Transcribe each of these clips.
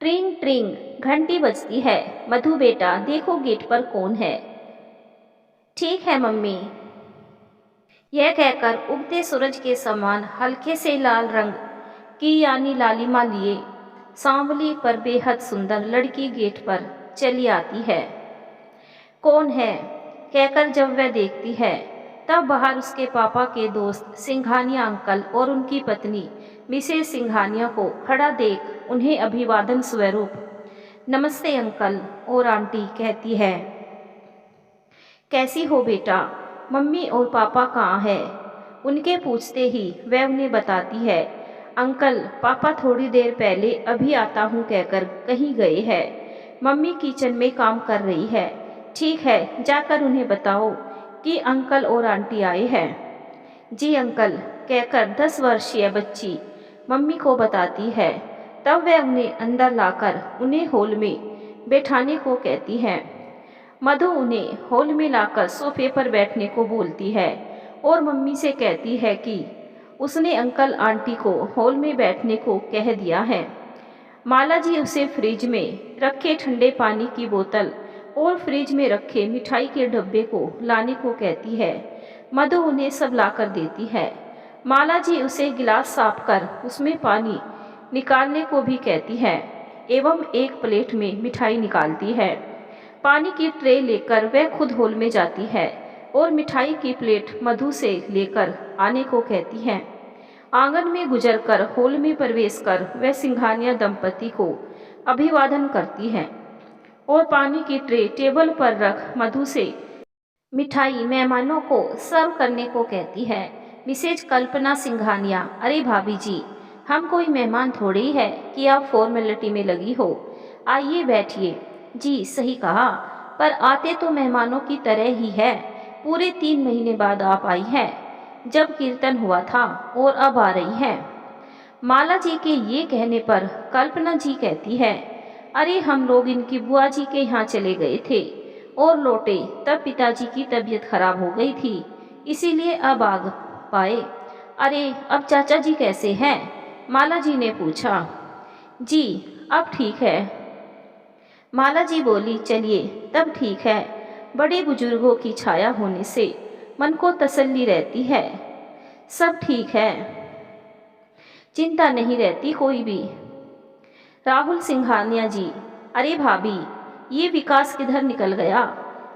ट्रिंग ट्रिंग घंटी बजती है। मधु बेटा देखो गेट पर कौन है। ठीक है मम्मी। यह कहकर उगते सूरज के समान हल्के से लाल रंग की यानी लालिमा लिए सांवली पर बेहद सुंदर लड़की गेट पर चली आती है। कौन है कहकर जब वह देखती है तब बाहर उसके पापा के दोस्त सिंघानिया अंकल और उनकी पत्नी मिसेस सिंघानिया को खड़ा देख उन्हें अभिवादन स्वरूप नमस्ते अंकल और आंटी कहती है। कैसी हो बेटा, मम्मी और पापा कहाँ हैं? उनके पूछते ही वह उन्हें बताती है, अंकल पापा थोड़ी देर पहले अभी आता हूँ कहकर कहीं गए हैं। मम्मी किचन में काम कर रही है। ठीक है, जाकर उन्हें बताओ कि अंकल और आंटी आए हैं। जी अंकल कहकर 10 वर्षीय बच्ची मम्मी को बताती है। तब वह उन्हें अंदर लाकर उन्हें हॉल में बैठाने को कहती है। मधु उन्हें हॉल में लाकर सोफे पर बैठने को बोलती है और मम्मी से कहती है कि उसने अंकल आंटी को हॉल में बैठने को कह दिया है। माला जी उसे फ्रिज में रखे ठंडे पानी की बोतल और फ्रिज में रखे मिठाई के डब्बे को लाने को कहती है। मधु उन्हें सब लाकर देती है। माला जी उसे गिलास साफ कर उसमें पानी निकालने को भी कहती है एवं एक प्लेट में मिठाई निकालती है। पानी की ट्रे लेकर वह खुद हॉल में जाती है और मिठाई की प्लेट मधु से लेकर आने को कहती है। आंगन में गुजरकर हॉल में प्रवेश कर वह सिंघानिया दंपति को अभिवादन करती है और पानी की ट्रे टेबल पर रख मधु से मिठाई मेहमानों को सर्व करने को कहती है। मिसेज कल्पना सिंघानिया, अरे भाभी जी, हम कोई मेहमान थोड़ी ही है कि आप फॉर्मेलिटी में लगी हो। आइए बैठिए। जी सही कहा, पर आते तो मेहमानों की तरह ही है। पूरे 3 महीने बाद आप आई है, जब कीर्तन हुआ था और अब आ रही है। माला जी के ये कहने पर कल्पना जी कहती है, अरे हम लोग इनकी बुआ जी के यहाँ चले गए थे और लौटे तब पिताजी की तबीयत खराब हो गई थी, इसीलिए अब आ पाए। अरे अब चाचा जी कैसे हैं? माला जी ने पूछा। जी अब ठीक है। माला जी बोली, चलिए तब ठीक है। बड़े बुजुर्गों की छाया होने से मन को तसल्ली रहती है। सब ठीक है, चिंता नहीं रहती कोई भी। राहुल सिंघानिया जी, अरे भाभी ये विकास किधर निकल गया?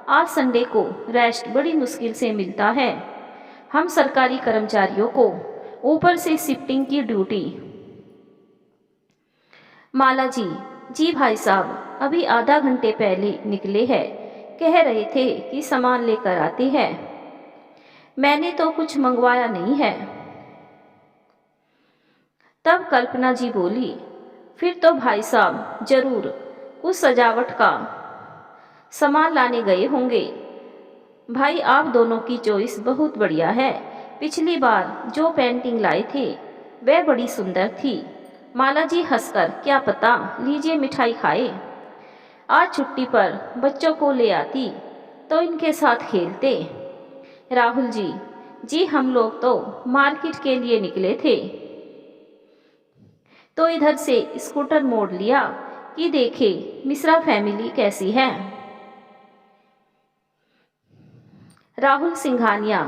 आज संडे को रेस्ट बड़ी मुश्किल से मिलता है। हम सरकारी कर्मचारियों को ऊपर से शिफ्टिंग की ड्यूटी। माला जी, जी भाई साहब अभी आधा घंटे पहले निकले हैं, कह रहे थे कि सामान लेकर आते हैं। मैंने तो कुछ मंगवाया नहीं है। तब कल्पना जी बोली, फिर तो भाई साहब जरूर कुछ सजावट का सामान लाने गए होंगे। भाई आप दोनों की चॉइस बहुत बढ़िया है। पिछली बार जो पेंटिंग लाए थे वह बड़ी सुंदर थी। माला जी हंसकर, क्या पता, लीजिए मिठाई खाए। आज छुट्टी पर बच्चों को ले आती तो इनके साथ खेलते। राहुल जी, जी हम लोग तो मार्केट के लिए निकले थे तो इधर से स्कूटर मोड़ लिया कि देखे मिश्रा फैमिली कैसी है। राहुल सिंघानिया,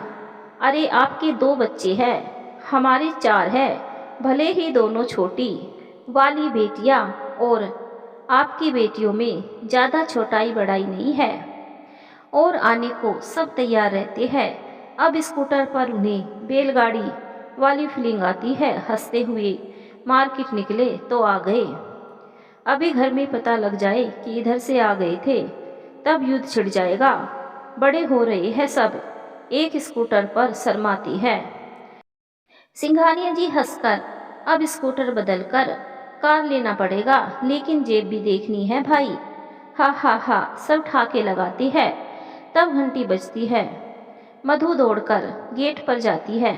अरे आपके 2 बच्चे हैं, हमारे 4 हैं, भले ही दोनों छोटी वाली बेटियां और आपकी बेटियों में ज़्यादा छोटाई बड़ाई नहीं है और आने को सब तैयार रहते हैं। अब स्कूटर पर उन्हें बैलगाड़ी वाली फीलिंग आती है। हंसते हुए मार्केट निकले तो आ गए। अभी घर में पता लग जाए कि इधर से आ गए थे तब युद्ध छिड़ जाएगा। बड़े हो रहे हैं सब, एक स्कूटर पर शर्माती है। सिंघानिया जी हंसकर, अब स्कूटर बदलकर कार लेना पड़ेगा, लेकिन जेब भी देखनी है भाई। हा हा हा सब ठाके लगाती है। तब घंटी बजती है। मधु दौड़कर गेट पर जाती है।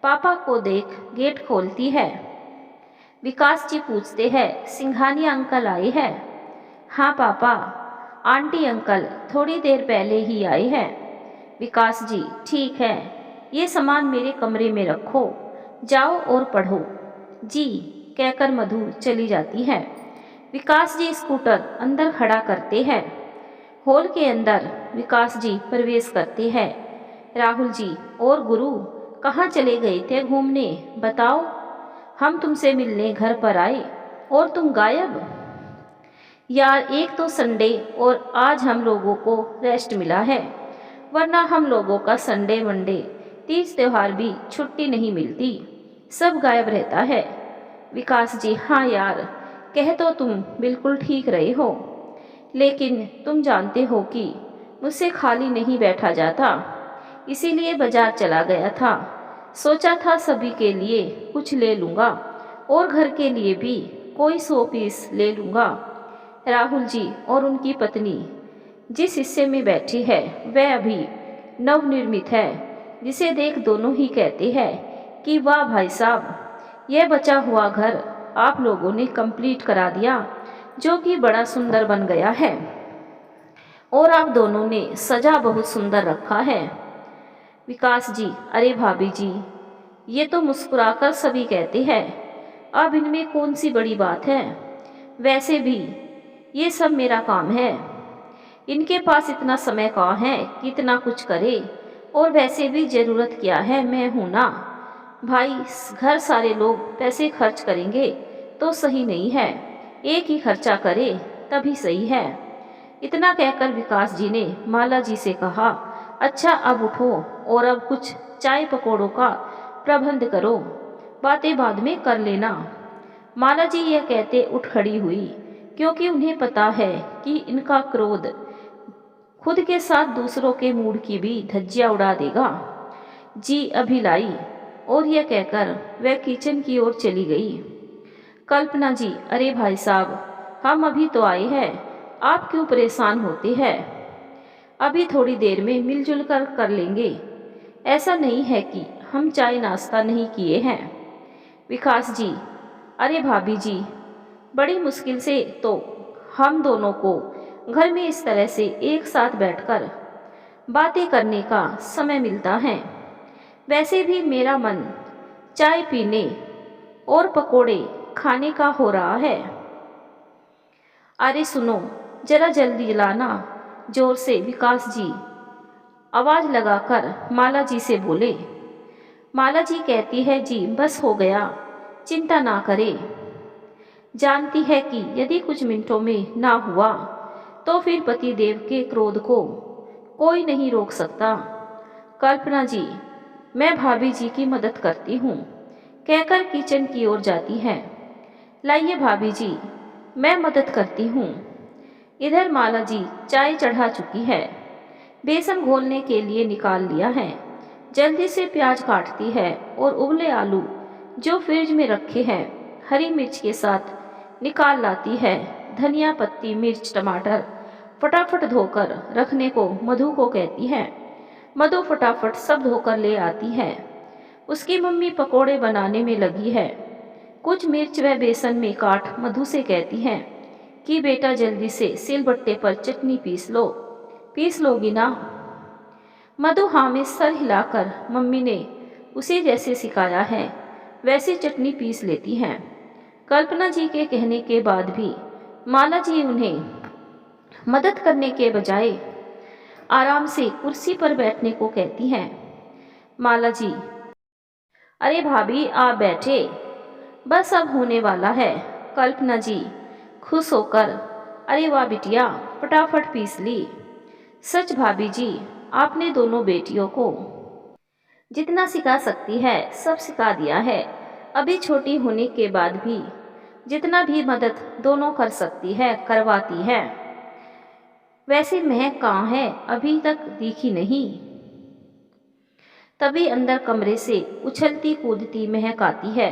पापा को देख गेट खोलती है। विकास जी पूछते हैं, सिंघानिया अंकल आए हैं? हाँ पापा, आंटी अंकल थोड़ी देर पहले ही आए हैं। विकास जी, ठीक है, ये सामान मेरे कमरे में रखो, जाओ और पढ़ो। जी कहकर मधु चली जाती है। विकास जी स्कूटर अंदर खड़ा करते हैं। हॉल के अंदर विकास जी प्रवेश करते हैं। राहुल जी और गुरु कहाँ चले गए थे घूमने, बताओ? हम तुमसे मिलने घर पर आए और तुम गायब। यार, एक तो संडे और आज हम लोगों को रेस्ट मिला है, वरना हम लोगों का संडे मंडे तीज त्योहार भी छुट्टी नहीं मिलती, सब गायब रहता है। विकास जी, हाँ यार, कह तो तुम बिल्कुल ठीक रहे हो, लेकिन तुम जानते हो कि मुझसे खाली नहीं बैठा जाता, इसीलिए बाजार चला गया था। सोचा था सभी के लिए कुछ ले लूँगा और घर के लिए भी कोई 100 पीस ले लूँगा। राहुल जी और उनकी पत्नी जिस हिस्से में बैठी है वह अभी नवनिर्मित है, जिसे देख दोनों ही कहते हैं कि वाह भाई साहब, यह बचा हुआ घर आप लोगों ने कंप्लीट करा दिया, जो कि बड़ा सुंदर बन गया है और आप दोनों ने सजा बहुत सुंदर रखा है। विकास जी, अरे भाभी जी, ये तो मुस्कुराकर सभी कहते हैं, अब इनमें कौन सी बड़ी बात है? वैसे भी ये सब मेरा काम है, इनके पास इतना समय कहाँ है कि इतना कुछ करे, और वैसे भी ज़रूरत क्या है, मैं हूँ ना भाई। घर सारे लोग पैसे खर्च करेंगे तो सही नहीं है, एक ही खर्चा करे तभी सही है। इतना कहकर विकास जी ने माला जी से कहा, अच्छा अब उठो और अब कुछ चाय पकौड़ों का प्रबंध करो, बातें बाद में कर लेना। माला जी यह कहते उठ खड़ी हुई, क्योंकि उन्हें पता है कि इनका क्रोध खुद के साथ दूसरों के मूड की भी धज्जियां उड़ा देगा। जी अभी लाई, और यह कहकर वह किचन की ओर चली गई। कल्पना जी, अरे भाई साहब, हम अभी तो आए हैं, आप क्यों परेशान होते हैं? अभी थोड़ी देर में मिलजुल कर लेंगे, ऐसा नहीं है कि हम चाय नाश्ता नहीं किए हैं। विकास जी, अरे भाभी जी, बड़ी मुश्किल से तो हम दोनों को घर में इस तरह से एक साथ बैठकर बातें करने का समय मिलता है। वैसे भी मेरा मन चाय पीने और पकोड़े खाने का हो रहा है। अरे सुनो, जरा जल्दी लाना, जोर से विकास जी आवाज लगाकर माला जी से बोले। माला जी कहती है, जी बस हो गया, चिंता ना करे। जानती है कि यदि कुछ मिनटों में ना हुआ तो फिर पति देव के क्रोध को कोई नहीं रोक सकता। कल्पना जी, मैं भाभी जी की मदद करती हूँ, कहकर किचन की ओर जाती है। लाइए भाभी जी, मैं मदद करती हूँ। इधर माला जी चाय चढ़ा चुकी है, बेसन घोलने के लिए निकाल लिया है, जल्दी से प्याज काटती है और उबले आलू जो फ्रिज में रखे हैं हरी मिर्च के साथ निकाल लाती है। धनिया पत्ती, मिर्च, टमाटर फटाफट धोकर रखने को मधु को कहती है। मधु फटाफट सब धोकर ले आती है। उसकी मम्मी पकोड़े बनाने में लगी है। कुछ मिर्च व बेसन में काट मधु से कहती है कि बेटा जल्दी से सिलबट्टे पर चटनी पीस लोगी ना? मधु हाँ में सर हिलाकर मम्मी ने उसे जैसे सिखाया है वैसे चटनी पीस लेती हैं। कल्पना जी के कहने के बाद भी माला जी उन्हें मदद करने के बजाय आराम से कुर्सी पर बैठने को कहती हैं। माला जी, अरे भाभी आप बैठे, बस अब होने वाला है। कल्पना जी खुश होकर, अरे वाह बिटिया, फटाफट पीस ली। सच भाभी जी, आपने दोनों बेटियों को जितना सिखा सकती है सब सिखा दिया है। अभी छोटी होने के बाद भी जितना भी मदद दोनों कर सकती है करवाती है। वैसे महक कहाँ है, अभी तक दिखी नहीं। तभी अंदर कमरे से उछलती कूदती महक आती है।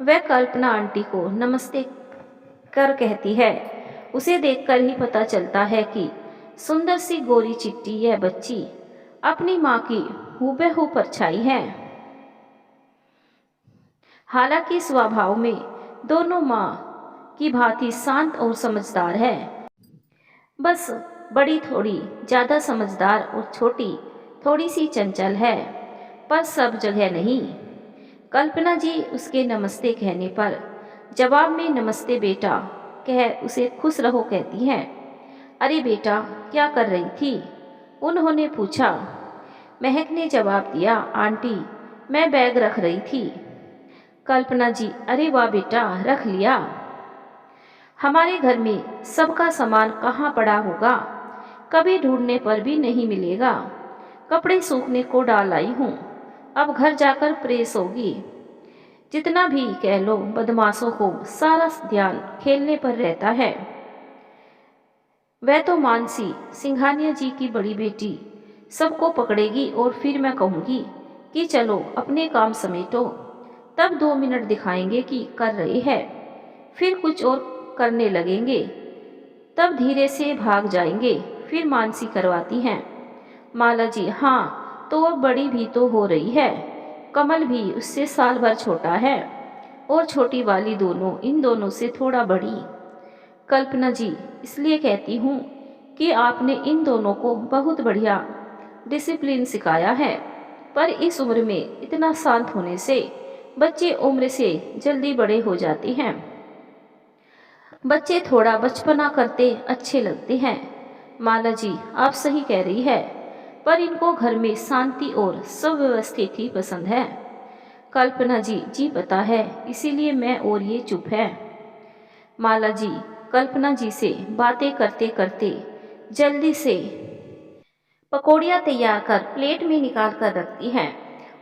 वह कल्पना आंटी को नमस्ते कर कहती है। उसे देखकर ही पता चलता है कि सुंदर सी गोरी चिट्टी यह बच्ची अपनी माँ की हूबहू परछाई है। हालांकि स्वभाव में दोनों माँ की भांति शांत और समझदार है, बस बड़ी थोड़ी ज़्यादा समझदार और छोटी थोड़ी सी चंचल है, पर सब जगह नहीं। कल्पना जी उसके नमस्ते कहने पर जवाब में नमस्ते बेटा कह उसे खुश रहो कहती हैं। अरे बेटा, क्या कर रही थी? उन्होंने पूछा। महक ने जवाब दिया, आंटी, मैं बैग रख रही थी। कल्पना जी, अरे वाह बेटा, रख लिया। हमारे घर में सबका सामान कहाँ पड़ा होगा, कभी ढूंढने पर भी नहीं मिलेगा। कपड़े सूखने को डाल आई हूँ, अब घर जाकर प्रेस होगी। जितना भी कह लो, बदमाशों को सारा ध्यान खेलने पर रहता है। वह तो मानसी, सिंघानिया जी की बड़ी बेटी, सबको पकड़ेगी और फिर मैं कहूँगी कि चलो अपने काम समेटो। तब 2 मिनट दिखाएंगे कि कर रहे हैं, फिर कुछ और करने लगेंगे, तब धीरे से भाग जाएंगे, फिर मानसी करवाती हैं। माला जी, हाँ तो अब बड़ी भी तो हो रही है, कमल भी उससे साल भर छोटा है और छोटी वाली दोनों इन दोनों से थोड़ा बड़ी। कल्पना जी, इसलिए कहती हूँ कि आपने इन दोनों को बहुत बढ़िया डिसिप्लिन सिखाया है, पर इस उम्र में इतना शांत होने से बच्चे उम्र से जल्दी बड़े हो जाते हैं। बच्चे थोड़ा बचपना करते अच्छे लगते हैं। माला जी, आप सही कह रही है, पर इनको घर में शांति और सुव्यवस्थित ही पसंद है। कल्पना जी, जी पता है, इसीलिए मैं और ये चुप है। माला जी कल्पना जी से बातें करते करते जल्दी से पकौड़ियाँ तैयार कर प्लेट में निकाल कर रखती हैं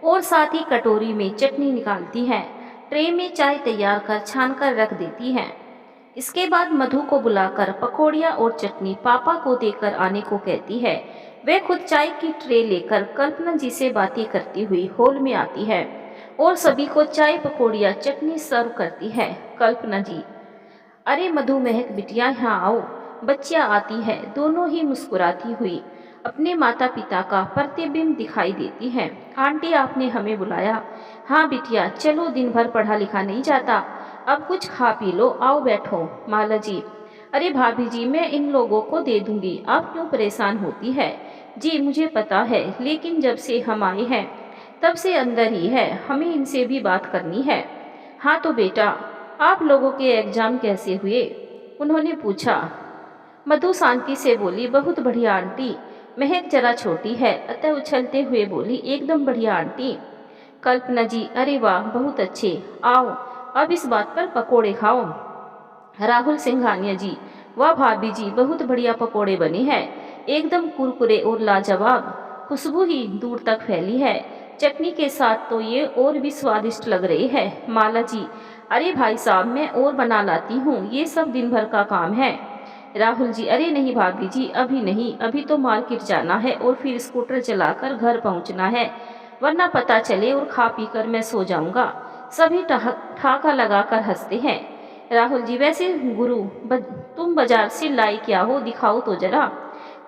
और साथ ही कटोरी में चटनी निकालती हैं। ट्रे में चाय तैयार कर छान कर रख देती हैं। इसके बाद मधु को बुलाकर पकौड़ियाँ और चटनी पापा को देकर आने को कहती है। वह खुद चाय की ट्रे लेकर कल्पना जी से बातें करती हुई हॉल में आती है और सभी को चाय पकौड़ियाँ चटनी सर्व करती है। कल्पना जी, अरे मधु, महक बिटिया, यहाँ आओ। बच्चियाँ आती है, दोनों ही मुस्कुराती हुई अपने माता पिता का प्रतिबिंब दिखाई देती हैं। आंटी, आपने हमें बुलाया? हाँ बिटिया, चलो, दिन भर पढ़ा लिखा नहीं जाता, अब कुछ खा पी लो, आओ बैठो। माला जी, अरे भाभी जी, मैं इन लोगों को दे दूंगी, आप क्यों परेशान होती है? जी मुझे पता है, लेकिन जब से हम आए हैं तब से अंदर ही है, हमें इनसे भी बात करनी है। हाँ तो बेटा, आप लोगों के एग्जाम कैसे हुए? उन्होंने पूछा। मधु शांति से बोली, बहुत बढ़िया आंटी। महक जरा छोटी है, अतः उछलते हुए बोली, एकदम बढ़िया आंटी। कल्पना जी, अरे वाह, बहुत अच्छे, आओ अब इस बात पर पकोड़े खाओ। राहुल सिंघानिया जी, वाह भाभी जी, बहुत बढ़िया पकोड़े बने हैं, एकदम कुरकुरे और लाजवाब, खुशबू ही दूर तक फैली है। चटनी के साथ तो ये और भी स्वादिष्ट लग रहे हैं। माला जी, अरे भाई साहब, मैं और बना लाती हूँ, ये सब दिन भर का काम है। राहुल जी, अरे नहीं भाभी जी, अभी नहीं, अभी तो मार्केट जाना है और फिर स्कूटर चलाकर घर पहुँचना है, वरना पता चले और खा पी कर मैं सो जाऊंगा। सभी ठाका लगाकर हंसते हैं। राहुल जी, वैसे गुरु तुम बाजार से लाई क्या हो, दिखाओ तो जरा।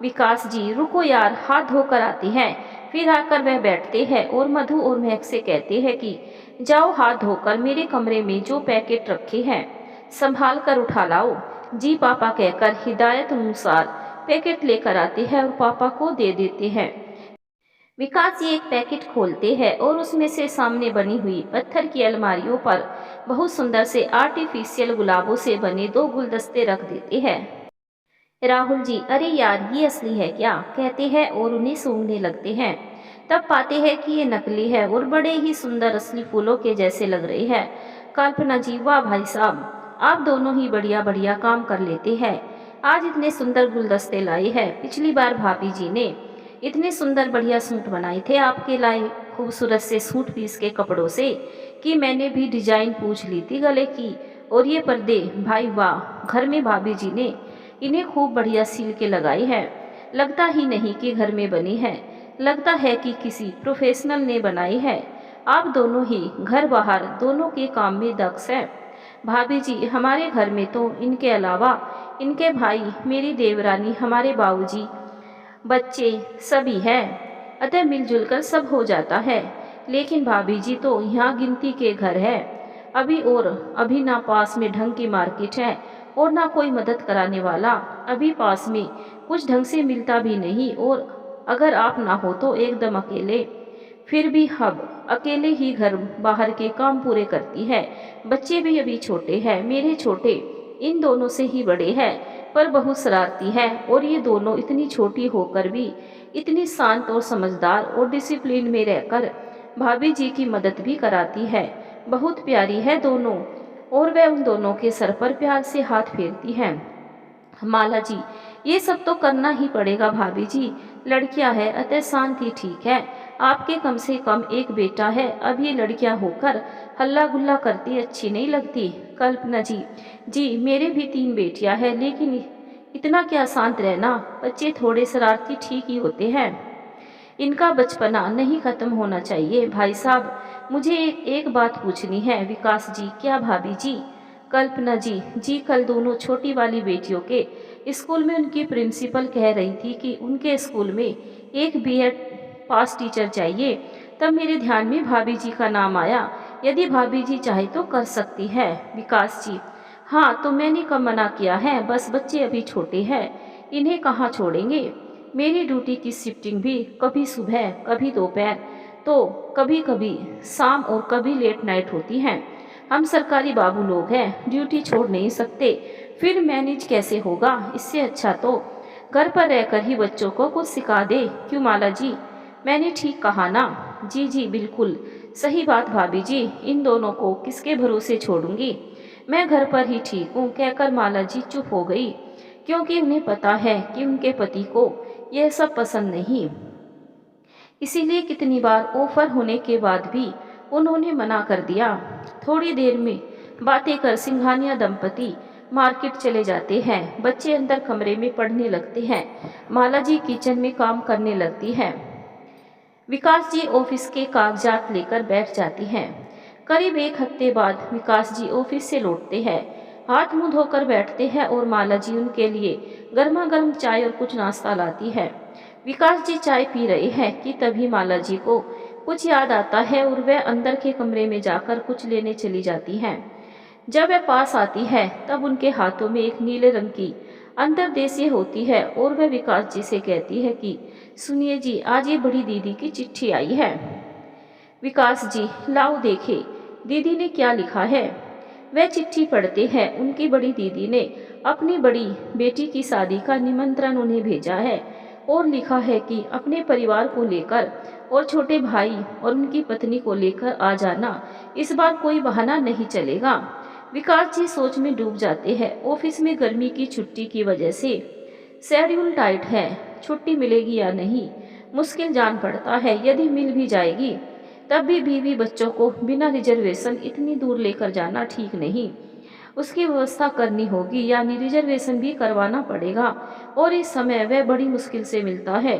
विकास जी, रुको यार, हाथ धोकर आते हैं। फिर आकर वह बैठते हैं और मधु और महक से कहते हैं कि जाओ हाथ धोकर मेरे कमरे में जो पैकेट रखे हैं संभाल कर उठा लाओ। जी पापा कहकर हिदायत अनुसार पैकेट लेकर आते हैं और पापा को दे देते हैं। विकास जी एक पैकेट खोलते हैं और उसमें से सामने बनी हुई पत्थर की अलमारियों पर बहुत सुंदर से आर्टिफिशियल गुलाबों से बने 2 गुलदस्ते रख देते हैं। राहुल जी, अरे यार, ये असली है क्या, कहते हैं और उन्हें सूंघने लगते हैं। तब पाते हैं कि ये नकली है और बड़े ही सुंदर असली फूलों के जैसे लग रहे हैं। कल्पना जी, वाह भाई साहब, आप दोनों ही बढ़िया बढ़िया काम कर लेते हैं। आज इतने सुंदर गुलदस्ते लाए हैं, पिछली बार भाभी जी ने इतने सुंदर बढ़िया सूट बनाए थे आपके लाए खूबसूरत से सूट पीस के कपड़ों से कि मैंने भी डिजाइन पूछ ली थी गले की। और ये पर्दे, भाई वाह, घर में भाभी जी ने इन्हें खूब बढ़िया सिल के लगाई है, लगता ही नहीं कि घर में बनी है, लगता है कि किसी प्रोफेशनल ने बनाई है। आप दोनों ही घर बाहर दोनों के काम में दक्ष हैं। भाभी जी, हमारे घर में तो इनके अलावा इनके भाई, मेरी देवरानी, हमारे बाबूजी, बच्चे सभी हैं, अतः मिलजुल कर सब हो जाता है। लेकिन भाभी जी तो यहाँ गिनती के घर है अभी ना पास में ढंग की मार्केट है और ना कोई मदद कराने वाला, अभी पास में कुछ ढंग से मिलता भी नहीं, और अगर आप ना हो तो एकदम अकेले। फिर भी अब अकेले ही घर बाहर के काम पूरे करती है। बच्चे भी अभी छोटे हैं, मेरे छोटे इन दोनों से ही बड़े हैं, पर बहुत शरारती है। और ये दोनों इतनी छोटी होकर भी इतनी शांत और समझदार और डिसिप्लिन में रहकर भाभी जी की मदद भी कराती है। बहुत प्यारी है दोनों। और वह उन दोनों के सर पर प्यार से हाथ फेरती है। माला जी, ये सब तो करना ही पड़ेगा भाभी जी, लड़कियां है अतः शांति ठीक है। आपके कम से कम एक बेटा है, अब ये लड़कियां होकर हल्ला गुल्ला करती अच्छी नहीं लगती। कल्पना जी, जी मेरे भी 3 बेटियां हैं, लेकिन इतना क्या शांत रहना, बच्चे थोड़े शरारती ठीक ही होते हैं। इनका बचपना नहीं खत्म होना चाहिए। भाई साहब, मुझे एक बात पूछनी है। विकास जी, क्या भाभी जी? कल्पना जी, जी कल दोनों छोटी वाली बेटियों के स्कूल में उनकी प्रिंसिपल कह रही थी कि उनके स्कूल में एक बीएड पास टीचर चाहिए। तब मेरे ध्यान में भाभी जी का नाम आया। यदि भाभी जी चाहे तो कर सकती है। विकास जी, हाँ तो मैंने कब मना किया है, बस बच्चे अभी छोटे हैं, इन्हें कहाँ छोड़ेंगे। मेरी ड्यूटी की शिफ्टिंग भी कभी सुबह कभी दोपहर तो कभी कभी शाम और कभी लेट नाइट होती है। हम सरकारी बाबू लोग हैं, ड्यूटी छोड़ नहीं सकते, फिर मैनेज कैसे होगा। इससे अच्छा तो घर पर रहकर ही बच्चों को कुछ सिखा दे। क्यों माला जी, मैंने ठीक कहा ना? जी जी बिल्कुल सही बात भाभी जी, इन दोनों को किसके भरोसे छोड़ूंगी, मैं घर पर ही ठीक हूँ, कहकर माला जी चुप हो गई, क्योंकि उन्हें पता है कि उनके पति को यह सब पसंद नहीं। इसीलिए कितनी बार ऑफर होने के बाद भी उन्होंने मना कर दिया। थोड़ी देर में बातें कर सिंघानिया दंपति मार्केट चले जाते हैं। बच्चे अंदर कमरे में पढ़ने लगते हैं। माला जी किचन में काम करने लगती है। विकास जी ऑफिस के कागजात लेकर बैठ जाती हैं। करीब 1 हफ्ते बाद विकास जी ऑफिस से लौटते हैं। हाथ मुंह धोकर बैठते हैं और माला जी उनके लिए गर्मा गर्म चाय और कुछ नाश्ता लाती है। विकास जी चाय पी रहे हैं कि तभी माला जी को कुछ याद आता है और वह अंदर के कमरे में जाकर कुछ लेने चली जाती हैं। जब वह पास आती है तब उनके हाथों में एक नीले रंग की अंतर्देशीय होती है और वह विकास जी से कहती है कि सुनिए जी, आज ये बड़ी दीदी की चिट्ठी आई है। विकास जी, लाओ देखे दीदी ने क्या लिखा है। वह चिट्ठी पढ़ते हैं। उनकी बड़ी दीदी ने अपनी बड़ी बेटी की शादी का निमंत्रण उन्हें भेजा है और लिखा है कि अपने परिवार को लेकर और छोटे भाई और उनकी पत्नी को लेकर आ जाना, इस बार कोई बहाना नहीं चलेगा। विकास जी सोच में डूब जाते हैं। ऑफिस में गर्मी की छुट्टी की वजह से शेड्यूल टाइट है, छुट्टी मिलेगी या नहीं मुश्किल जान पड़ता है। यदि मिल भी जाएगी तब भी बीवी बच्चों को बिना रिजर्वेशन इतनी दूर लेकर जाना ठीक नहीं, उसकी व्यवस्था करनी होगी, यानी रिजर्वेशन भी करवाना पड़ेगा। और इस समय वह बड़ी मुश्किल से मिलता है,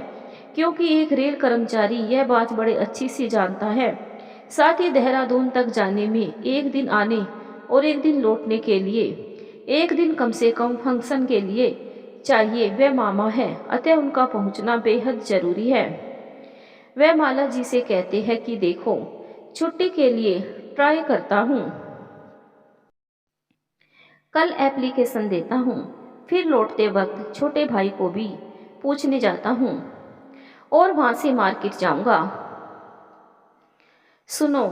क्योंकि एक रेल कर्मचारी यह बात बड़े अच्छी सी जानता है। साथ ही देहरादून तक जाने में 1 दिन आने और 1 दिन लौटने के लिए 1 दिन कम से कम फंक्शन के लिए चाहिए। वह मामा है, अतः उनका पहुंचना बेहद जरूरी है। वह माला जी से कहते हैं कि देखो, छुट्टी के लिए ट्राई करता हूँ, कल एप्लीकेशन देता हूँ, फिर लौटते वक्त छोटे भाई को भी पूछने जाता हूँ और वहाँ से मार्केट जाऊँगा। सुनो,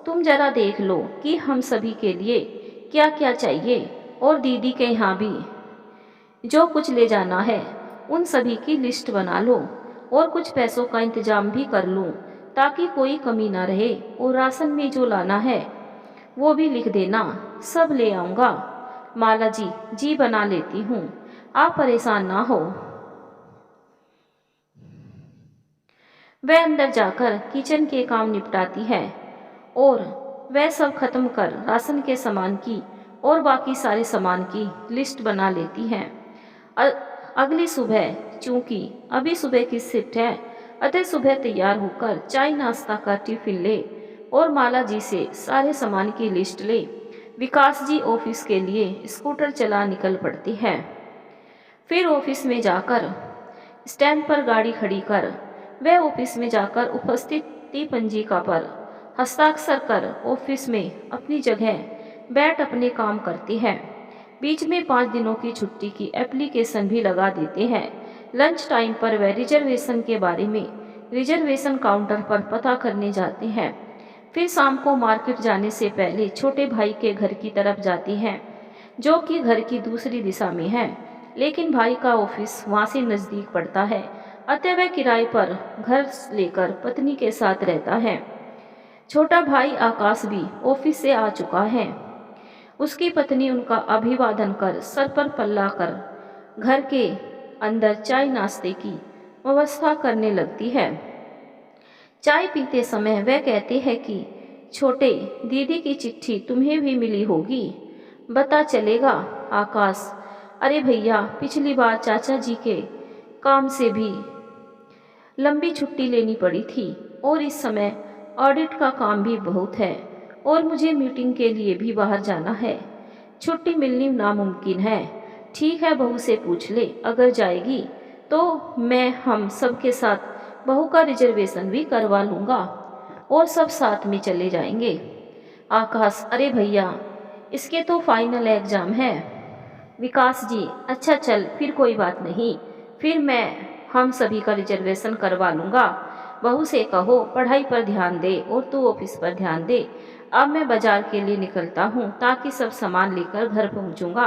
तुम जरा देख लो कि हम सभी के लिए क्या क्या चाहिए और दीदी के यहाँ भी जो कुछ ले जाना है उन सभी की लिस्ट बना लो और कुछ पैसों का इंतजाम भी कर लूँ ताकि कोई कमी ना रहे। और राशन में जो लाना है वो भी लिख देना, सब ले आऊँगा। माला जी, जी बना लेती हूँ, आप परेशान ना हो। वह अंदर जाकर किचन के काम निपटाती है और वह सब खत्म कर राशन के सामान की और बाकी सारे सामान की लिस्ट बना लेती है। अगली सुबह, चूंकि अभी सुबह की शिफ्ट है, अतः सुबह तैयार होकर चाय नाश्ता का टिफिन ले और माला जी से सारे सामान की लिस्ट ले विकास जी ऑफिस के लिए स्कूटर चला निकल पड़ती है। फिर ऑफिस में जाकर स्टैंड पर गाड़ी खड़ी कर वह ऑफिस में जाकर उपस्थिति पंजिका पर हस्ताक्षर कर ऑफिस में अपनी जगह बैठ अपने काम करती है। बीच में 5 दिनों की छुट्टी की एप्लीकेशन भी लगा देते हैं। लंच टाइम पर वह रिजर्वेशन के बारे में रिजर्वेशन काउंटर पर पता करने जाते हैं। फिर शाम को मार्केट जाने से पहले छोटे भाई के घर की तरफ जाती हैं। जो कि घर की दूसरी दिशा में है, लेकिन भाई का ऑफिस वहाँ से नज़दीक पड़ता है, अतः वह किराए पर घर लेकर पत्नी के साथ रहता है। छोटा भाई आकाश भी ऑफिस से आ चुका है। उसकी पत्नी उनका अभिवादन कर सर पर पल्ला कर घर के अंदर चाय नाश्ते की व्यवस्था करने लगती है। चाय पीते समय वह कहते हैं कि छोटे, दीदी की चिट्ठी तुम्हें भी मिली होगी, पता चलेगा। आकाश, अरे भैया, पिछली बार चाचा जी के काम से भी लंबी छुट्टी लेनी पड़ी थी और इस समय ऑडिट का काम भी बहुत है और मुझे मीटिंग के लिए भी बाहर जाना है। छुट्टी मिलनी नामुमकिन है। ठीक है, बहू से पूछ ले, अगर जाएगी तो मैं हम सबके साथ बहू का रिजर्वेशन भी करवा लूँगा और सब साथ में चले जाएंगे। आकाश, अरे भैया, इसके तो फाइनल एग्जाम है। विकास जी, अच्छा चल, फिर कोई बात नहीं, फिर मैं हम सभी का रिजर्वेशन करवा लूँगा। बहू से कहो पढ़ाई पर ध्यान दे और तू ऑफिस पर ध्यान दे। अब मैं बाजार के लिए निकलता हूँ ताकि सब सामान लेकर घर पहुँचूँगा,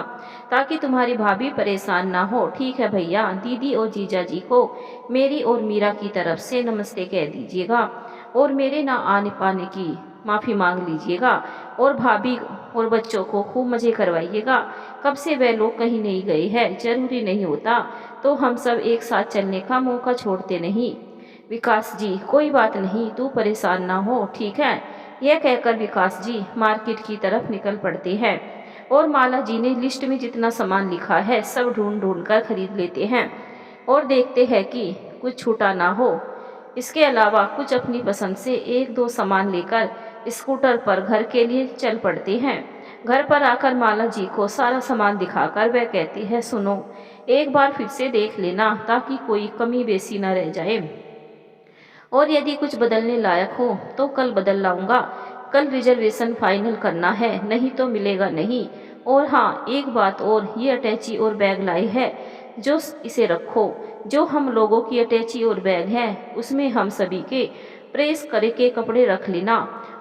ताकि तुम्हारी भाभी परेशान ना हो। ठीक है भैया, दीदी और जीजा जी को मेरी और मीरा की तरफ से नमस्ते कह दीजिएगा और मेरे ना आने पाने की माफ़ी मांग लीजिएगा और भाभी और बच्चों को खूब मज़े करवाइएगा। कब से वे लोग कहीं नहीं गए हैं, जरूरी नहीं होता तो हम सब एक साथ चलने का मौका छोड़ते नहीं। विकास जी, कोई बात नहीं, तू परेशान ना हो, ठीक है। यह कहकर विकास जी मार्केट की तरफ निकल पड़ते हैं और माला जी ने लिस्ट में जितना सामान लिखा है सब ढूंढ ढूंढ कर खरीद लेते हैं और देखते हैं कि कुछ छूटा ना हो। इसके अलावा कुछ अपनी पसंद से एक दो सामान लेकर स्कूटर पर घर के लिए चल पड़ते हैं। घर पर आकर माला जी को सारा सामान दिखाकर वह कहती है, सुनो, एक बार फिर से देख लेना ताकि कोई कमी बेसी न रह जाए और यदि कुछ बदलने लायक हो तो कल बदल लाऊंगा। कल रिजर्वेशन फाइनल करना है, नहीं तो मिलेगा नहीं। और हाँ, एक बात और, ये अटैची और बैग लाई है, जो इसे रखो। जो हम लोगों की अटैची और बैग है उसमें हम सभी के प्रेस करे के कपड़े रख लेना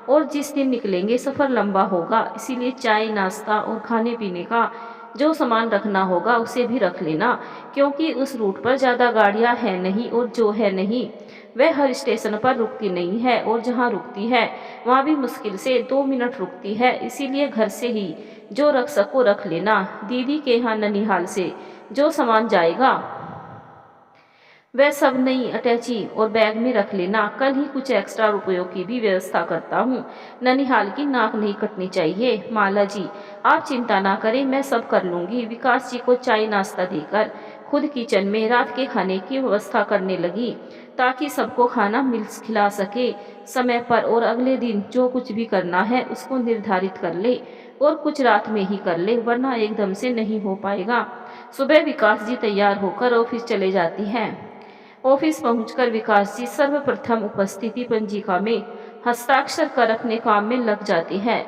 और जिस दिन निकलेंगे सफ़र लंबा होगा, इसीलिए चाय नाश्ता और खाने पीने का जो सामान रखना होगा उसे भी रख लेना, क्योंकि उस रूट पर ज़्यादा गाड़ियाँ हैं नहीं और जो है नहीं वह हर स्टेशन पर रुकती नहीं है और जहाँ रुकती है वहाँ भी मुश्किल से 2 मिनट रुकती है। इसीलिए घर से ही जो रख सको रख लेना। दीदी के यहाँ ननिहाल से जो सामान जाएगा वह सब नई अटैची और बैग में रख लेना। कल ही कुछ एक्स्ट्रा रुपयों की भी व्यवस्था करता हूँ। ननिहाल की नाक नहीं कटनी चाहिए। माला जी, आप चिंता ना करें, मैं सब कर लूँगी। विकास जी को चाय नाश्ता देकर खुद किचन में रात के खाने की व्यवस्था करने लगी ताकि सबको खाना खिला सके समय पर और अगले दिन जो कुछ भी करना है उसको निर्धारित कर ले और कुछ रात में ही कर ले, वरना एकदम से नहीं हो पाएगा। सुबह विकास जी तैयार होकर ऑफिस चले जाती हैं। ऑफिस पहुंचकर विकास जी सर्वप्रथम उपस्थिति पंजिका में हस्ताक्षर कर अपने काम में लग जाते हैं।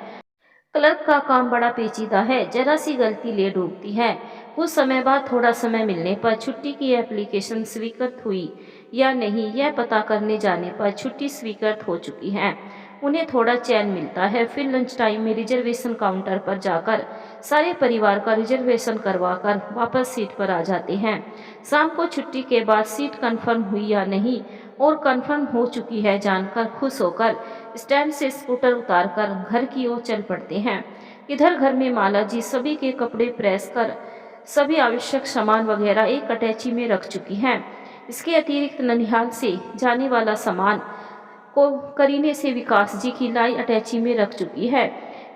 क्लर्क का काम बड़ा पेचीदा है, जरा सी गलती ले डूबती है। कुछ समय बाद थोड़ा समय मिलने पर छुट्टी की एप्लीकेशन स्वीकृत हुई या नहीं यह पता करने जाने पर छुट्टी स्वीकृत हो चुकी है। उन्हें थोड़ा चैन मिलता है। फिर लंच टाइम में रिजर्वेशन काउंटर पर जाकर सारे परिवार का रिजर्वेशन करवाकर वापस सीट पर आ जाते हैं। शाम को छुट्टी के बाद सीट कंफर्म हुई या नहीं और कंफर्म हो चुकी है जानकर खुश होकर स्टैंड से स्कूटर उतारकर घर की ओर चल पड़ते हैं। इधर घर में माला जी सभी के कपड़े प्रेस कर सभी आवश्यक सामान वगैरह एक अटैची में रख चुकी हैं। इसके अतिरिक्त ननिहाल से जाने वाला सामान को करीने से विकास जी की लाई अटैची में रख चुकी है।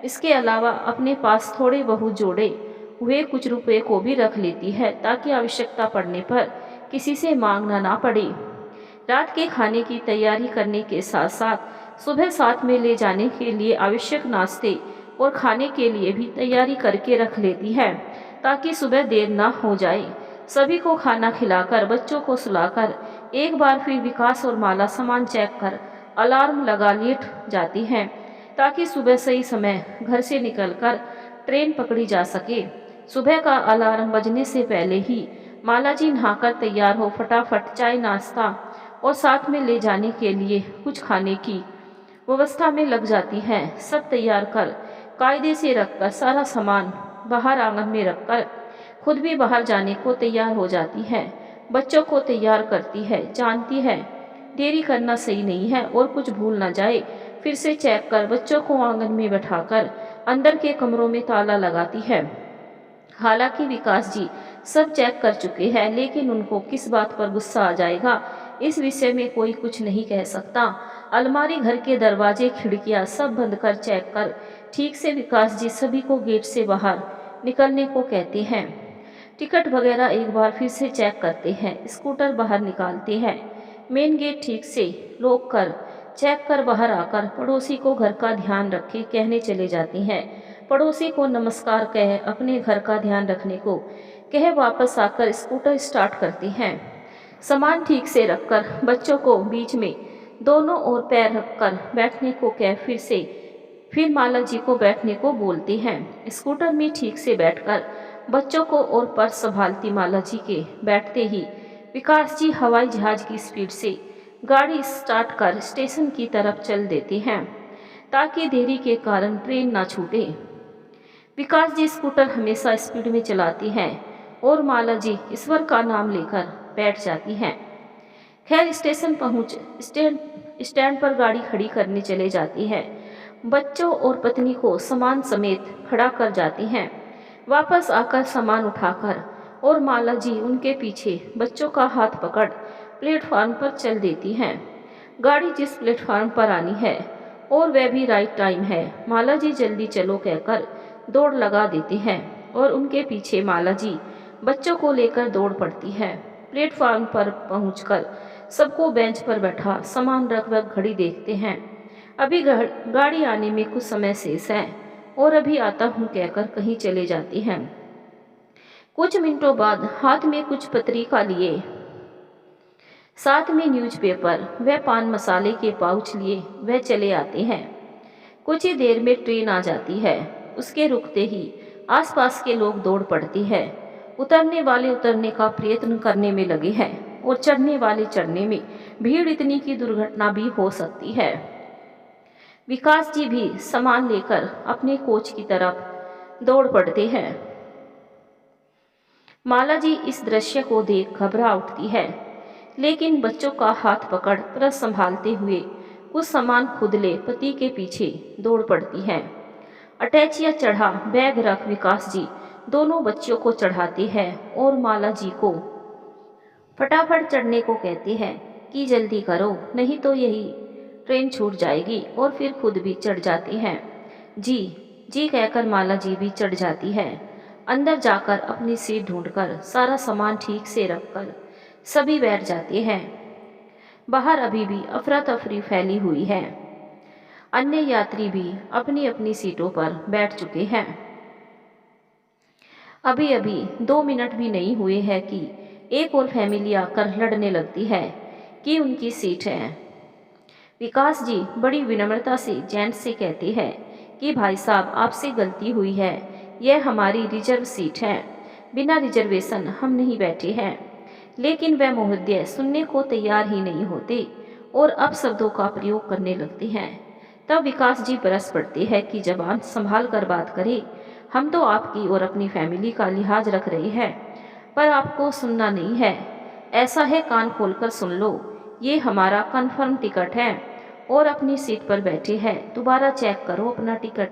इसके अलावा अपने पास थोड़े बहुत जोड़े हुए कुछ रुपए को भी रख लेती है ताकि आवश्यकता पड़ने पर किसी से मांगना ना पड़े। रात के खाने की तैयारी करने के साथ साथ सुबह साथ में ले जाने के लिए आवश्यक नाश्ते और खाने के लिए भी तैयारी करके रख लेती है ताकि सुबह देर ना हो जाए। सभी को खाना खिलाकर बच्चों को सुलाकर एक बार फिर विकास और माला सामान चेक कर अलार्म लगा लेट जाती हैं ताकि सुबह सही समय घर से निकलकर ट्रेन पकड़ी जा सके। सुबह का अलार्म बजने से पहले ही माला जी नहाकर तैयार हो फटाफट चाय नाश्ता और साथ में ले जाने के लिए कुछ खाने की व्यवस्था में लग जाती हैं। सब तैयार कर कायदे से रखकर सारा सामान बाहर आंगन में रखकर खुद भी बाहर जाने को तैयार हो जाती है। बच्चों को तैयार करती है, जानती है देरी करना सही नहीं है और कुछ भूल ना जाए। फिर से चेक कर बच्चों को आंगन में बैठाकर अंदर के कमरों में ताला लगाती है। हालांकि विकास जी सब चेक कर चुके हैं, लेकिन उनको किस बात पर गुस्सा आ जाएगा इस विषय में कोई कुछ नहीं कह सकता। अलमारी, घर के दरवाजे, खिड़कियां सब बंद कर चेक कर ठीक से विकास जी सभी को गेट से बाहर निकलने को कहते हैं। टिकट वगैरह एक बार फिर से चेक करते हैं, स्कूटर बाहर निकालते हैं। मेन गेट ठीक से लॉक कर चेक कर बाहर आकर पड़ोसी को घर का ध्यान रखे कहने चले जाती हैं। पड़ोसी को नमस्कार कह अपने घर का ध्यान रखने को कह वापस आकर स्कूटर स्टार्ट करती हैं। सामान ठीक से रखकर बच्चों को बीच में दोनों ओर पैर रखकर बैठने को कह फिर माला जी को बैठने को बोलती हैं। स्कूटर में ठीक से बैठकर बच्चों को और पर्स संभालती माला जी के बैठते ही विकास जी हवाई जहाज की स्पीड से गाड़ी स्टार्ट कर स्टेशन की तरफ चल देते हैं ताकि देरी के कारण ट्रेन ना छूटे। विकास जी स्कूटर हमेशा स्पीड में चलाती हैं और माला जी ईश्वर का नाम लेकर बैठ जाती हैं। खैर स्टेशन पहुंच स्टैंड पर गाड़ी खड़ी करने चले जाती है। बच्चों और पत्नी को सामान समेत खड़ा कर जाती हैं। वापस आकर सामान उठाकर और माला जी उनके पीछे बच्चों का हाथ पकड़ प्लेटफार्म पर चल देती हैं। गाड़ी जिस प्लेटफार्म पर आनी है और वह भी राइट टाइम है, माला जी जल्दी चलो कहकर दौड़ लगा देते हैं और उनके पीछे माला जी बच्चों को लेकर दौड़ पड़ती है। प्लेटफार्म पर पहुंचकर सबको बेंच पर बैठा सामान रख घड़ी देखते हैं। अभी गाड़ी आने में कुछ समय शेष है और अभी आता हूँ कहकर कहीं चले जाती हैं। कुछ मिनटों बाद हाथ में कुछ पत्रिका लिए, साथ में न्यूज़पेपर व पान मसाले के पाउच लिए वह चले आते हैं। कुछ ही देर में ट्रेन आ जाती है। उसके रुकते ही आसपास के लोग दौड़ पड़ते हैं। उतरने वाले उतरने का प्रयत्न करने में लगे हैं और चढ़ने वाले चढ़ने में। भीड़ इतनी की दुर्घटना भी हो सकती है। विकास जी भी सामान लेकर अपने कोच की तरफ दौड़ पड़ते हैं। माला जी इस दृश्य को देख घबरा उठती है, लेकिन बच्चों का हाथ पकड़ पर्स संभालते हुए कुछ सामान खुद ले पति के पीछे दौड़ पड़ती है। अटैचिया चढ़ा बैग रख विकास जी दोनों बच्चियों को चढ़ाते हैं और माला जी को फटाफट चढ़ने को कहते हैं कि जल्दी करो नहीं तो यही ट्रेन छूट जाएगी, और फिर खुद भी चढ़ जाती हैं। जी जी कहकर माला जी भी चढ़ जाती है। अंदर जाकर अपनी सीट ढूंढकर सारा सामान ठीक से रखकर सभी बैठ जाते हैं। बाहर अभी भी अफरा तफरी फैली हुई है। अन्य यात्री भी अपनी अपनी सीटों पर बैठ चुके हैं। अभी अभी 2 मिनट भी नहीं हुए हैं कि एक और फैमिली आकर लड़ने लगती है कि उनकी सीट है। विकास जी बड़ी विनम्रता से जेंट्स से कहते हैं कि भाई साहब आपसे गलती हुई है, यह हमारी रिजर्व सीट है, बिना रिजर्वेशन हम नहीं बैठे हैं। लेकिन वह महोदय सुनने को तैयार ही नहीं होते और अपशब्दों का प्रयोग करने लगते हैं। तब विकास जी बरस पड़ते हैं कि जबान संभाल कर बात करें, हम तो आपकी और अपनी फैमिली का लिहाज रख रहे हैं, पर आपको सुनना नहीं है। ऐसा है कान खोलकर सुन लो, ये हमारा कन्फर्म टिकट है और अपनी सीट पर बैठे हैं, दोबारा चेक करो अपना टिकट,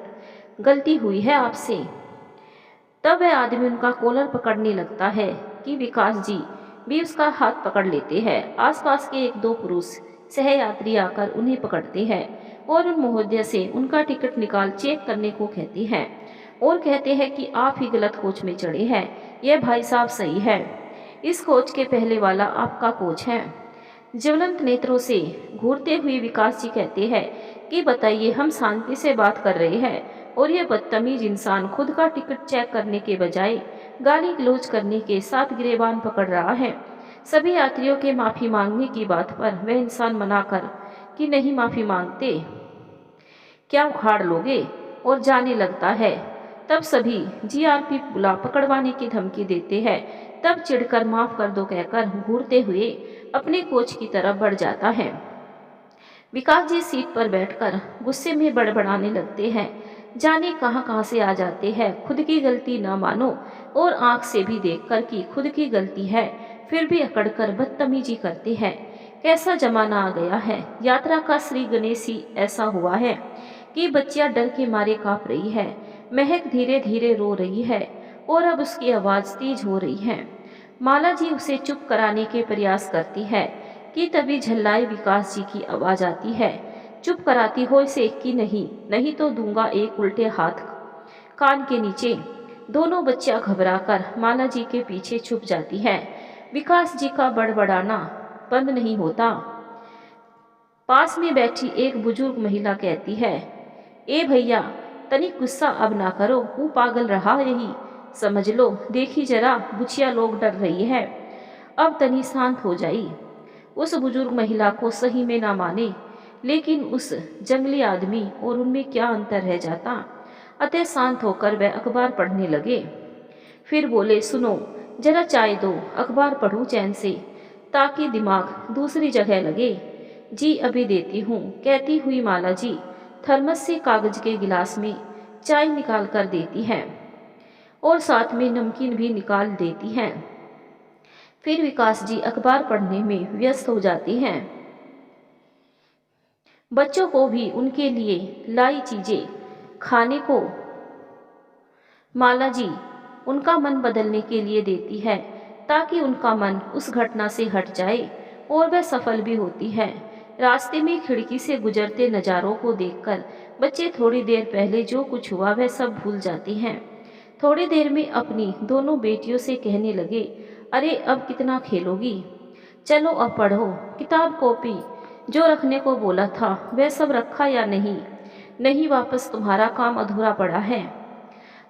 गलती हुई है आपसे। तब वह आदमी उनका कॉलर पकड़ने लगता है कि विकास जी भी उसका हाथ पकड़ लेते हैं। आसपास के 1-2 पुरुष सहयात्री आकर उन्हें पकड़ते हैं और उन महोदय से उनका टिकट निकाल चेक करने को कहते हैं और कहते हैं कि आप ही गलत कोच में चढ़े हैं, यह भाई साहब सही है, इस कोच के पहले वाला आपका कोच है। ज्वलंत नेत्रों से घूरते हुए विकास जी कहते हैं कि बताइए, हम शांति से बात कर रहे हैं और यह बदतमीज इंसान खुद का टिकट चेक करने के बजाय गाली गलौज करने के साथ गिरेबान पकड़ रहा है। सभी यात्रियों के माफ़ी मांगने की बात पर वह इंसान मना कर कि नहीं माफ़ी मांगते क्या उखाड़ लोगे और जाने लगता है। तब सभी जीआरपी बुला पकड़वाने की धमकी देते हैं। तब चिढ़कर माफ़ कर दो कहकर घूरते हुए अपने कोच की तरफ बढ़ जाता है। विकास जी सीट पर बैठकर गुस्से में बड़बड़ाने लगते हैं, जाने कहाँ कहाँ से आ जाते हैं। खुद की गलती ना मानो और आंख से भी देखकर कि खुद की गलती है, फिर भी अकड़कर बदतमीजी करते हैं। कैसा जमाना आ गया है। यात्रा का श्री गणेश ही ऐसा हुआ है कि बच्चियां डर के मारे कांप रही है। महक धीरे धीरे रो रही है और अब उसकी आवाज तेज हो रही है। माला जी उसे चुप कराने के प्रयास करती है कि तभी झल्लाए विकास जी की आवाज आती है, चुप कराती हो इसे कि नहीं, नहीं तो दूंगा एक उल्टे हाथ कान के नीचे। दोनों बच्चियां घबराकर माला जी के पीछे छुप जाती है। विकास जी का बड़बड़ाना बंद नहीं होता। पास में बैठी एक बुजुर्ग महिला कहती है, ए भैया, तनिक गुस्सा अब ना करो, वो पागल रहा यही समझ लो। देखी जरा, बुचिया लोग डर रही है, अब तनी शांत हो जाई। उस बुजुर्ग महिला को सही में ना माने, लेकिन उस जंगली आदमी और उनमें क्या अंतर रह जाता। अतः शांत होकर वह अखबार पढ़ने लगे। फिर बोले, सुनो जरा चाय दो, अखबार पढ़ूं चैन से, ताकि दिमाग दूसरी जगह लगे। जी अभी देती हूँ, कहती हुई माला जी थर्मस से कागज के गिलास में चाय निकाल कर देती हैं और साथ में नमकीन भी निकाल देती हैं। फिर विकास जी अखबार पढ़ने में व्यस्त हो जाती हैं। बच्चों को भी उनके लिए लाई चीजें खाने को माला जी उनका मन बदलने के लिए देती है, ताकि उनका मन उस घटना से हट जाए, और वह सफल भी होती है। रास्ते में खिड़की से गुजरते नज़ारों को देखकर बच्चे थोड़ी देर पहले जो कुछ हुआ वह सब भूल जाते हैं। थोड़ी देर में अपनी दोनों बेटियों से कहने लगे, अरे अब कितना खेलोगी, चलो अब पढ़ो। किताब कॉपी जो रखने को बोला था वह सब रखा या नहीं? नहीं, वापस तुम्हारा काम अधूरा पड़ा है।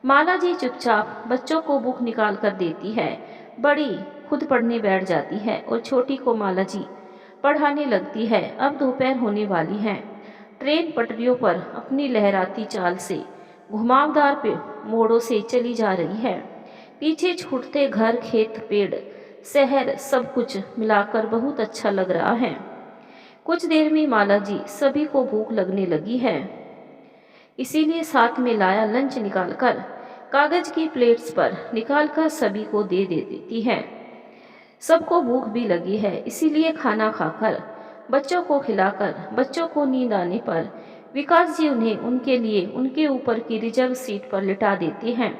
माला जी चुपचाप बच्चों को बुक निकाल कर देती है। बड़ी खुद पढ़ने बैठ जाती है और छोटी को माला जी पढ़ाने लगती है। अब दोपहर होने वाली है। ट्रेन पटरियों पर अपनी लहराती चाल से घुमावदार मोड़ों से चली जा रही है। पीछे छूटते घर, खेत, पेड़, शहर, सब कुछ मिलाकर बहुत अच्छा लग रहा है। कुछ देर में माला जी सभी को भूख लगने लगी है, इसीलिए साथ में लाया लंच निकालकर कागज की प्लेट्स पर निकालकर सभी को दे देती है। सबको भूख भी लगी है, इसीलिए खाना खाकर बच्चों को खिलाकर बच्चों को नींद आने पर विकास जी उन्हें उनके लिए उनके ऊपर की रिजर्व सीट पर लिटा देते हैं।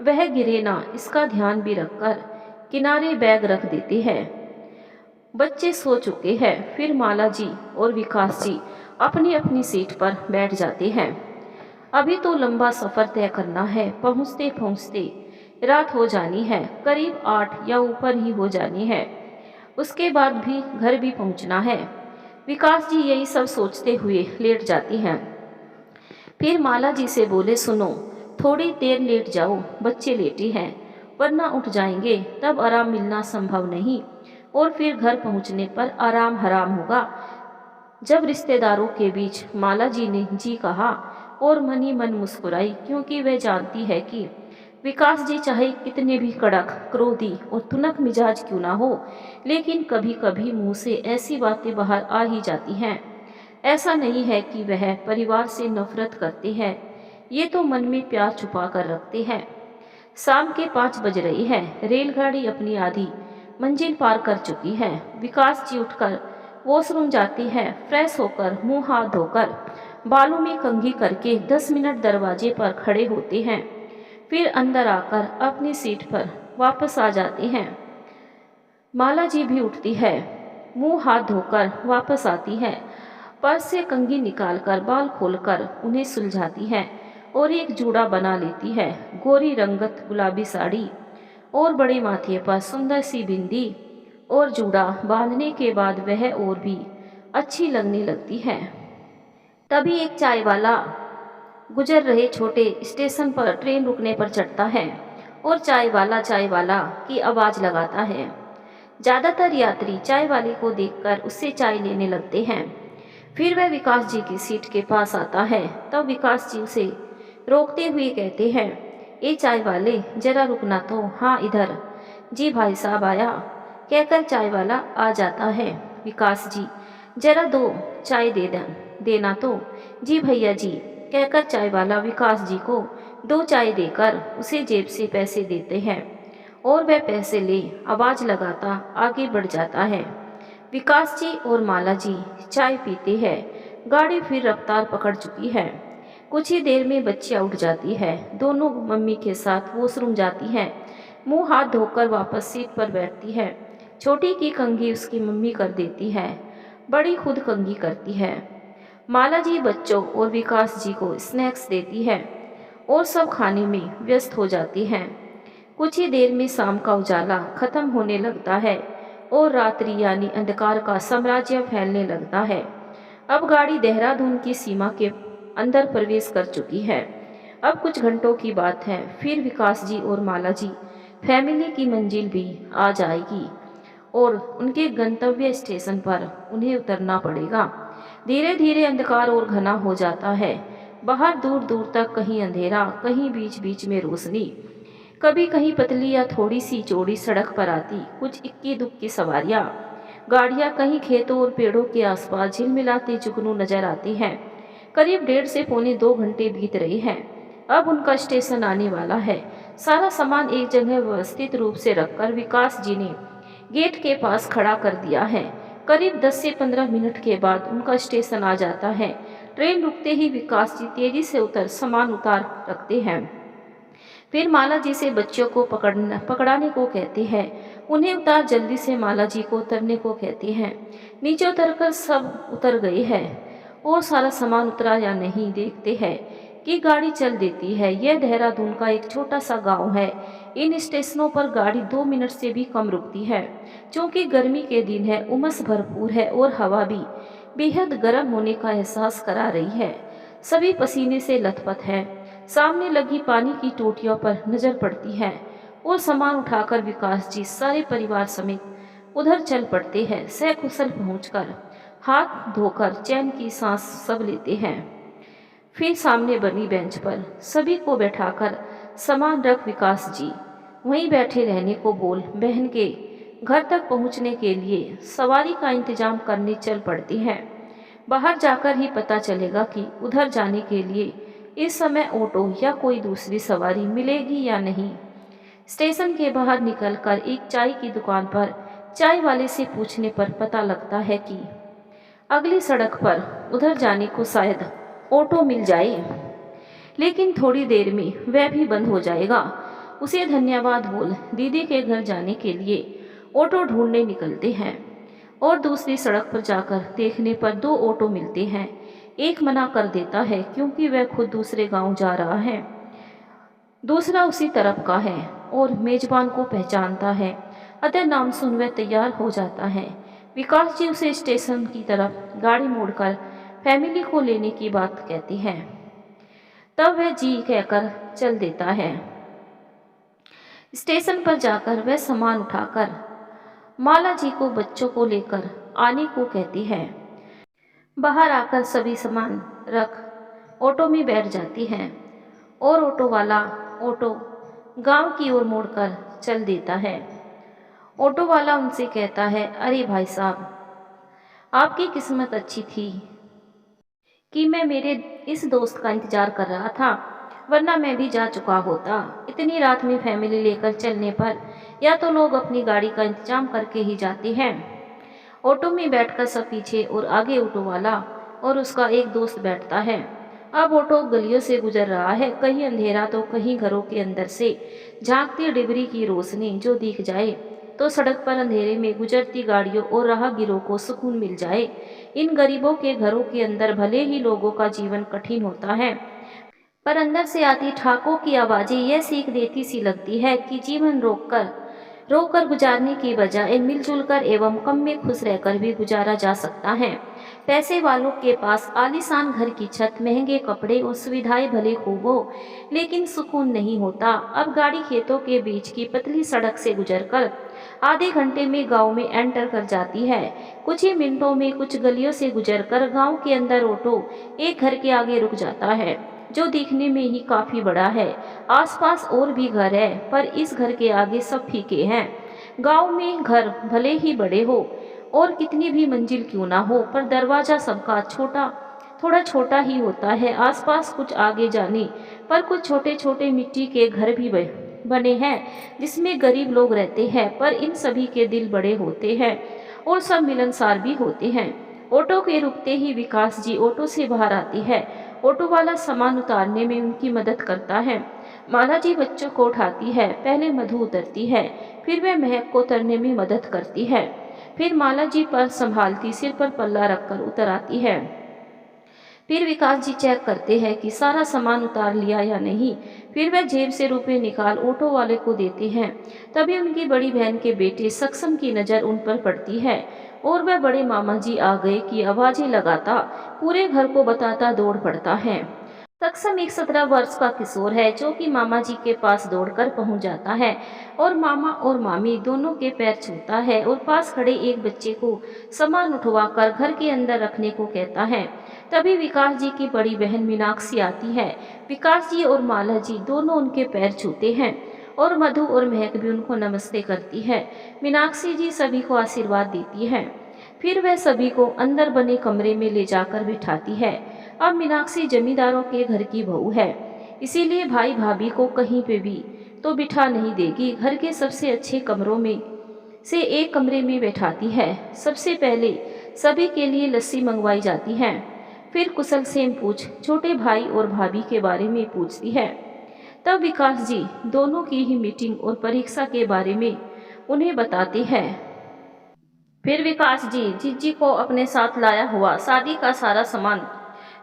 वह गिरे ना, इसका ध्यान भी रखकर किनारे बैग रख देते हैं। बच्चे सो चुके हैं। फिर माला जी और विकास जी अपनी अपनी सीट पर बैठ जाते हैं। अभी तो लंबा सफ़र तय करना है। पहुँचते पहुँचते रात हो जानी है, करीब 8 या ऊपर ही हो जानी है। उसके बाद भी घर भी पहुँचना है। विकास जी यही सब सोचते हुए लेट जाती हैं। फिर माला जी से बोले, सुनो थोड़ी देर लेट जाओ, बच्चे लेटे हैं, वरना उठ जाएंगे, तब आराम मिलना संभव नहीं, और फिर घर पहुँचने पर आराम हराम होगा। जब रिश्तेदारों के बीच माला जी ने जी कहा और मन ही मन मुस्कुराई, क्योंकि वह जानती है कि विकास जी चाहे कितने भी कड़क, क्रोधी और तुनक मिजाज क्यों ना हो, लेकिन कभी कभी मुंह से ऐसी बातें बाहर आ ही जाती हैं। ऐसा नहीं है कि वह परिवार से नफरत करते हैं, ये तो मन में प्यार छुपा कर रखते हैं। शाम के 5 बज रही है। रेलगाड़ी अपनी आधी मंजिल पार कर चुकी है। विकास जी उठकर वॉशरूम जाती है। फ्रेश होकर मुंह हाथ धोकर बालों में कंघी करके 10 मिनट दरवाजे पर खड़े होते हैं। फिर अंदर आकर अपनी सीट पर वापस आ जाते हैं। माला जी भी उठती है, मुंह हाथ धोकर वापस आती है। पर्स से कंघी निकालकर बाल खोलकर उन्हें सुलझाती है और एक जूड़ा बना लेती है। गोरी रंगत गुलाबी साड़ी और बड़े माथे पर सुंदर सी बिंदी और जूड़ा बांधने के बाद वह और भी अच्छी लगने लगती है। तभी एक चाय वाला गुजर रहे छोटे स्टेशन पर ट्रेन रुकने पर चढ़ता है और चाय वाला की आवाज़ लगाता है। ज़्यादातर यात्री चाय वाले को देखकर उससे चाय लेने लगते हैं। फिर वह विकास जी की सीट के पास आता है। तब विकास जी उसे रोकते हुए कहते हैं, ए चाय वाले, जरा रुकना तो। हाँ इधर। जी भाई साहब आया, कहकर चाय वाला आ जाता है। विकास जी, जरा दो चाय देना तो। जी भैया जी। कहकर चाय वाला विकास जी को 2 चाय देकर उसे जेब से पैसे देते हैं और वह पैसे ले आवाज लगाता आगे बढ़ जाता है। विकास जी और माला जी चाय पीते हैं। गाड़ी फिर रफ्तार पकड़ चुकी है। कुछ ही देर में बच्चियां उठ जाती है। दोनों मम्मी के साथ वॉशरूम जाती हैं। मुंह हाथ धोकर वापस सीट पर बैठती है। छोटी की कंघी उसकी मम्मी कर देती है। बड़ी खुद कंघी करती है। माला जी बच्चों और विकास जी को स्नैक्स देती है और सब खाने में व्यस्त हो जाती हैं। कुछ ही देर में शाम का उजाला खत्म होने लगता है और रात्रि यानी अंधकार का साम्राज्य फैलने लगता है। अब गाड़ी देहरादून की सीमा के अंदर प्रवेश कर चुकी है। अब कुछ घंटों की बात है, फिर विकास जी और माला जी फैमिली की मंजिल भी आ जाएगी और उनके गंतव्य स्टेशन पर उन्हें उतरना पड़ेगा। धीरे धीरे अंधकार और घना हो जाता है। बाहर दूर दूर तक कहीं अंधेरा, कहीं बीच बीच में रोशनी। कभी कहीं पतली या थोड़ी सी चौड़ी सड़क पर आती कुछ इक्की दुक्की सवारियां, गाड़ियां कहीं खेतों और पेड़ों के आसपास झिलमिलाती जुगनू नजर आती हैं। करीब 1.5 से पौने 2 घंटे बीत रहे हैं। अब उनका स्टेशन आने वाला है। सारा सामान एक जगह व्यवस्थित रूप से रखकर विकास जी ने गेट के पास खड़ा कर दिया है। करीब 10 से 15 मिनट के बाद उनका स्टेशन आ जाता है। ट्रेन रुकते ही विकास जी तेजी से सामान उतार रखते हैं। फिर माला जी से बच्चों को पकड़ाने को कहते हैं। उन्हें उतार, जल्दी से माला जी को उतरने को कहते हैं। नीचे उतरकर सब उतर गए हैं और सारा सामान उतरा या नहीं देखते हैं कि गाड़ी चल देती है। यह देहरादून का एक छोटा सा गांव है। इन स्टेशनों पर गाड़ी 2 मिनट से भी कम रुकती है। क्योंकि गर्मी के दिन है, उमस भरपूर है और हवा भी बेहद गर्म होने का एहसास करा रही है। सभी पसीने से लथपथ है। सामने लगी पानी की टोटियों पर नजर पड़ती है और सामान उठाकर विकास जी सारे परिवार समेत उधर चल पड़ते हैं। सकुशल पहुंचकर हाथ धोकर चैन की सांस सब लेते हैं। फिर सामने बनी बेंच पर सभी को बैठाकर सामान रख विकास जी वहीं बैठे रहने को बोल बहन के घर तक पहुंचने के लिए सवारी का इंतजाम करने चल पड़ती हैं। बाहर जाकर ही पता चलेगा कि उधर जाने के लिए इस समय ऑटो या कोई दूसरी सवारी मिलेगी या नहीं। स्टेशन के बाहर निकलकर एक चाय की दुकान पर चाय वाले से पूछने पर पता लगता है कि अगली सड़क पर उधर जाने को शायद ऑटो मिल जाए, लेकिन थोड़ी देर में वह भी बंद हो जाएगा। उसे धन्यवाद बोल दीदी के घर जाने के लिए ऑटो ढूंढने निकलते हैं और दूसरी सड़क पर जाकर देखने पर 2 ऑटो मिलते हैं। एक मना कर देता है क्योंकि वह खुद दूसरे गांव जा रहा है। दूसरा उसी तरफ का है और मेजबान को पहचानता है, अतः नाम सुन वह तैयार हो जाता है। विकास जी उसे स्टेशन की तरफ गाड़ी मोड़कर फैमिली को लेने की बात कहती है। तब वह जी कहकर चल देता है। स्टेशन पर जाकर वह सामान उठाकर माला जी को बच्चों को लेकर आने को कहती है। बाहर आकर सभी सामान रख ऑटो में बैठ जाती हैं और ऑटो वाला ऑटो गांव की ओर मोड़कर चल देता है। ऑटो वाला उनसे कहता है, अरे भाई साहब, आपकी किस्मत अच्छी थी कि मैं मेरे इस दोस्त का इंतजार कर रहा था, वरना मैं भी जा चुका होता। इतनी रात में फैमिली लेकर चलने पर या तो लोग अपनी गाड़ी का इंतजाम करके ही जाते हैं। ऑटो में बैठकर सब पीछे और आगे ऑटो वाला और उसका एक दोस्त बैठता है। अब ऑटो गलियों से गुजर रहा है, कहीं अंधेरा तो कहीं घरों के अंदर से झांकती डिबरी की रोशनी जो दिख जाए तो सड़क पर अंधेरे में गुजरती गाड़ियों और राहगीरों को सुकून मिल जाए। इन गरीबों के घरों के अंदर भले ही लोगों का जीवन कठिन होता है, पर अंदर से आती ठाकों की आवाजें यह सीख देती सी लगती है कि जीवन रोकर गुजारने की बजाय मिलजुल कर एवं कम में खुश रहकर भी गुजारा जा सकता है। पैसे वालों के पास आलीशान घर की छत, महंगे कपड़े और सुविधाएं भले खूब हो, लेकिन सुकून नहीं होता। अब गाड़ी खेतों के बीच की पतली सड़क से गुजरकर आधे घंटे में गांव में एंटर कर जाती है। कुछ ही मिनटों में कुछ गलियों से गुजरकर गांव के अंदर ऑटो एक घर के आगे रुक जाता है, जो दिखने में ही काफी बड़ा है। आसपास और भी घर है, पर इस घर के आगे सब फीके हैं। गांव में घर भले ही बड़े हो और कितनी भी मंजिल क्यों ना हो, पर दरवाजा सबका छोटा थोड़ा छोटा ही होता है। आसपास कुछ आगे जाने पर कुछ छोटे छोटे मिट्टी के घर भी बने हैं जिसमें गरीब लोग रहते हैं, पर इन सभी के दिल बड़े होते हैं और सब मिलनसार भी होते हैं। ऑटो के रुकते ही विकास जी ऑटो से बाहर आती है। ऑटो वाला सामान उतारने में उनकी मदद करता है। माला जी बच्चों को उठाती है। पहले मधु उतरती है, फिर वह महक को उतरने में मदद करती है। फिर माला जी पर संभालती सिर पर पल्ला रखकर उतर आती है। फिर विकास जी चेक करते हैं कि सारा सामान उतार लिया या नहीं। फिर वह जेब से रुपए निकाल ऑटो वाले को देते हैं। तभी उनकी बड़ी बहन के बेटे सक्षम की नज़र उन पर पड़ती है और वह बड़े मामा जी आ गए की आवाज़ें लगाता पूरे घर को बताता दौड़ पड़ता है। सक्षम एक 17 वर्ष का किशोर है जो कि मामा जी के पास दौड़कर पहुंच जाता है और मामा और मामी दोनों के पैर छूता है और पास खड़े एक बच्चे को सामान उठवाकर घर के अंदर रखने को कहता है। तभी विकास जी की बड़ी बहन मीनाक्षी आती है। विकास जी और माला जी दोनों उनके पैर छूते हैं और मधु और महक भी उनको नमस्ते करती है। मीनाक्षी जी सभी को आशीर्वाद देती है। फिर वह सभी को अंदर बने कमरे में ले जाकर बिठाती है। अब मीनाक्षी जमींदारों के घर की बहू है, इसीलिए भाई भाभी को कहीं पे भी तो बिठा नहीं देगी। घर के सबसे अच्छे कमरों में से एक कमरे में बैठाती है। सबसे पहले सभी के लिए लस्सी मंगवाई जाती है। फिर कुशल सेम पूछ छोटे भाई और भाभी के बारे में पूछती है। तब विकास जी दोनों की ही मीटिंग और परीक्षा के बारे में उन्हें बताते हैं। फिर विकास जी जिज्जी को अपने साथ लाया हुआ शादी का सारा सामान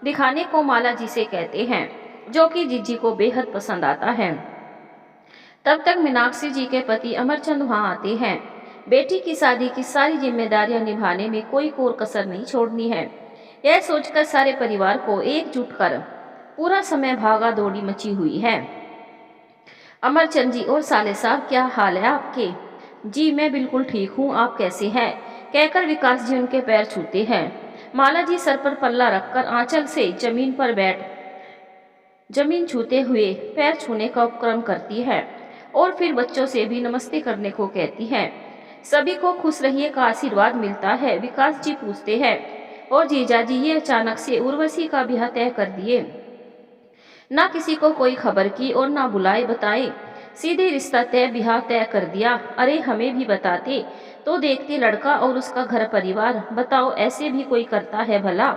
दिखाने को माला जी से कहते हैं, जो कि जिज्जी को बेहद पसंद आता है। तब तक मीनाक्षी जी के पति अमरचंद वहां आते हैं। बेटी की शादी की सारी जिम्मेदारियां निभाने में कोई कोर कसर नहीं छोड़नी है, यह सोचकर सारे परिवार को एकजुट कर पूरा समय भागा दौड़ी मची हुई है। अमरचंद जी और साले साहब, क्या हाल है आपके? जी मैं बिल्कुल ठीक हूँ, आप कैसे हैं? कहकर विकास जी उनके पैर छूते हैं। माला जी सर पर पल्ला रखकर आंचल से जमीन पर बैठ जमीन छूते हुए पैर छूने का उपक्रम करती है और फिर बच्चों से भी नमस्ते करने को कहती है। सभी को खुश रहिए का आशीर्वाद मिलता है। विकास जी पूछते हैं, और जीजा जी ये अचानक से उर्वशी का ब्याह तय कर दिए? ना किसी को कोई खबर की और ना बुलाए बताए, सीधे रिश्ता तय ब्याह तय कर दिया। अरे हमें भी बताते तो देखते लड़का और उसका घर परिवार। बताओ ऐसे भी कोई करता है भला?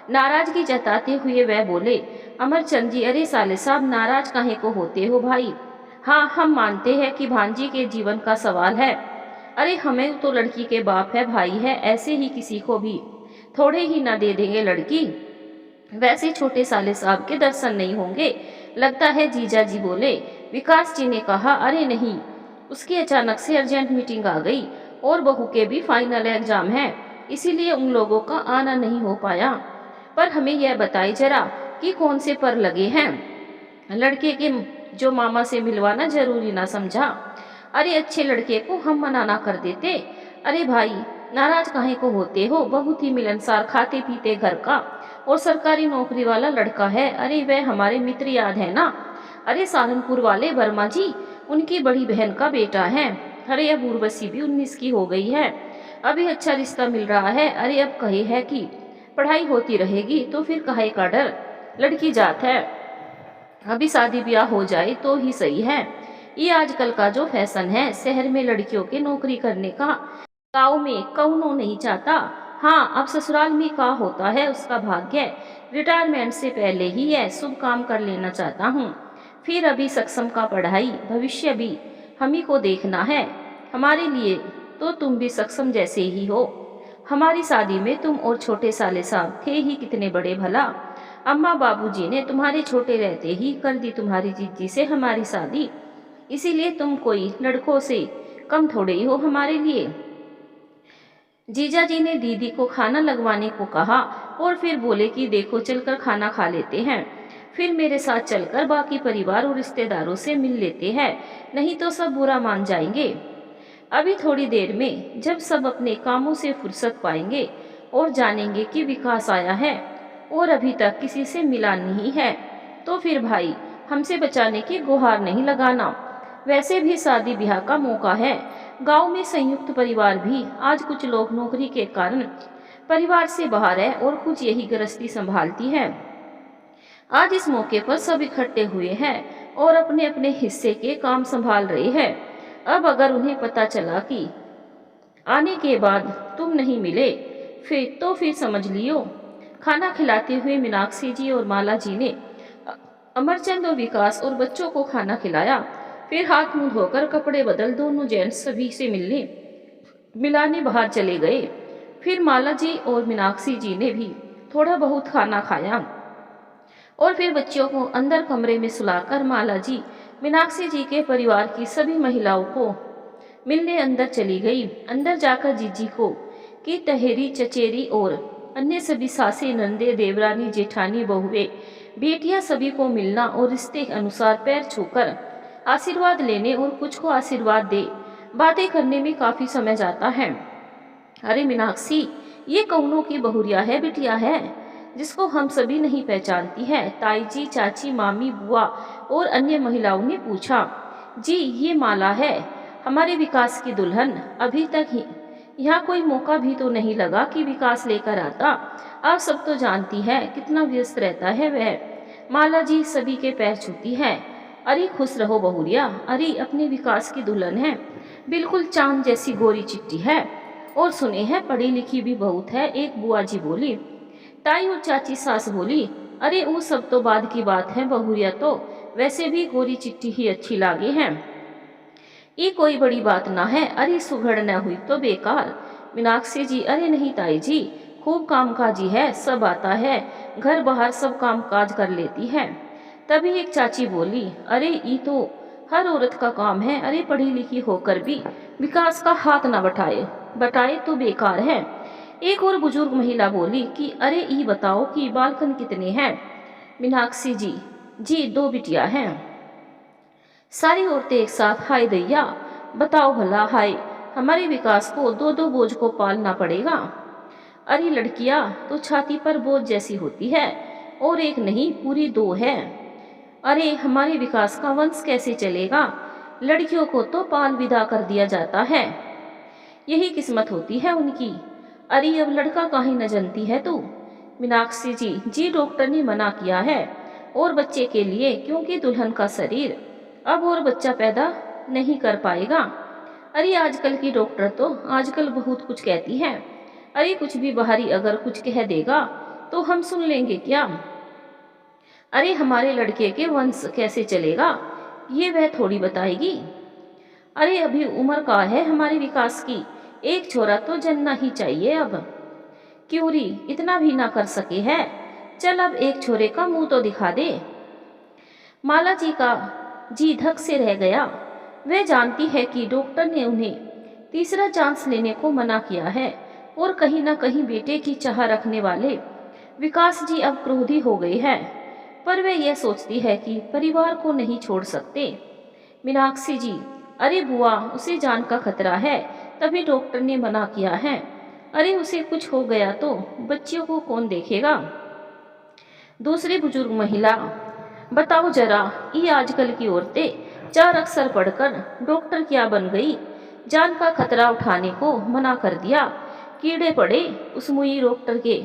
नाराजगी जताते हुए वह बोले। अमरचंद जी, अरे साले साहब नाराज काहे को होते हो भाई? हाँ हम मानते हैं कि भांजी के जीवन का सवाल है। अरे हमें तो लड़की के बाप है, भाई है, ऐसे ही किसी को भी थोड़े ही ना दे देंगे लड़की। वैसे छोटे साले साहब के दर्शन नहीं होंगे लगता है, जीजा जी बोले। विकास जी ने कहा, अरे नहीं, उसकी अचानक से अर्जेंट मीटिंग आ गई और बहू के भी फाइनल एग्जाम है, इसीलिए उन लोगों का आना नहीं हो पाया। पर हमें यह बताइए जरा कि कौन से पर लगे हैं? लड़के के जो मामा से मिलवाना जरूरी ना समझा? अरे अच्छे लड़के को हम मना ना कर देते। अरे भाई नाराज काहे को होते हो? बहुत ही मिलनसार, खाते पीते घर का और सरकारी नौकरी वाला लड़का है। अरे वह हमारे मित्र याद है ना? अरे सहारनपुर वाले वर्मा जी, उनकी बड़ी बहन का बेटा है। अरे अब उर्वशी भी 19 की हो गई है, अभी अच्छा रिश्ता मिल रहा है। अरे अब कहे है कि पढ़ाई होती रहेगी तो फिर काहे का डर? लड़की जात है, अभी शादी ब्याह हो जाए तो ही सही है। ये आजकल का जो फैशन है, शहर में लड़कियों के नौकरी करने का, गाँव में कौनो नहीं चाहता। हाँ अब ससुराल में का होता है उसका भाग्य, रिटायरमेंट से पहले ही यह शुभ काम कर लेना चाहता हूँ। फिर अभी सक्षम का पढ़ाई भविष्य भी हम ही को देखना है। हमारे लिए तो तुम भी सक्षम जैसे ही हो। हमारी शादी में तुम और छोटे साले साहब थे ही कितने बड़े भला। अम्मा बाबूजी ने तुम्हारे छोटे रहते ही कर दी तुम्हारी जीजी से हमारी शादी, इसीलिए तुम कोई लड़कों से कम थोड़े ही हो हमारे लिए। जीजा जी ने दीदी को खाना लगवाने को कहा और फिर बोले कि देखो चलकर खाना खा लेते हैं, फिर मेरे साथ चलकर बाकी परिवार और रिश्तेदारों से मिल लेते हैं, नहीं तो सब बुरा मान जाएंगे। अभी थोड़ी देर में जब सब अपने कामों से फुर्सत पाएंगे और जानेंगे कि विकास आया है और अभी तक किसी से मिला नहीं है, तो फिर भाई हमसे बचाने की गुहार नहीं लगाना। वैसे भी शादी ब्याह का मौका है। गांव में संयुक्त परिवार भी आज कुछ लोग नौकरी के कारण परिवार से बाहर है और खुद यही गृहस्थी संभालती है। आज इस मौके पर सब इकट्ठे हुए हैं और अपने अपने हिस्से के काम संभाल रहे हैं। अब अगर उन्हें पता चला कि आने के बाद तुम नहीं मिले, फिर समझ लियो। खाना खिलाते हुए मीनाक्षी जी और माला जी ने अमरचंद और विकास और बच्चों को खाना खिलाया। फिर हाथ मुंह धोकर कपड़े बदल दोनों जेंट्स सभी से मिलाने बाहर चले गए। फिर माला जी और मीनाक्षी जी ने भी थोड़ा बहुत खाना खाया और फिर बच्चियों को अंदर कमरे में सुलाकर माला जी मीनाक्षी जी के परिवार की सभी महिलाओं को मिलने अंदर चली गई। अंदर जाकर जीजी को की तहेरी चचेरी और अन्य सभी सासे नंदे देवरानी जेठानी बहुएं बेटियां सभी को मिलना और रिश्ते के अनुसार पैर छूकर आशीर्वाद लेने और कुछ को आशीर्वाद दे बातें करने में काफी समय जाता है। अरे मीनाक्षी, ये कौनों की बहुरिया है, बिटिया है जिसको हम सभी नहीं पहचानती है? ताई जी, चाची, मामी, बुआ और अन्य महिलाओं ने पूछा। जी, ये माला है, हमारे विकास की दुल्हन। अभी तक ही यहाँ कोई मौका भी तो नहीं लगा कि विकास लेकर आता। आप सब तो जानती है कितना व्यस्त रहता है वह। माला जी सभी के पैर छूती है। अरे खुश रहो बहुरिया, अरे अपने विकास की दुल्हन है, बिल्कुल चांद जैसी गोरी चिट्टी है और सुने हैं पढ़ी लिखी भी बहुत है, एक बुआ जी बोली। ताई और चाची सास बोली, अरे वो सब तो बाद की बात है बहुरिया, तो वैसे भी गोरी चिट्टी ही अच्छी लागे हैं, ये कोई बड़ी बात ना है। अरे सुघड़ न हुई तो बेकार। मीनाक्षी जी, अरे नहीं ताई जी, खूब कामकाजी है, सब आता है, घर बाहर सब काम काज कर लेती है। तभी एक चाची बोली, अरे ये तो हर औरत का काम है, अरे पढ़ी लिखी होकर भी विकास का हाथ ना बटाए तो बेकार है। एक और बुजुर्ग महिला बोली कि अरे ये बताओ कि बालकन कितने हैं? मीनाक्षी जी, जी 2 बिटिया हैं। सारी औरतें एक साथ, हाय दैया, बताओ भला, हाय हमारे विकास को 2 बोझ को पालना पड़ेगा। अरे लड़कियां तो छाती पर बोझ जैसी होती है, और एक नहीं पूरी 2 है। अरे हमारे विकास का वंश कैसे चलेगा? लड़कियों को तो पाल विदा कर दिया जाता है, यही किस्मत होती है उनकी। अरे अब लड़का काहे न जनती है तू? मीनाक्षी जी, जी डॉक्टर ने मना किया है और बच्चे के लिए, क्योंकि दुल्हन का शरीर अब और बच्चा पैदा नहीं कर पाएगा। अरे आजकल की डॉक्टर तो आजकल बहुत कुछ कहती है। अरे कुछ भी बाहरी अगर कुछ कह देगा तो हम सुन लेंगे क्या? अरे हमारे लड़के के वंश कैसे चलेगा ये वह थोड़ी बताएगी। अरे अभी उम्र का है हमारे विकास की, एक छोरा तो जन्ना ही चाहिए। अब क्यों री इतना भी ना कर सके है? चल अब एक छोरे का मुंह तो दिखा दे। माला जी का जी धक से रह गया। वह जानती है कि डॉक्टर ने उन्हें तीसरा चांस लेने को मना किया है और कहीं ना कहीं बेटे की चाह रखने वाले विकास जी अब क्रोधी हो गए हैं, पर वह यह सोचती है कि परिवार को नहीं छोड़ सकते। मीनाक्षी जी, अरे बुआ उसे जान का खतरा है, तभी डॉक्टर ने मना किया है। अरे उसे कुछ हो गया तो बच्चियों को कौन देखेगा? दूसरी बुजुर्ग महिला, बताओ जरा, ये आजकल की औरतें 4 अक्षर पढ़कर डॉक्टर क्या बन गई? जान का खतरा उठाने को मना कर दिया, कीड़े पड़े उस मुई डॉक्टर के।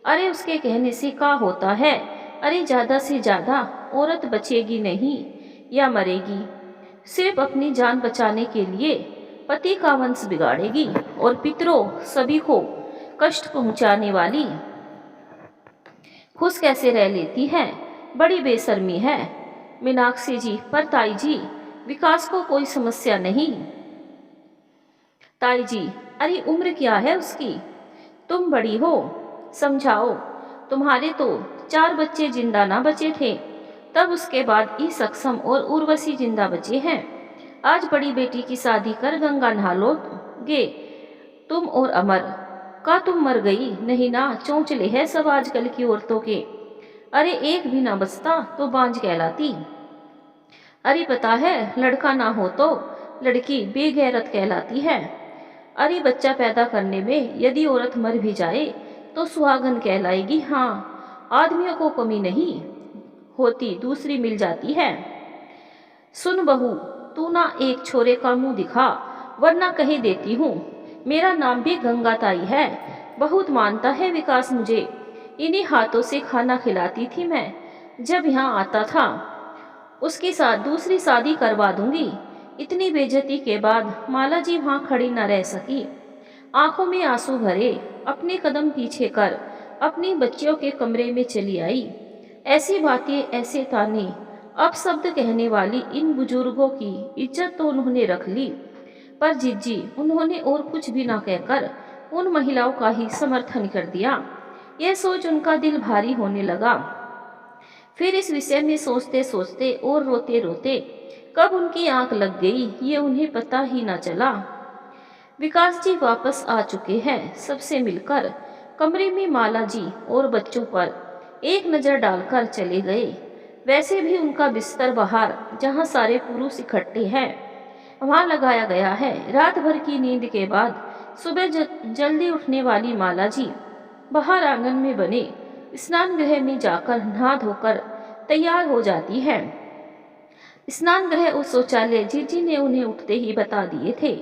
अरे उसके कहने से क्या होता है? अरे ज्यादा से ज्यादा औरत बचेगी नहीं या मरेगी, सिर्फ अपनी जान बचाने के लिए पति का वंश बिगाड़ेगी और पितरों सभी को कष्ट पहुंचाने वाली खुश कैसे रह लेती है? बड़ी बेशर्मी है। मीनाक्षी जी, पर ताई जी विकास को कोई समस्या नहीं। ताई जी, अरे उम्र क्या है उसकी? तुम बड़ी हो, समझाओ। तुम्हारे तो 4 बच्चे जिंदा ना बचे थे, तब उसके बाद ई सक्षम और उर्वशी जिंदा बचे हैं। आज बड़ी बेटी की शादी कर गंगा नहा लोगे तुम और अमर का। तुम मर गई नहीं ना, चौंचले है सब आजकल की औरतों के। अरे एक भी ना बचता तो बांझ कहलाती। अरे पता है लड़का ना हो तो लड़की बेगैरत कहलाती है। अरे बच्चा पैदा करने में यदि औरत मर भी जाए तो सुहागन कहलाएगी। हाँ, आदमियों को कमी नहीं होती, दूसरी मिल जाती है। सुन बहू, तू ना एक छोरे का मुंह दिखा, वरना कह देती हूँ मेरा नाम भी गंगा ताई है। बहुत मानता है विकास मुझे। इन्हीं हाथों से खाना खिलाती थी मैं जब यहाँ आता था। उसके साथ दूसरी शादी करवा दूंगी। इतनी बेइज्जती के बाद माला जी वहाँ खड़ी न रह सकी। आंखों में आंसू भरे अपने कदम पीछे कर अपनी बच्चियों के कमरे में चली आई। ऐसी बातें, ऐसे ताने, अपशब्द कहने वाली इन बुजुर्गों की इज्जत तो उन्होंने रख ली, पर जिज्जी उन्होंने और कुछ भी न कहकर उन महिलाओं का ही समर्थन कर दिया। यह सोच उनका दिल भारी होने लगा। फिर इस विषय में सोचते सोचते और रोते रोते कब उनकी आंख लग गई ये उन्हें पता ही न चला। विकास जी वापस आ चुके हैं। सबसे मिलकर कमरे में माला जी और बच्चों पर एक नज़र डालकर चले गए। वैसे भी उनका बिस्तर बाहर, जहां सारे पुरुष इकट्ठे हैं, वहां लगाया गया है। रात भर की नींद के बाद सुबह जल्दी उठने वाली माला जी बाहर आंगन में बने स्नान गृह में जाकर नहा धोकर तैयार हो जाती है। स्नान गृह और शौचालय जीजी ने उन्हें उठते ही बता दिए थे।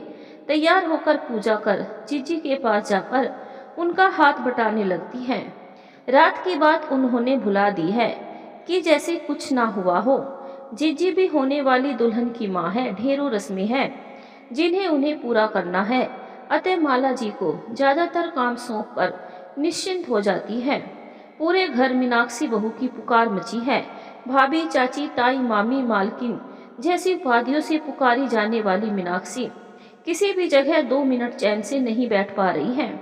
तैयार होकर पूजा कर जीजी के पास जाकर उनका हाथ बटाने लगती हैं। रात की बात उन्होंने भुला दी है कि जैसे कुछ ना हुआ हो। जीजी भी होने वाली दुल्हन की माँ है। ढेरों रस्में हैं जिन्हें उन्हें पूरा करना है। अतः माला जी को ज्यादातर काम सौंप कर निश्चिंत हो जाती है। पूरे घर मीनाक्षी बहू की पुकार मची है। भाभी, चाची, ताई, मामी, मालकिन जैसी उपाधियों से पुकारी जाने वाली मीनाक्षी किसी भी जगह 2 मिनट चैन से नहीं बैठ पा रही हैं।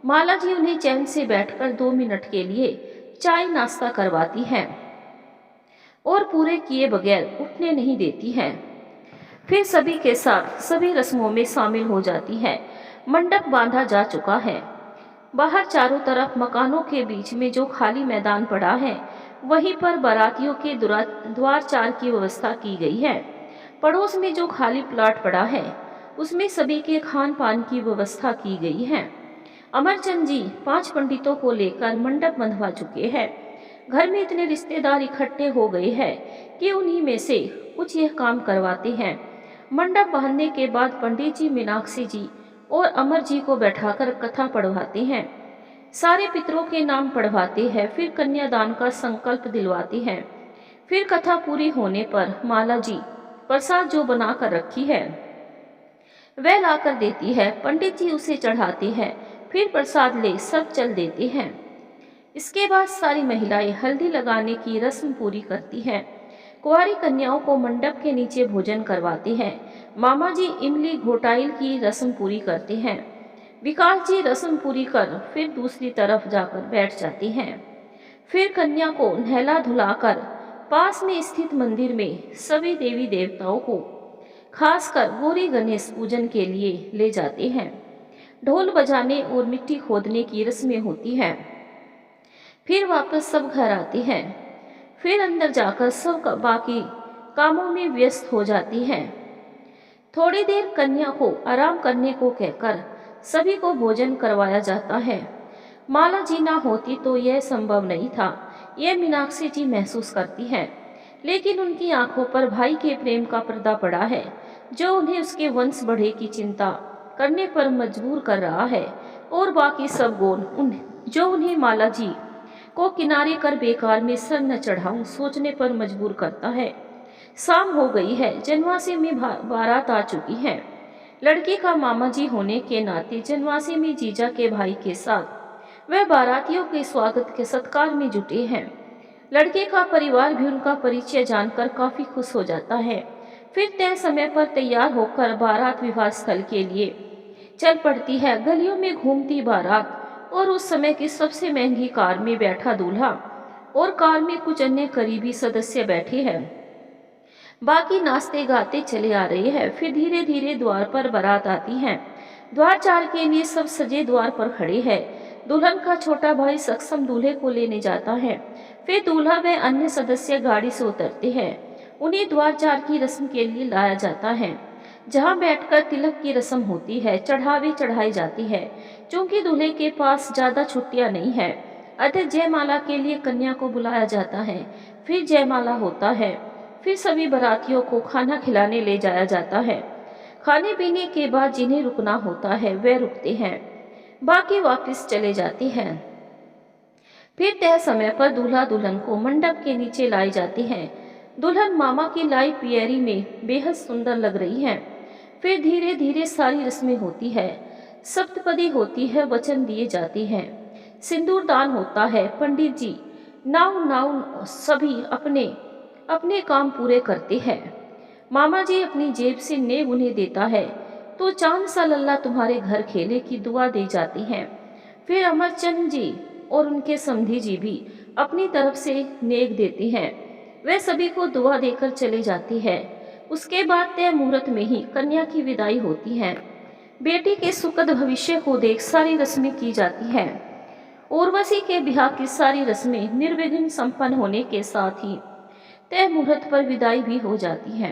माला जी उन्हें चैन से बैठकर 2 मिनट के लिए चाय नाश्ता करवाती हैं और पूरे किए बगैर उठने नहीं देती हैं। फिर सभी के साथ सभी रस्मों में शामिल हो जाती है। मंडप बांधा जा चुका है। बाहर चारों तरफ मकानों के बीच में जो खाली मैदान पड़ा है, वहीं पर बारातियों के द्वार चार की व्यवस्था की गई है। पड़ोस में जो खाली प्लाट पड़ा है, उसमें सभी के खान पान की व्यवस्था की गई है। अमरचंद जी 5 पंडितों को लेकर मंडप बंधवा चुके हैं। घर में इतने रिश्तेदार इकट्ठे हो गए हैं कि उन्हीं में से कुछ यह काम करवाते हैं। मंडप बांधने के बाद पंडित जी मीनाक्षी जी और अमर जी को बैठाकर कथा पढ़वाते हैं। सारे पितरों के नाम पढ़वाते हैं। फिर कन्यादान का संकल्प दिलवाते हैं। फिर कथा पूरी होने पर माला जी प्रसाद जो बनाकर रखी है वह लाकर देती है। पंडित जी उसे चढ़ाते हैं। फिर प्रसाद ले सब चल देते हैं। इसके बाद सारी महिलाएं हल्दी लगाने की रस्म पूरी करती हैं। कुंवारी कन्याओं को मंडप के नीचे भोजन करवाते हैं। मामा जी इमली घोटाइल की रस्म पूरी करते हैं। विकास जी रस्म पूरी कर फिर दूसरी तरफ जाकर बैठ जाते हैं। फिर कन्या को नहला धुलाकर पास में स्थित मंदिर में सभी देवी देवताओं को खासकर गौरी गणेश पूजन के लिए ले जाते हैं। ढोल बजाने और मिट्टी खोदने की रस्में होती हैं। फिर वापस सब घर आते हैं। फिर अंदर जाकर सब बाकी कामों में व्यस्त हो जाती हैं। थोड़ी देर कन्या को आराम करने को कहकर सभी को भोजन करवाया जाता है। माला जी ना होती तो यह संभव नहीं था, यह मीनाक्षी जी महसूस करती हैं। लेकिन उनकी आंखों पर भाई के प्रेम का पर्दा पड़ा है, जो उन्हें उसके वंश बढ़े की चिंता करने पर मजबूर कर रहा है। और बाकी सब गुण जो उन्हें माला जी को किनारे कर बेकार में सर न चढ़ाऊं सोचने पर मजबूर करता है। शाम हो गई है। जनवासी में बारात आ चुकी है। लड़की का मामा जी होने के नाते जनवासी में जीजा के भाई के साथ वह बारातियों के स्वागत के सत्कार में जुटे हैं। लड़के का परिवार भी उनका परिचय जानकर काफी खुश हो जाता है। फिर तय समय पर तैयार होकर बारात विवाह स्थल के लिए चल पड़ती है। गलियों में घूमती बारात और उस समय की सबसे महंगी कार में बैठा दूल्हा और कार में कुछ अन्य करीबी सदस्य बैठे हैं। बाकी नाचते गाते चले आ रहे हैं। फिर धीरे धीरे द्वार पर बारात आती है। द्वार चार के लिए सब सजे द्वार पर खड़े हैं। दुल्हन का छोटा भाई सक्षम दूल्हे को लेने जाता है। फिर दूल्हा व अन्य सदस्य गाड़ी से उतरते हैं। उन्हें द्वार चार की रस्म के लिए लाया जाता है, जहां बैठकर तिलक की रस्म होती है। चढ़ावे चढ़ाई जाती है। क्योंकि दूल्हे के पास ज्यादा छुट्टियां नहीं है, अतः जयमाला के लिए कन्या को बुलाया जाता है। फिर जयमाला होता है। फिर सभी बारातियों को खाना खिलाने ले जाया जाता है। खाने पीने के बाद जिन्हें रुकना होता है वह रुकते हैं। बाकी वापस चले जाते हैं। फिर तय समय पर दूल्हा दुल्हन को मंडप के नीचे लाई जाती हैं। दुल्हन मामा की लाई पियरी में बेहद सुंदर लग रही है। फिर धीरे धीरे सारी रस्में होती है। सप्तपदी होती है, वचन दिए जाते हैं, सिंदूर दान होता है। पंडित जी नाव नाव सभी अपने अपने काम पूरे करते हैं। मामा जी अपनी जेब से नेग उन्हें देता है तो चांद सा लल्ला तुम्हारे घर खेले की दुआ दी जाती है। फिर अमरचंद जी और उनके समधी जी भी अपनी तरफ से नेक देती हैं। वे सभी को दुआ देकर चले जाती है। उसके बाद तय मुहूर्त में ही कन्या की विदाई होती है। बेटी के सुखद भविष्य को देख सारी रस्में की जाती हैं। उर्वशी के ब्याह की सारी रस्में निर्विघ्न संपन्न होने के साथ ही तय मुहूर्त पर विदाई भी हो जाती है।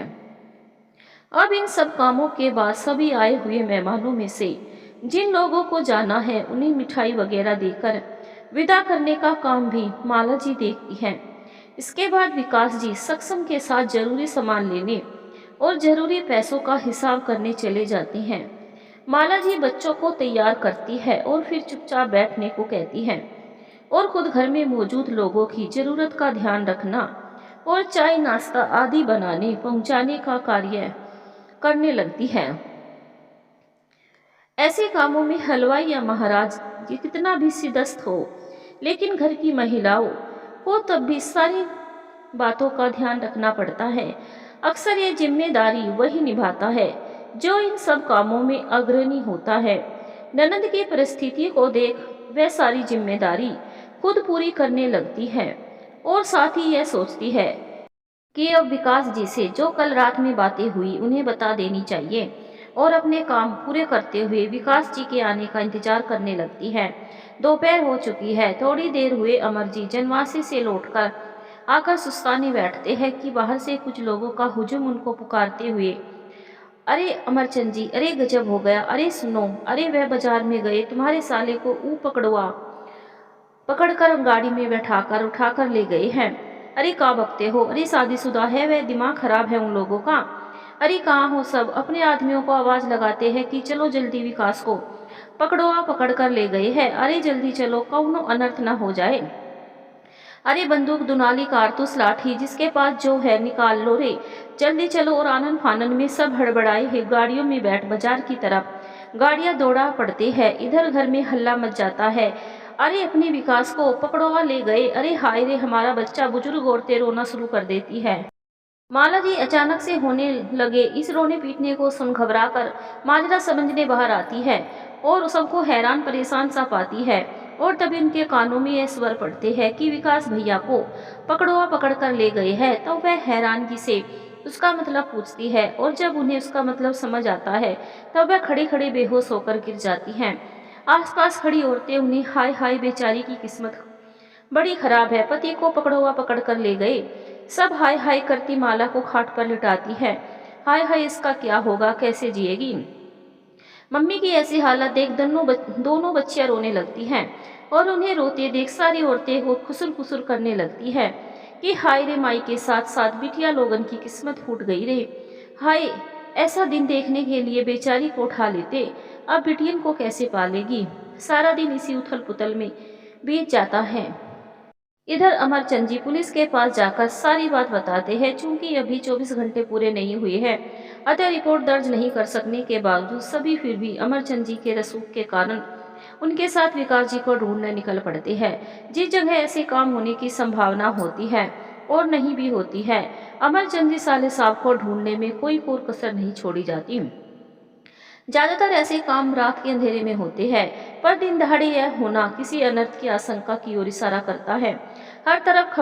अब इन सब कामों के बाद सभी आए हुए मेहमानों में से जिन लोगों को जाना है उन्हें मिठाई वगैरह देकर विदा करने का काम भी माला जी देखती हैं। इसके बाद विकास जी सक्षम के साथ जरूरी सामान लेने और जरूरी पैसों का हिसाब करने चले जाते हैं। माला जी बच्चों को तैयार करती है और फिर चुपचाप बैठने को कहती है और खुद घर में मौजूद लोगों की जरूरत का ध्यान रखना और चाय नाश्ता आदि बनाने पहुंचाने का कार्य करने लगती है। ऐसे कामों में हलवाई या महाराज ये कितना भी सिदस्त हो, लेकिन घर की महिलाओं को तब भी सारी बातों का ध्यान रखना पड़ता है। अक्सर ये जिम्मेदारी वही निभाता है जो इन सब कामों में अग्रणी होता है। ननद की परिस्थिति को देख वह सारी जिम्मेदारी खुद पूरी करने लगती है और साथ ही यह सोचती है कि अब विकास जी से जो कल रात में बातें हुई उन्हें बता देनी चाहिए और अपने काम पूरे करते हुए विकास जी के आने का इंतजार करने लगती है। दोपहर हो चुकी है। थोड़ी देर हुए अमर जी जनवासी से लौटकर आकर सुस्ताने बैठते हैं कि बाहर से कुछ लोगों का हुजूम उनको पुकारते हुए, अरे अमरचंद जी, अरे गजब हो गया, अरे सुनो, अरे वह बाजार में गए तुम्हारे साले को पकड़कर गाड़ी में बैठाकर उठाकर ले गए हैं। अरे का बकते हो, अरे शादीशुदा है वह, दिमाग खराब है उन लोगों का। अरे कहाँ हो सब। अपने आदमियों को आवाज लगाते हैं कि चलो जल्दी विकास को पकड़ कर ले गए हैं। अरे जल्दी चलो, कौनो अनर्थ न हो जाए। अरे बंदूक, दुनाली, कारतूस, लाठी जिसके पास जो है निकाल लो रे, जल्दी चलो। और आनन फानन में सब हड़बड़ाए हैं गाड़ियों में बैठ बाजार की तरफ गाड़ियां दौड़ा पड़ते हैं। इधर घर में हल्ला मच जाता है। अरे अपने विकास को पकड़वा ले गए, अरे हाय रे हमारा बच्चा। बुजुर्ग औरतें रोना शुरू कर देती है। माला जी अचानक से होने लगे इस रोने पीटने को सुन घबराकर माजरा समझने बाहर आती है और सबको हैरान परेशान सा पाती है। और तभी उनके कानों में यह स्वर पड़ते हैं कि विकास भैया को पकड़ कर ले गए हैं। तो वह हैरानगी से उसका मतलब पूछती है और जब उन्हें उसका मतलब समझ आता है तब वह खड़े खड़े बेहोश होकर गिर जाती हैं। आसपास खड़ी औरतें उन्हें हाय हाय बेचारी की किस्मत बड़ी खराब है, पति को पकड़ कर ले गए। सब हाय हाय करती माला को खाट पर लिटाती है। हाय हाय इसका क्या होगा, कैसे जिएगी। मम्मी की ऐसी हालत देख दोनों बच्चियां रोने लगती हैं और उन्हें रोते देख सारी औरतें वो खुसुर खुसुर करने लगती है कि हाय रे माई के साथ साथ बिटिया लोगन की किस्मत फूट गई रे। हाय, ऐसा दिन देखने के लिए बेचारी को उठा लेते, अब बिटियन को कैसे पालेगी। सारा दिन इसी उथल पुथल में बीत जाता है। इधर अमरचंद जी पुलिस के पास जाकर सारी बात बताते हैं। चूंकि अभी 24 घंटे पूरे नहीं हुए हैं, अतः रिपोर्ट दर्ज नहीं कर सकने के बावजूद सभी फिर भी अमरचंद जी के रसूख के कारण उनके साथ विकास जी को ढूंढने निकल पड़ते हैं। जिस जगह ऐसे काम होने की संभावना होती है और नहीं भी होती है, अमरचंद जी साले साहब को ढूंढने में कोई कोर कसर नहीं छोड़ी जाती। ज्यादातर ऐसे काम रात के अंधेरे में होते हैं, पर दिन दहाड़े यह होना किसी अनर्थ की आशंका की ओर इशारा करता है। हर तरफ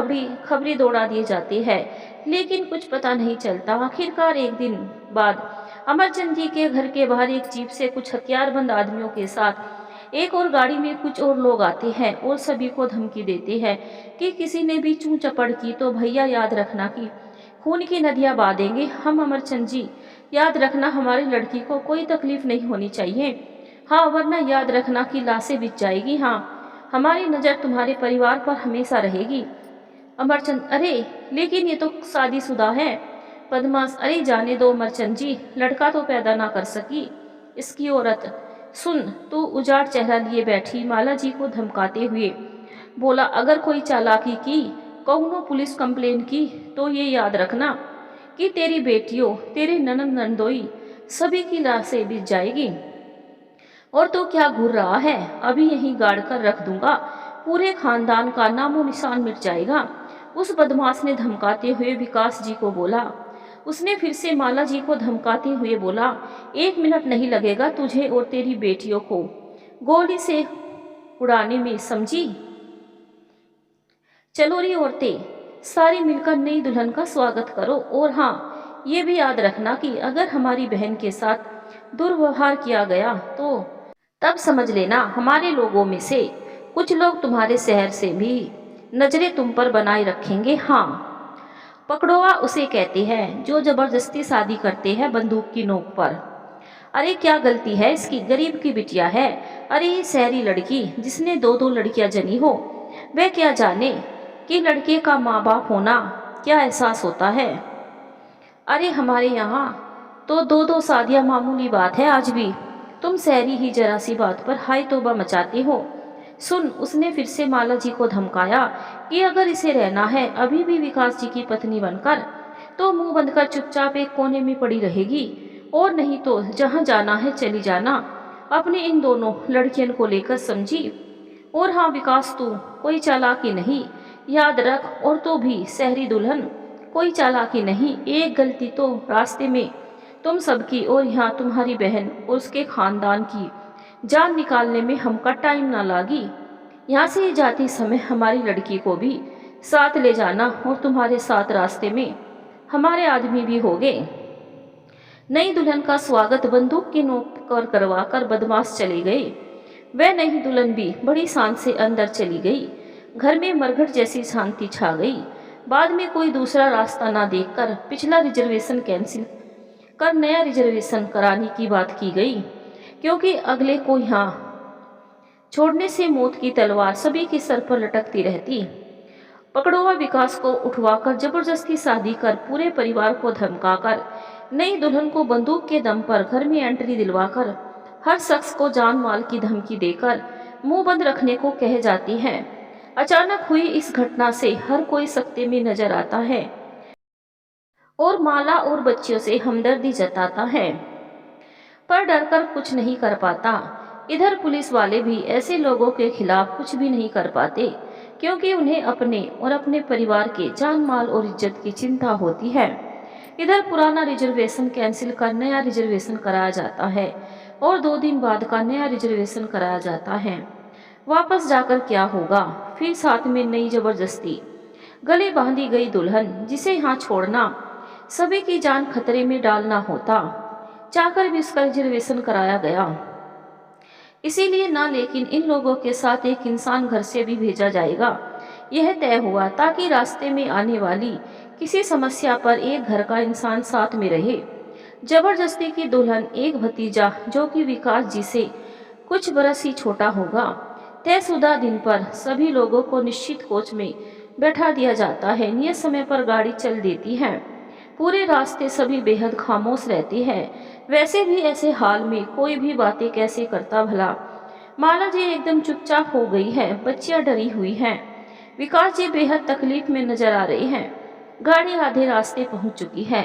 खबरी दौड़ा दी जाती है, लेकिन कुछ पता नहीं चलता। आखिरकार एक दिन बाद अमरचंद जी के घर के बाहर एक जीप से कुछ हथियारबंद आदमियों के साथ एक और गाड़ी में कुछ और लोग आते हैं और सभी को धमकी देते हैं कि किसी ने भी चूं चपड़ की तो भैया याद रखना कि खून की नदियां बहा देंगे हम। अमरचंद जी याद रखना, हमारी लड़की को कोई तकलीफ नहीं होनी चाहिए, हाँ, वरना याद रखना कि लाशें बिछ जाएगी। हाँ, हमारी नज़र तुम्हारे परिवार पर हमेशा रहेगी। अमरचंद, अरे लेकिन ये तो शादीशुदा है। पद्मास, अरे जाने दो अमरचंद जी, लड़का तो पैदा ना कर सकी इसकी औरत। सुन, तू उजाड़ चेहरा लिए बैठी माला जी को धमकाते हुए बोला, अगर कोई चालाकी की, कौनो पुलिस कंप्लेन की, तो ये याद रखना कि तेरी बेटियों, तेरे ननद नंदोई सभी की लाशें बिछ जाएगी। और तो क्या घूर रहा है, अभी यहीं गाड़ कर रख दूंगा, पूरे खानदान का नामो निशान मिट जाएगा। उस बदमाश ने धमकाते हुए विकास जी को बोला। उसने फिर से माला जी को धमकाते हुए बोला, 1 मिनट नहीं लगेगा तुझे और तेरी बेटियों को गोली से उड़ाने में, समझी। चलो री औरतें, सारी मिलकर नई दुल्हन का स्वागत करो। और हाँ, ये भी याद रखना कि अगर हमारी बहन के साथ दुर्व्यवहार किया गया तो तब समझ लेना हमारे लोगों में से कुछ लोग तुम्हारे शहर से भी नजरें तुम पर बनाए रखेंगे। हाँ, पकड़ोआ उसे कहते हैं जो जबरदस्ती शादी करते हैं बंदूक की नोक पर। अरे क्या गलती है इसकी, गरीब की बिटिया है। अरे ये शहरी लड़की जिसने 2-2 लड़कियां जनी हो, वह क्या जाने कि लड़के का माँ बाप होना क्या एहसास होता है। अरे हमारे यहाँ तो 2-2 शादियाँ मामूली बात है आज भी। तुम शहरी ही जरा सी बात पर हाय तौबा मचाते हो। सुन, उसने फिर से माला जी को धमकाया कि अगर इसे रहना है अभी भी विकास जी की पत्नी बनकर, तो मुंह बंद कर चुपचाप एक कोने में पड़ी रहेगी, और नहीं तो जहाँ जाना है चली जाना अपने इन दोनों लड़कियों को लेकर, समझी। और हाँ विकास, तू कोई चालाकी नहीं, याद रख। और तो भी शहरी दुल्हन, कोई चालाकी नहीं, एक गलती तो रास्ते में तुम सबकी और यहाँ तुम्हारी बहन और उसके खानदान की जान निकालने में हमका टाइम ना लागी। यहाँ से जाते समय हमारी लड़की को भी साथ ले जाना, और तुम्हारे साथ रास्ते में हमारे आदमी भी होंगे। नई दुल्हन का स्वागत बंदूक की नोक पर करवा कर बदमाश चले गए। वह नई दुल्हन भी बड़ी शान से अंदर चली गई। घर में मरघट जैसी शांति छा गई। बाद में कोई दूसरा रास्ता ना देखकर पिछला रिजर्वेशन कैंसिल कर नया रिजर्वेशन कराने की बात की गई, क्योंकि अगले को यहाँ छोड़ने से मौत की तलवार सभी के सर पर लटकती रहती। पकड़ोआ विकास को उठवाकर जबरदस्ती शादी कर पूरे परिवार को धमकाकर नई दुल्हन को बंदूक के दम पर घर में एंट्री दिलवाकर हर शख्स को जान माल की धमकी देकर मुंह बंद रखने को कह जाती है। अचानक हुई इस घटना से हर कोई सकते में नजर आता है और माला और बच्चियों से हमदर्दी जताता है, पर डरकर कुछ नहीं कर पाता। इधर पुलिस वाले भी ऐसे लोगों के खिलाफ कुछ भी नहीं कर पाते, क्योंकि उन्हें अपने और अपने परिवार के जान माल और इज्जत की चिंता होती है। इधर पुराना रिजर्वेशन कैंसिल कर नया रिजर्वेशन कराया जाता है और 2 दिन बाद का नया रिजर्वेशन कराया जाता है। वापस जाकर क्या होगा, फिर साथ में नई जबरदस्ती गले बांधी गई दुल्हन, जिसे यहाँ छोड़ना सभी की जान खतरे में डालना होता। चाहकर भी उसका रिजर्वेशन कराया गया, इसीलिए ना, लेकिन इन लोगों के साथ एक इंसान घर से भी भेजा जाएगा, यह तय हुआ, ताकि रास्ते में आने वाली किसी समस्या पर एक घर का इंसान साथ में रहे। जबरदस्ती की दुल्हन एक भतीजा, जो कि विकास जी से कुछ बरस ही छोटा होगा। तयशुदा दिन पर सभी लोगों को निश्चित कोच में बैठा दिया जाता है। नियत समय पर गाड़ी चल देती है। पूरे रास्ते सभी बेहद खामोश रहते हैं। वैसे भी ऐसे हाल में कोई भी बातें कैसे करता भला। माला जी एकदम चुपचाप हो गई है, बच्चियां डरी हुई हैं। विकास जी बेहद तकलीफ में नजर आ रहे हैं। गाड़ी आधे रास्ते पहुंच चुकी है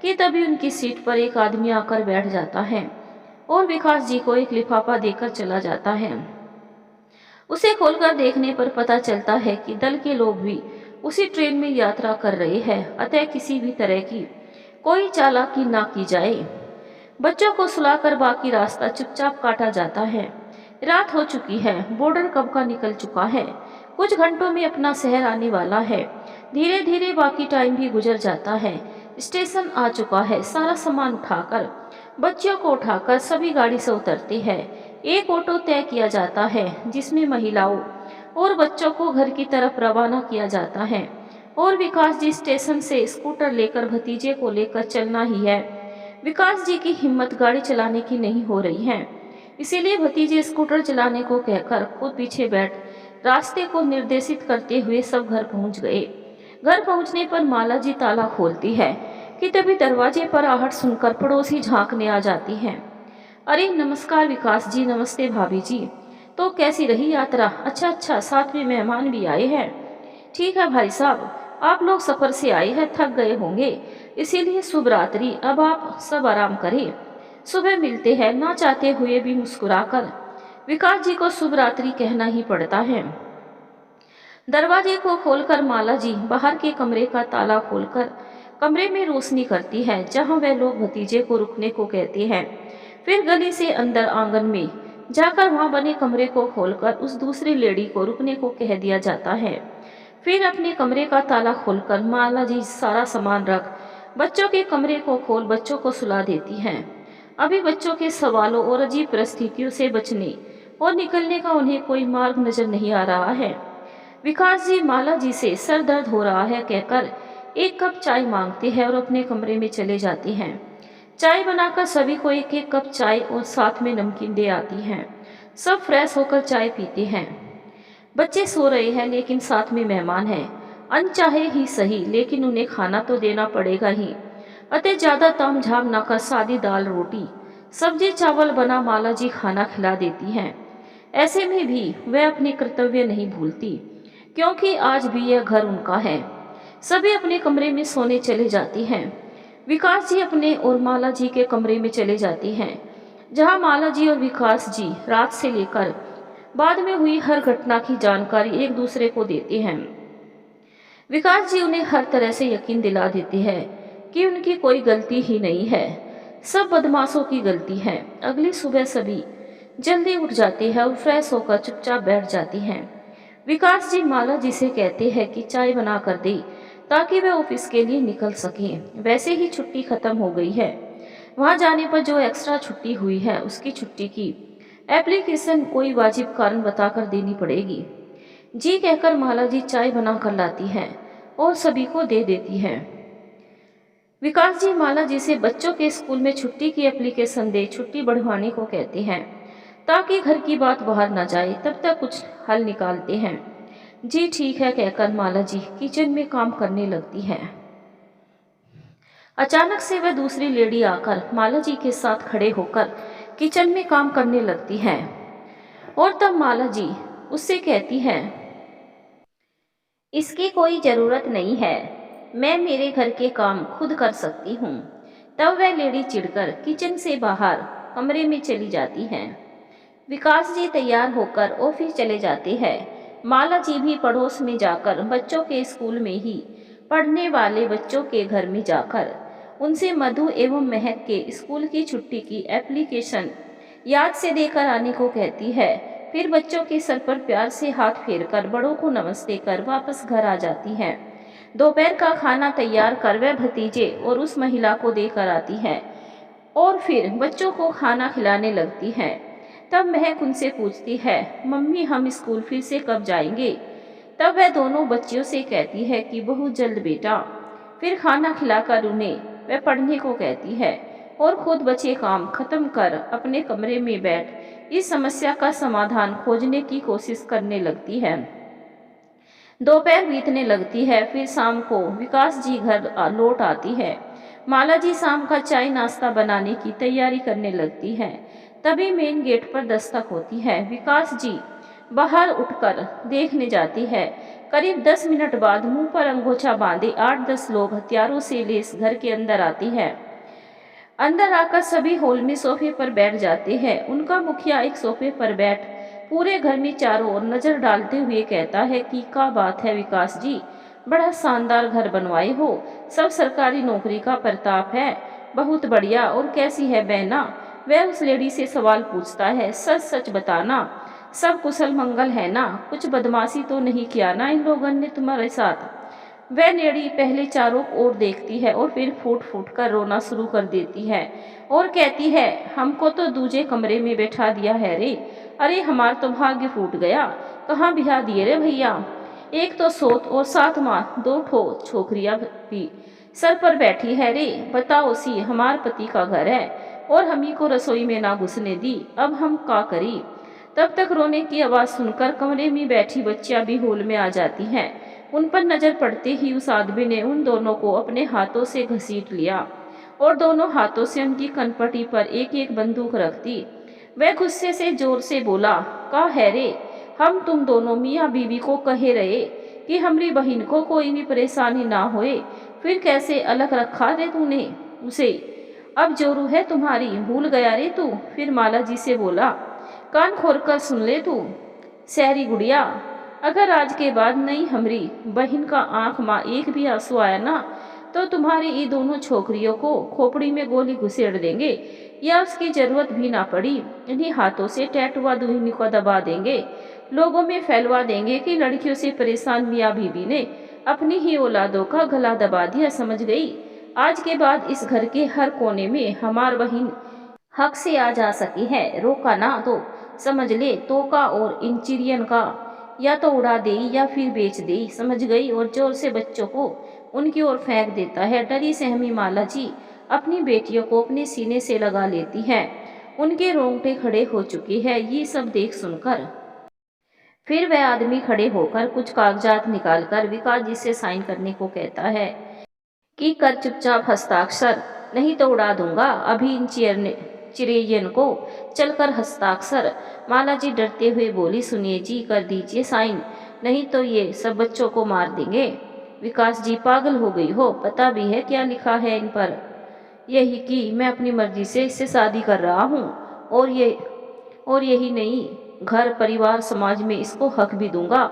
कि तभी उनकी सीट पर एक आदमी आकर बैठ जाता है और विकास जी को एक लिफाफा देकर चला जाता है। उसे खोलकर देखने पर पता चलता है कि दल के लोग भी उसी ट्रेन में यात्रा कर रहे हैं, अतः किसी भी तरह की कोई चालाकी ना की जाए। बच्चों को सुलाकर बाकी रास्ता चुपचाप काटा जाता है। रात हो चुकी है, बॉर्डर कब का निकल चुका है, कुछ घंटों में अपना शहर आने वाला है। धीरे धीरे बाकी टाइम भी गुजर जाता है। स्टेशन आ चुका है। सारा सामान उठाकर, बच्चियों को उठाकर सभी गाड़ी से उतरते हैं। एक ऑटो तय किया जाता है जिसमें महिलाओं और बच्चों को घर की तरफ रवाना किया जाता है और विकास जी स्टेशन से स्कूटर लेकर भतीजे को लेकर चलना ही है। विकास जी की हिम्मत गाड़ी चलाने की नहीं हो रही है, इसीलिए भतीजे स्कूटर चलाने को कहकर खुद पीछे बैठ रास्ते को निर्देशित करते हुए सब घर पहुंच गए। घर पहुंचने पर माला जी ताला खोलती है कि तभी दरवाजे पर आहट सुनकर पड़ोसी झांकने आ जाती है। अरे नमस्कार विकास जी, नमस्ते भाभी जी। तो कैसी रही यात्रा? अच्छा अच्छा, साथ में मेहमान भी आए हैं। ठीक है भाई साहब, आप लोग सफर से आए हैं, थक गए होंगे, इसीलिए शुभ रात्रि। अब आप सब आराम करें, सुबह मिलते हैं। ना चाहते हुए भी मुस्कुराकर विकास जी को शुभ रात्रि कहना ही पड़ता है। दरवाजे को खोलकर माला जी बाहर के कमरे का ताला खोलकर कमरे में रोशनी करती है, जहां वह लोग भतीजे को रुकने को कहते हैं। फिर गली से अंदर आंगन में जाकर वहां बने कमरे को खोलकर उस दूसरी लेडी को रुकने को कह दिया जाता है। फिर अपने कमरे का ताला खोलकर माला जी सारा सामान रख बच्चों के कमरे को खोल बच्चों को सुला देती हैं। अभी बच्चों के सवालों और अजीब परिस्थितियों से बचने और निकलने का उन्हें कोई मार्ग नजर नहीं आ रहा है। विकास जी माला जी से सर दर्द हो रहा है कहकर एक कप चाय मांगते हैं और अपने कमरे में चले जाते हैं। चाय बनाकर सभी को एक एक कप चाय और साथ में नमकीन दे आती हैं। सब फ्रेश होकर चाय पीते हैं। बच्चे सो रहे हैं लेकिन साथ में मेहमान हैं। अनचाहे ही सही लेकिन उन्हें खाना तो देना पड़ेगा ही। अतः ज्यादा ताम झाम न कर सादी दाल रोटी सब्जी चावल बना माला जी खाना खिला देती हैं। ऐसे में भी वह अपने कर्तव्य नहीं भूलती, क्योंकि आज भी यह घर उनका है। सभी अपने कमरे में सोने चले जाती हैं। विकास जी अपने और माला जी के कमरे में चले जाती हैं, जहां माला जी और विकास जी रात से लेकर बाद में हुई हर घटना की जानकारी एक दूसरे को देते हैं। विकास जी उन्हें हर तरह से यकीन दिला देते हैं कि उनकी कोई गलती ही नहीं है, सब बदमाशों की गलती है। अगली सुबह सभी जल्दी उठ जाते हैं और फ्रेश होकर चुपचाप बैठ जाती हैं। विकास जी माला जी से कहते हैं कि चाय बना कर दे ताकि वह ऑफिस के लिए निकल सकें। वैसे ही छुट्टी खत्म हो गई है, वहां जाने पर जो एक्स्ट्रा छुट्टी हुई है उसकी छुट्टी की एप्लीकेशन कोई वाजिब कारण बताकर देनी पड़ेगी। जी कहकर माला जी चाय बना कर लाती हैं और सभी को दे देती हैं। विकास जी माला जी से बच्चों के स्कूल में छुट्टी की एप्लीकेशन दे छुट्टी बढ़वाने को कहते हैं ताकि घर की बात बाहर न जाए। तब तक कुछ हल निकालते हैं। जी ठीक है कहकर माला जी किचन में काम करने लगती है। अचानक से वह दूसरी लेडी आकर माला जी के साथ खड़े होकर किचन में काम करने लगती है और तब माला जी उससे कहती है, इसकी कोई जरूरत नहीं है, मैं मेरे घर के काम खुद कर सकती हूँ। तब वह लेडी चिढ़कर किचन से बाहर कमरे में चली जाती है। विकास जी तैयार होकर ऑफिस चले जाते हैं। माला जी भी पड़ोस में जाकर बच्चों के स्कूल में ही पढ़ने वाले बच्चों के घर में जाकर उनसे मधु एवं महक के स्कूल की छुट्टी की एप्लीकेशन याद से देकर आने को कहती है। फिर बच्चों के सर पर प्यार से हाथ फेरकर बड़ों को नमस्ते कर वापस घर आ जाती है। दोपहर का खाना तैयार कर वह भतीजे और उस महिला को देकर आती है और फिर बच्चों को खाना खिलाने लगती है। तब महक उनसे पूछती है, मम्मी हम स्कूल फिर से कब जाएंगे? तब वह दोनों बच्चियों से कहती है कि बहुत जल्द बेटा। फिर खाना खिलाकर उन्हें वह पढ़ने को कहती है और खुद बचे काम खत्म कर अपने कमरे में बैठ इस समस्या का समाधान खोजने की कोशिश करने लगती है। दोपहर बीतने लगती है। फिर शाम को विकास जी घर लौट आती है। माला जी शाम का चाय नाश्ता बनाने की तैयारी करने लगती है। तभी मेन गेट पर दस्तक होती है। विकास जी बाहर उठकर देखने जाती है। करीब 10 मिनट बाद मुंह पर अंगोछा बांधे 8-10 लोग हथियारों से लेस घर के अंदर आती है। अंदर आकर सभी हॉल में सोफे पर बैठ जाते हैं। उनका मुखिया एक सोफे पर बैठ पूरे घर में चारों ओर नजर डालते हुए कहता है कि क्या बात है विकास जी, बड़ा शानदार घर बनवाए हो, सब सरकारी नौकरी का प्रताप है, बहुत बढ़िया। और कैसी है बहना? वह उस लेडी से सवाल पूछता है। सच सच बताना, सब कुशल मंगल है ना? कुछ बदमाशी तो नहीं किया ना इन लोगों ने तुम्हारे साथ? वह लेडी पहले चारों ओर देखती है और फिर फूट फूट कर रोना शुरू कर देती है और कहती है, हमको तो दूजे कमरे में बैठा दिया है रे। अरे हमारा तो भाग्य फूट गया, कहाँ बिहा दिए रे भैया। एक तो सोत और साथ माँ 2 ठो छोकरियां भी सर पर बैठी है रे। बताओ सी, हमार पति का घर है और हम ही को रसोई में ना घुसने दी, अब हम का करी। तब तक रोने की आवाज सुनकर कमरे में बैठी बच्चियां भी हॉल में आ जाती हैं। उन पर नजर पड़ते ही उस आदमी ने उन दोनों को अपने हाथों से घसीट लिया और दोनों हाथों से उनकी कनपटी पर एक एक बंदूक रख दी। वह गुस्से से जोर से बोला, का है रे, हम तुम दोनों मियाँ बीवी को कहे रहे कि हमारी बहन को कोई भी परेशानी ना होए, फिर कैसे अलग रखा रे तूने उसे। अब जोरू है तुम्हारी, भूल गया रे तू। फिर माला जी से बोला, कान खोल कर सुन ले तू शहरी गुड़िया, अगर आज के बाद नहीं हमारी बहन का आंख माँ एक भी आंसू आया ना, तो तुम्हारी ये दोनों छोकरियों को खोपड़ी में गोली घुसेड़ देंगे, या उसकी जरूरत भी ना पड़ी इन्हीं हाथों से टैटुआ दुहिनी को दबा देंगे, लोगों में फैलवा देंगे कि लड़कियों से परेशान मियाँ बीबी ने अपनी ही औलादों का गला दबा दिया। समझ गई, आज के बाद इस घर के हर कोने में हमार बहन हक से आ जा सकी है, रोका ना तो समझ ले तोका और इन चिड़ियन का या तो उड़ा दे या फिर बेच दे, समझ गई। और जोर से बच्चों को उनकी ओर फेंक देता है। डरी सहमी माला जी अपनी बेटियों को अपने सीने से लगा लेती है, उनके रोंगटे खड़े हो चुके हैं ये सब देख सुनकर। फिर वह आदमी खड़े होकर कुछ कागजात निकालकर विकास जी से साइन करने को कहता है कि कर चुपचाप हस्ताक्षर, नहीं तो उड़ा दूंगा अभी इन चिरैयन को, चलकर हस्ताक्षर। माला जी डरते हुए बोली, सुनिए जी, कर दीजिए साइन, नहीं तो ये सब बच्चों को मार देंगे। विकास जी, पागल हो गई हो, पता भी है क्या लिखा है इन पर, यही कि मैं अपनी मर्जी से इससे शादी कर रहा हूँ, और यही नहीं, घर परिवार समाज में इसको हक भी दूंगा।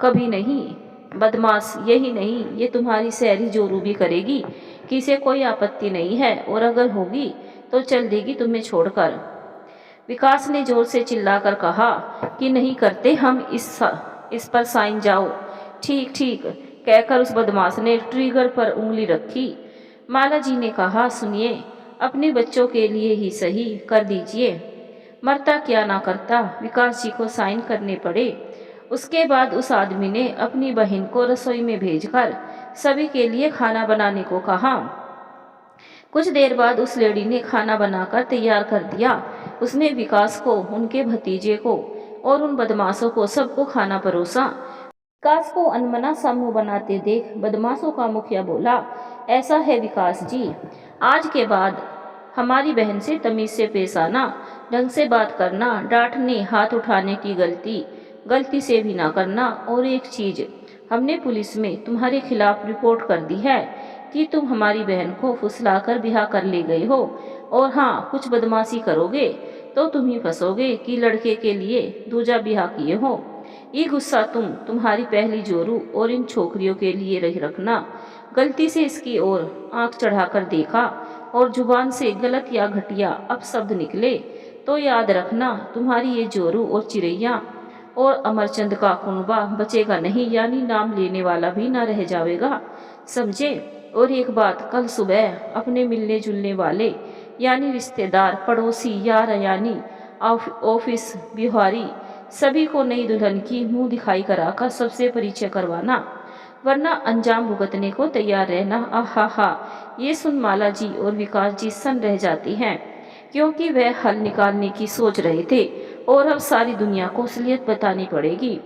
कभी नहीं बदमाश, यही नहीं ये तुम्हारी शहरी जोरू भी करेगी, किसे कोई आपत्ति नहीं है, और अगर होगी तो चल देगी तुम्हें छोड़कर। विकास ने जोर से चिल्लाकर कहा कि नहीं करते हम इस पर साइन, जाओ। ठीक ठीक कहकर उस बदमाश ने ट्रिगर पर उंगली रखी। माला जी ने कहा, सुनिए, अपने बच्चों के लिए ही सही कर दीजिए, मरता क्या ना करता। विकास जी को साइन करने पड़े। उसके बाद उस आदमी ने अपनी बहन को रसोई में भेजकर सभी के लिए खाना बनाने को कहा। कुछ देर बाद उस लेडी ने खाना बनाकर तैयार कर दिया। उसने विकास को, उनके भतीजे को और उन बदमाशों को सबको खाना परोसा। विकास को अनमना सा मुंह बनाते देख बदमाशों का मुखिया बोला, ऐसा है विकास जी, आज के बाद हमारी बहन से तमीज से पेश आना, ढंग से बात करना, डांटने हाथ उठाने की गलती से भी ना करना। और एक चीज, हमने पुलिस में तुम्हारे खिलाफ रिपोर्ट कर दी है कि तुम हमारी बहन को फुसलाकर ब्याह कर ले गए हो, और हाँ, कुछ बदमाशी करोगे तो तुम ही फंसोगे कि लड़के के लिए दूजा ब्याह किए हो। ये गुस्सा तुम्हारी पहली जोरू और इन छोकरियों के लिए रह रखना। गलती से इसकी ओर आंख चढ़ाकर देखा और जुबान से गलत या घटिया अपशब्द निकले तो याद रखना, तुम्हारी ये जोरू और चिड़ैया और अमरचंद का कुनबा बचेगा नहीं, यानी नाम लेने वाला भी ना रह जाएगा, समझे। और एक बात, कल सुबह अपने मिलने जुलने वाले यानी रिश्तेदार, पड़ोसी, यार यानी ऑफिस बिहारी सभी को नई दुल्हन की मुंह दिखाई कराकर सबसे परिचय करवाना, वरना अंजाम भुगतने को तैयार रहना। आहा, ये सुन माला जी और विकास जी सन रह जाती हैं, क्योंकि वह हल निकालने की सोच रहे थे और अब सारी दुनिया को असलियत बतानी पड़ेगी।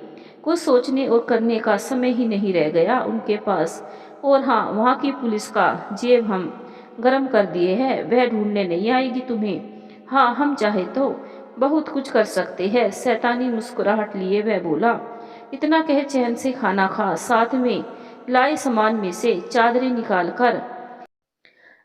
कुछ सोचने और करने का समय ही नहीं रह गया उनके पास। और हाँ, वहाँ की पुलिस का जेब हम गरम कर दिए है, वह ढूंढने नहीं आएगी तुम्हें। हाँ, हम चाहे तो बहुत कुछ कर सकते हैं। शैतानी मुस्कुराहट लिए वह बोला। इतना कह चैन से खाना खा, साथ में लाए सामान में से चादरें निकालकर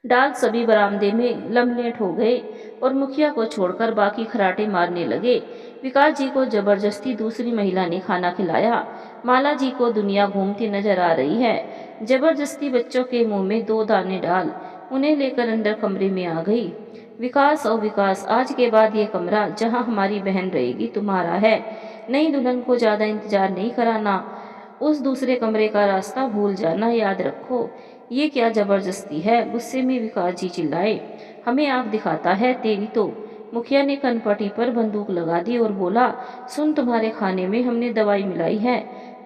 डाल सभी बरामदे में लमलेट हो गए और मुखिया को छोड़कर बाकी खराटे मारने लगे। विकास जी को जबरदस्ती दूसरी महिला ने खाना खिलाया। माला जी को दुनिया घूमती नजर आ रही है। जबरदस्ती बच्चों के मुंह में 2 दाने डाल उन्हें लेकर अंदर कमरे में आ गई। विकास, आज के बाद ये कमरा जहाँ हमारी बहन रहेगी तुम्हारा है। नई दुल्हन को ज्यादा इंतजार नहीं कराना, उस दूसरे कमरे का रास्ता भूल जाना, याद रखो। ये क्या जबरदस्ती है, गुस्से में विकास जी चिल्लाए। हमें आंख दिखाता है तेरी तो। मुखिया ने कनपटी पर बंदूक लगा दी और बोला, सुन, तुम्हारे खाने में हमने दवाई मिलाई है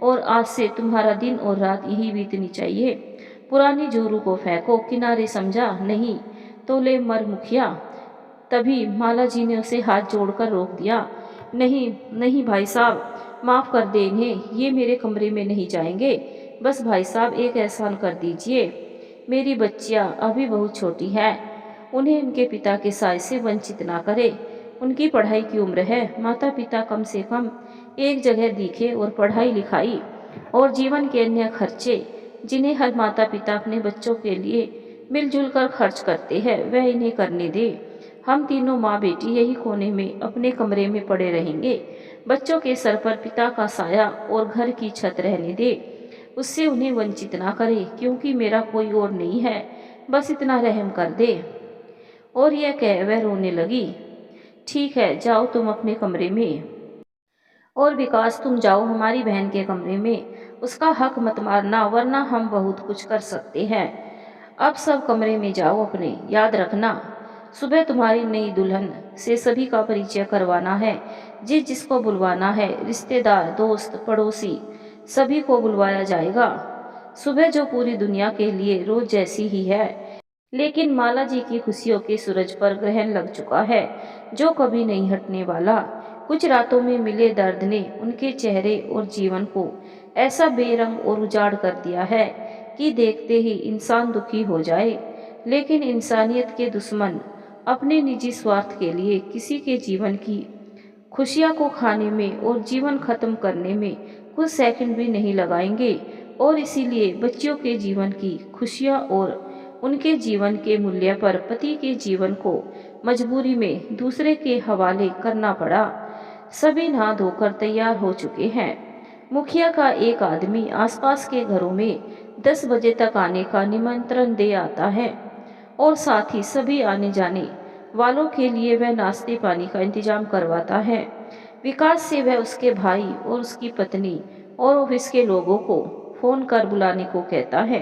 और आज से तुम्हारा दिन और रात यही बीतनी चाहिए। पुरानी जोरू को फेंको किनारे, समझा, नहीं तो ले मर मुखिया। तभी माला जी ने उसे हाथ जोड़कर रोक दिया। नहीं भाई साहब, माफ़ कर दे इन्हें, ये मेरे कमरे में नहीं जाएंगे। बस भाई साहब, एक एहसान कर दीजिए, मेरी बच्चियाँ अभी बहुत छोटी है, उन्हें उनके पिता के साय से वंचित ना करे। उनकी पढ़ाई की उम्र है, माता पिता कम से कम एक जगह दिखे और पढ़ाई लिखाई और जीवन के अन्य खर्चे जिन्हें हर माता पिता अपने बच्चों के लिए मिलजुल कर खर्च करते हैं वह इन्हें करने दे। हम तीनों माँ बेटी यही कोने में अपने कमरे में पड़े रहेंगे। बच्चों के सर पर पिता का साया और घर की छत रहने दे। उससे उन्हें वंचित ना करे, क्योंकि मेरा कोई और नहीं है, बस इतना रहम कर दे। और यह कह वह रोने लगी। ठीक है, जाओ तुम अपने कमरे में। और विकास, तुम जाओ हमारी बहन के कमरे में। उसका हक मत मारना, वरना हम बहुत कुछ कर सकते हैं। अब सब कमरे में जाओ अपने। याद रखना, सुबह तुम्हारी नई दुल्हन से सभी का परिचय करवाना है। जिसको बुलवाना है, रिश्तेदार, दोस्त, पड़ोसी, सभी को बुलवाया जाएगा। सुबह जो पूरी दुनिया के लिए रोज जैसी ही है, लेकिन माला जी की खुशियों के सूरज पर ग्रहण लग चुका है, जो कभी नहीं हटने वाला। कुछ रातों में मिले दर्द ने उनके चेहरे और जीवन को ऐसा बेरंग और उजाड़ कर दिया है कि देखते ही इंसान दुखी हो जाए। लेकिन इंसानियत के दुश्मन अपने निजी स्वार्थ के लिए किसी के जीवन की खुशियां को खाने में और जीवन खत्म करने में कुछ सेकंड भी नहीं लगाएंगे। और इसीलिए बच्चियों के जीवन की खुशियां और उनके जीवन के मूल्य पर पति के जीवन को मजबूरी में दूसरे के हवाले करना पड़ा। सभी नहा धोकर तैयार हो चुके हैं। मुखिया का एक आदमी आसपास के घरों में 10 बजे तक आने का निमंत्रण दे आता है और साथ ही सभी आने जाने वालों के लिए वह नाश्ते पानी का इंतजाम करवाता है। विकास से वह उसके भाई और उसकी पत्नी और ऑफिस के लोगों को फोन कर बुलाने को कहता है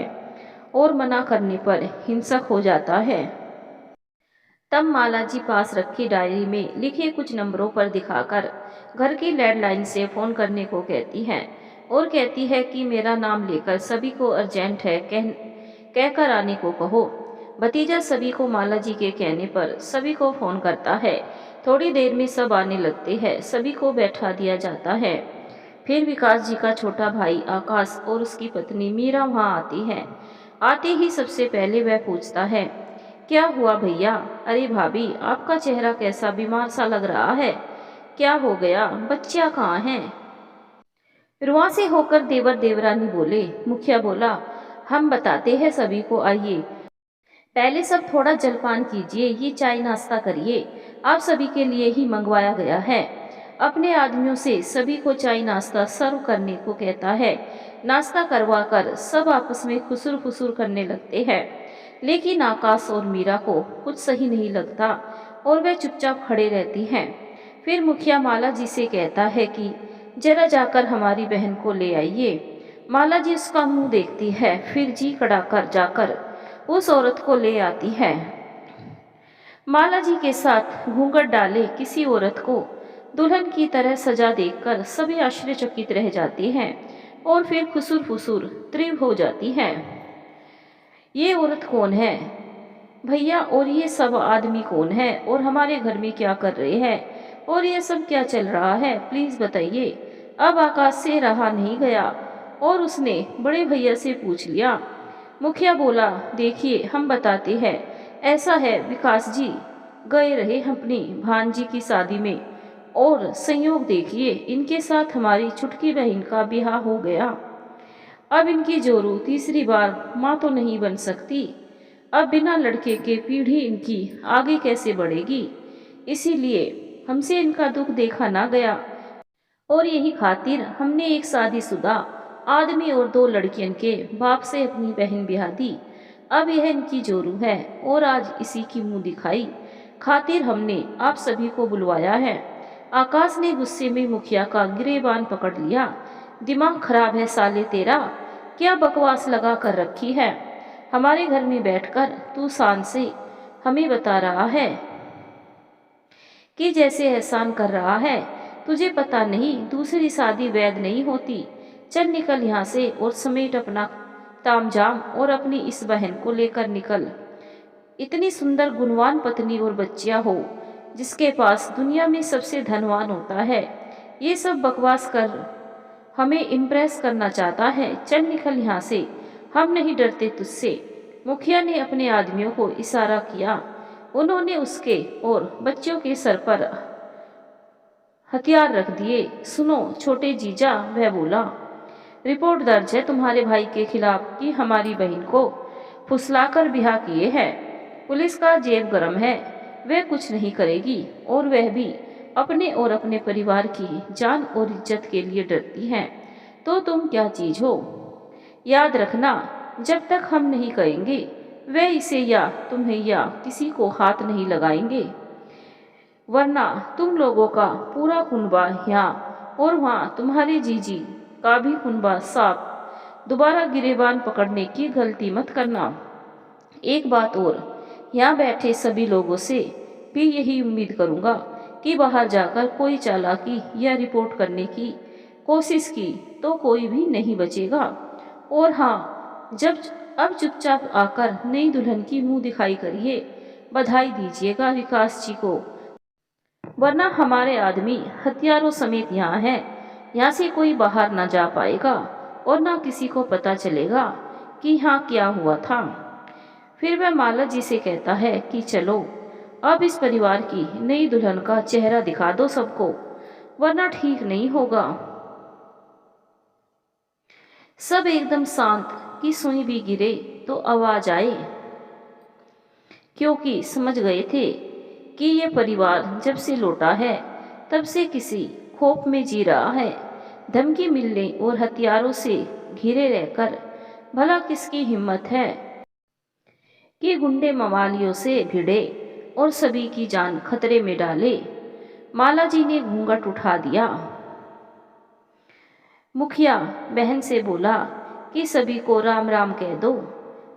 और मना करने पर हिंसक हो जाता है। तब माला जी पास रखी डायरी में लिखे कुछ नंबरों पर दिखाकर घर की लैंडलाइन से फोन करने को कहती है और कहती है कि मेरा नाम लेकर सभी को अर्जेंट है कहकर आने को कहो। भतीजा सभी को माला जी के कहने पर सभी को फोन करता है। थोड़ी देर में सब आने लगते हैं। सभी को बैठा दिया जाता है। फिर विकास जी का छोटा भाई आकाश और उसकी पत्नी मीरा वहां आती है। आते ही सबसे पहले वह पूछता है, क्या हुआ भैया? अरे भाभी, आपका चेहरा कैसा बीमार सा लग रहा है, क्या हो गया? बच्चियां कहाँ हैं? रुआ से होकर देवर देवरानी बोले। मुखिया बोला, हम बताते हैं सभी को, आइए पहले सब थोड़ा जलपान कीजिए, ये चाय नाश्ता करिए, आप सभी के लिए ही मंगवाया गया है। अपने आदमियों से सभी को चाय नाश्ता सर्व करने को कहता है। नाश्ता करवा कर सब आपस में खुसुर फुसुर करने लगते हैं। लेकिन आकाश और मीरा को कुछ सही नहीं लगता और वे चुपचाप खड़े रहती हैं। फिर मुखिया माला जी से कहता है कि जरा जाकर हमारी बहन को ले आइए। माला जी उसका मुंह देखती है, फिर जी कड़ाकर जाकर उस औरत को ले आती है। माला जी के साथ घूंघट डाले किसी औरत को दुल्हन की तरह सजा देखकर सभी आश्चर्यचकित रह जाते हैं और फिर खुसुर फुसुर तीव्र हो जाती है। ये औरत कौन है भैया? और ये सब आदमी कौन है? और हमारे घर में क्या कर रहे हैं? और ये सब क्या चल रहा है? प्लीज बताइए। अब आकाश से रहा नहीं गया और उसने बड़े भैया से पूछ लिया। मुखिया बोला, देखिए हम बताते हैं। ऐसा है विकास जी गए रहे अपनी भांजी की शादी में और संयोग देखिए इनके साथ हमारी छुटकी बहन का ब्याह हो गया। अब इनकी जोरू तीसरी बार माँ तो नहीं बन सकती। अब बिना लड़के के पीढ़ी इनकी आगे कैसे बढ़ेगी? इसीलिए हमसे इनका दुख देखा ना गया और यही खातिर हमने एक शादीशुदा आदमी और 2 लड़कियन के बाप से अपनी बहन ब्याह दी। अब यह इनकी जोरू है और आज इसी की मुंह दिखाई खातिर हमने आप सभी को बुलवाया है। आकाश ने गुस्से में मुखिया का गिरेबान पकड़ लिया। दिमाग खराब है साले तेरा, क्या बकवास लगा कर रखी है? हमारे घर में बैठकर तू शान से हमें बता रहा है कि जैसे एहसान कर रहा है। तुझे पता नहीं दूसरी शादी वैध नहीं होती। चल निकल यहाँ से और समेट अपना तामझाम और अपनी इस बहन को लेकर निकल। इतनी सुंदर गुणवान पत्नी और बच्चियां हो जिसके पास दुनिया में सबसे धनवान होता है, ये सब बकवास कर हमें इम्प्रेस करना चाहता है। चल निकल यहाँ से, हम नहीं डरते तुझसे। मुखिया ने अपने आदमियों को इशारा किया। उन्होंने उसके और बच्चों के सर पर हथियार रख दिए। सुनो छोटे जीजा, वह बोला, रिपोर्ट दर्ज है तुम्हारे भाई के खिलाफ कि हमारी बहन को फुसलाकर बिहा किए हैं। पुलिस का जेब गरम है, वह कुछ नहीं करेगी और वह भी अपने और अपने परिवार की जान और इज्जत के लिए डरती हैं। तो तुम क्या चीज हो? याद रखना, जब तक हम नहीं कहेंगे वे इसे या तुम्हें या किसी को हाथ नहीं लगाएंगे, वरना तुम लोगों का पूरा कुनबा यहाँ और वहाँ तुम्हारे जीजी का भी कुनबा साफ। दोबारा गिरेबान पकड़ने की गलती मत करना। एक बात और, यहाँ बैठे सभी लोगों से भी यही उम्मीद करूँगा कि बाहर जाकर कोई चालाकी या रिपोर्ट करने की कोशिश की तो कोई भी नहीं बचेगा। और हाँ, जब अब चुपचाप आकर नई दुल्हन की मुंह दिखाई करिए, बधाई दीजिएगा विकास जी को, वरना हमारे आदमी हथियारों समेत यहाँ है। यहाँ से कोई बाहर ना जा पाएगा और ना किसी को पता चलेगा कि यहाँ क्या हुआ था। फिर वह माला जी से कहता है कि चलो अब इस परिवार की नई दुल्हन का चेहरा दिखा दो सबको, वरना ठीक नहीं होगा। सब एकदम शांत कि सुई भी गिरे तो आवाज आए, क्योंकि समझ गए थे कि ये परिवार जब से लौटा है तब से किसी खौफ में जी रहा है। धमकी मिलने और हथियारों से घिरे रहकर भला किसकी हिम्मत है कि गुंडे मवालियों से भिड़े और सभी की जान खतरे में डाले। माला जी ने घूंघट उठा दिया। मुखिया बहन से बोला कि सभी को राम राम कह दो,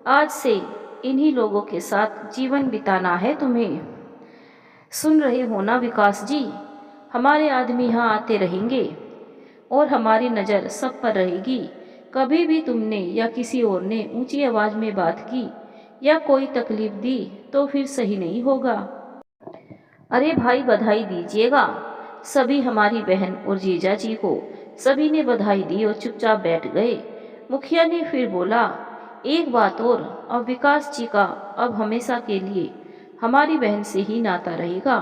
आज से इन्हीं लोगों के साथ जीवन बिताना है तुम्हें। सुन रहे हो ना विकास जी, हमारे आदमी यहाँ आते रहेंगे और हमारी नज़र सब पर रहेगी। कभी भी तुमने या किसी और ने ऊंची आवाज़ में बात की या कोई तकलीफ दी तो फिर सही नहीं होगा। अरे भाई बधाई दीजिएगा। सभी हमारी बहन और जीजा जी को सभी ने बधाई दी और चुपचाप बैठ गए। मुखिया ने फिर बोला, एक बात और, अब विकास जी का अब हमेशा के लिए हमारी बहन से ही नाता रहेगा।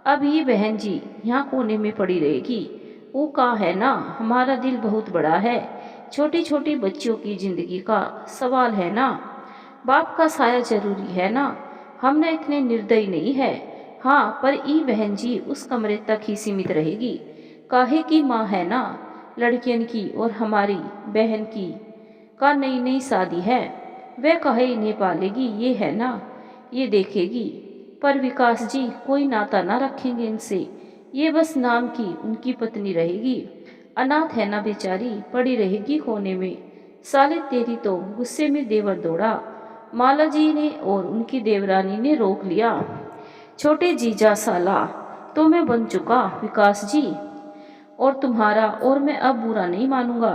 अब ये बहन जी यहाँ कोने में पड़ी रहेगी। वो कहा है ना, हमारा दिल बहुत बड़ा है, छोटी छोटी बच्चियों की जिंदगी का सवाल है ना, बाप का साया जरूरी है ना, हम ना इतने निर्दयी नहीं है। हाँ, पर ई बहन जी उस कमरे तक ही सीमित रहेगी, काहे की माँ है ना लड़कियन की, और हमारी बहन की का नई नई शादी है, वह कहे इन्हें पालेगी, ये है ना, ये देखेगी। पर विकास जी कोई नाता ना रखेंगे इनसे, ये बस नाम की उनकी पत्नी रहेगी, अनाथ है ना बेचारी, पड़ी रहेगी कोने में। साले तेरी तो, गुस्से में देवर दौड़ा। माला जी ने और उनकी देवरानी ने रोक लिया। छोटे जीजा साला तो मैं बन चुका विकास जी, और तुम्हारा, और मैं अब बुरा नहीं मानूंगा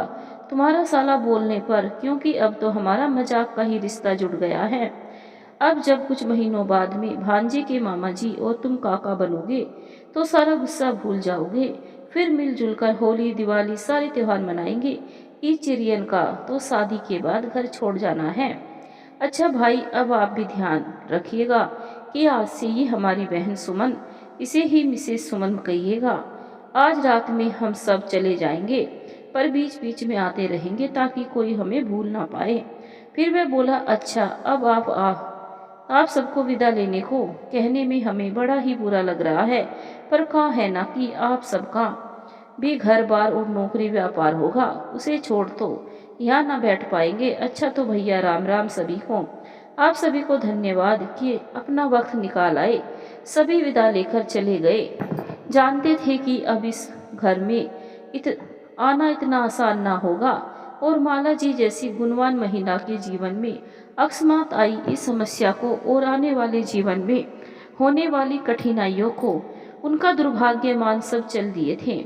तुम्हारा साला बोलने पर, क्योंकि अब तो हमारा मजाक का ही रिश्ता जुड़ गया है। अब जब कुछ महीनों बाद में भांजे के मामा जी और तुम काका बनोगे तो सारा गुस्सा भूल जाओगे। फिर मिलजुल कर होली दिवाली सारे त्योहार मनाएंगे। ईद चिरियन का तो शादी के बाद घर छोड़ जाना है। अच्छा भाई, अब आप भी ध्यान रखिएगा कि आज से ही हमारी बहन सुमन, इसे ही मिसेस सुमन कहिएगा। आज रात में हम सब चले जाएंगे, पर बीच बीच में आते रहेंगे ताकि कोई हमें भूल ना पाए। फिर वह बोला, अच्छा अब आप सबको विदा लेने को कहने में हमें बड़ा ही बुरा लग रहा है, पर कहा है ना कि आप सबका भी घर बार और नौकरी व्यापार होगा, उसे छोड़ तो यहाँ ना बैठ पाएंगे। अच्छा तो भैया राम राम सभी को। आप सभी को धन्यवाद कि अपना वक्त निकाल आए। सभी विदा लेकर चले गए। जानते थे कि अब इस घर में आना इतना आसान ना होगा, और माला जी जैसी गुणवान महिला के जीवन में अकस्मात आई इस समस्या को और आने वाले जीवन में होने वाली कठिनाइयों को उनका दुर्भाग्यमान सब चल दिए थे,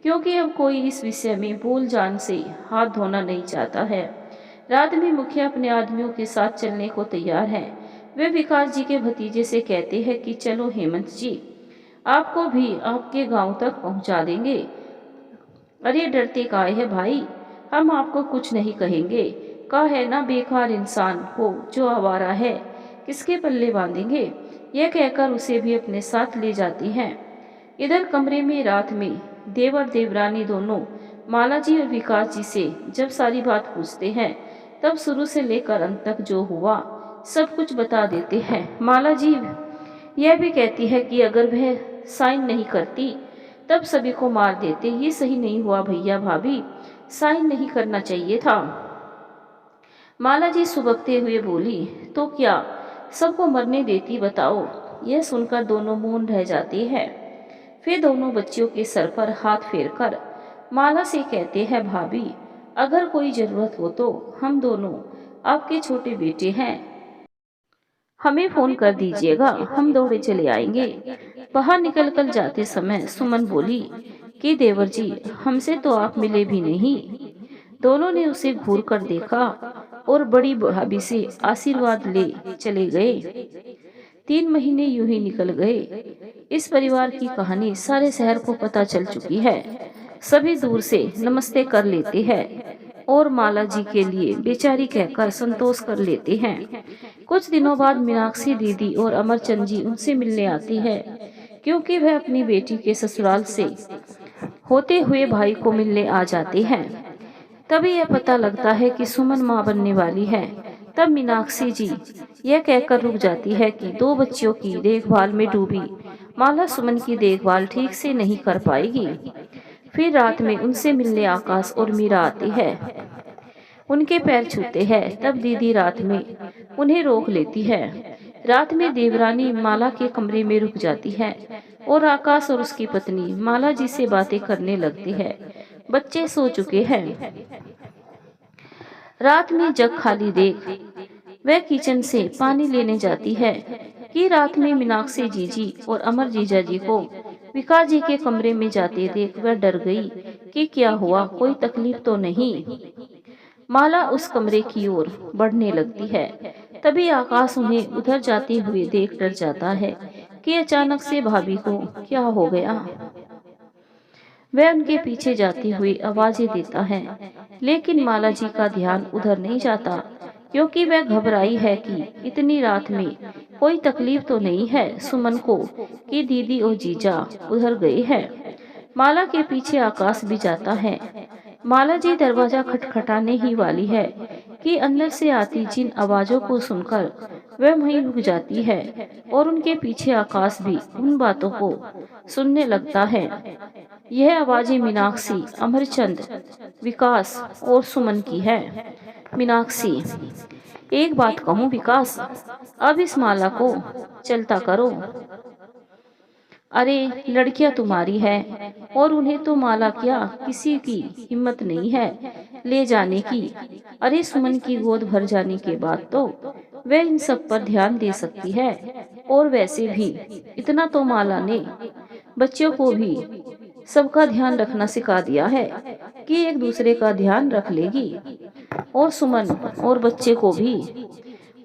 क्योंकि अब कोई इस विषय में बोल जान से हाथ धोना नहीं चाहता है। रात में मुखिया अपने आदमियों के साथ चलने को तैयार है। वे विकास जी के भतीजे से कहते हैं कि चलो हेमंत जी, आपको भी आपके गांव तक पहुंचा देंगे। अरे डरते काहे है भाई, हम आपको कुछ नहीं कहेंगे। कहा है ना, बेकार इंसान को जो आवारा है किसके पल्ले बांधेंगे। यह कहकर उसे भी अपने साथ ले जाती हैं। इधर कमरे में रात में देव और देवरानी दोनों माला जी और विकास जी से जब सारी बात पूछते हैं तब शुरू से लेकर अंत तक जो हुआ सब कुछ बता देते हैं। माला जी यह भी कहती है कि अगर वह साइन नहीं करती तब सभी को मार देते। ये सही नहीं हुआ भैया भाभी, साइन नहीं करना चाहिए था। माला जी सुबकते हुए बोली, तो क्या सबको मरने देती बताओ। यह सुनकर दोनों मौन रह जाते हैं। फिर दोनों बच्चियों के सर पर हाथ फेरकर माला से कहते हैं, भाभी अगर कोई जरूरत हो तो हम दोनों आपके छोटे बेटे हैं, हमें फोन कर दीजिएगा, हम दौड़े चले आएंगे। बाहर निकल कर जाते समय सुमन बोली कि देवर जी हमसे तो आप मिले भी नहीं। दोनों ने उसे घूर कर देखा और बड़ी भाभी से आशीर्वाद ले चले गए। 3 महीने यूं ही निकल गए। इस परिवार की कहानी सारे शहर को पता चल चुकी है। सभी दूर से नमस्ते कर लेते हैं और माला जी के लिए बेचारी कहकर संतोष कर लेते हैं। कुछ दिनों बाद मीनाक्षी दीदी और अमरचंद जी उनसे मिलने आती है, क्योंकि वह अपनी बेटी के ससुराल से होते हुए भाई को मिलने आ जाते हैं। तभी यह पता लगता है कि सुमन मां बनने वाली है। तब मीनाक्षी जी यह कहकर रुक जाती है कि 2 बच्चियों की देखभाल में डूबी माला सुमन की देखभाल ठीक से नहीं कर पाएगी। फिर रात में उनसे मिलने आकाश और मीरा आती है, उनके पैर छूते हैं। तब दीदी रात में उन्हें रोक लेती है। रात में देवरानी माला के कमरे में रुक जाती है और आकाश और उसकी पत्नी माला जी से बातें करने लगती है। बच्चे सो चुके हैं। रात में जग खाली देख वह किचन से पानी लेने जाती है कि रात में मीनाक्षी जीजी और अमर जीजा जी को विकास जी के कमरे में जाते देख वह डर गई कि क्या हुआ, कोई तकलीफ तो नहीं। माला उस कमरे की ओर बढ़ने लगती है। तभी आकाश उन्हें उधर जाते हुए देख डर जाता है कि अचानक से भाभी को क्या हो गया। वह उनके पीछे जाते हुए आवाजें देता है, लेकिन माला जी का ध्यान उधर नहीं जाता, क्योंकि वह घबराई है कि इतनी रात में कोई तकलीफ तो नहीं है सुमन को कि दीदी और जीजा उधर गए हैं। माला के पीछे आकाश भी जाता है। माला जी दरवाजा खटखटाने ही वाली है कि अंदर से आती जिन आवाजों को सुनकर वह वहीं रुक जाती है और उनके पीछे आकाश भी उन बातों को सुनने लगता है। यह आवाजें मीनाक्षी, अमरचंद, विकास और सुमन की है। मीनाक्षी, एक बात कहूँ विकास, अब इस माला को चलता करो। अरे लड़कियां तुम्हारी है और उन्हें तो माला क्या किसी की हिम्मत नहीं है ले जाने की। अरे सुमन की गोद भर जाने के बाद तो वह इन सब पर ध्यान दे सकती है, और वैसे भी इतना तो माला ने बच्चों को भी सबका ध्यान रखना सिखा दिया है कि एक दूसरे का ध्यान रख लेगी। और सुमन और बच्चे को भी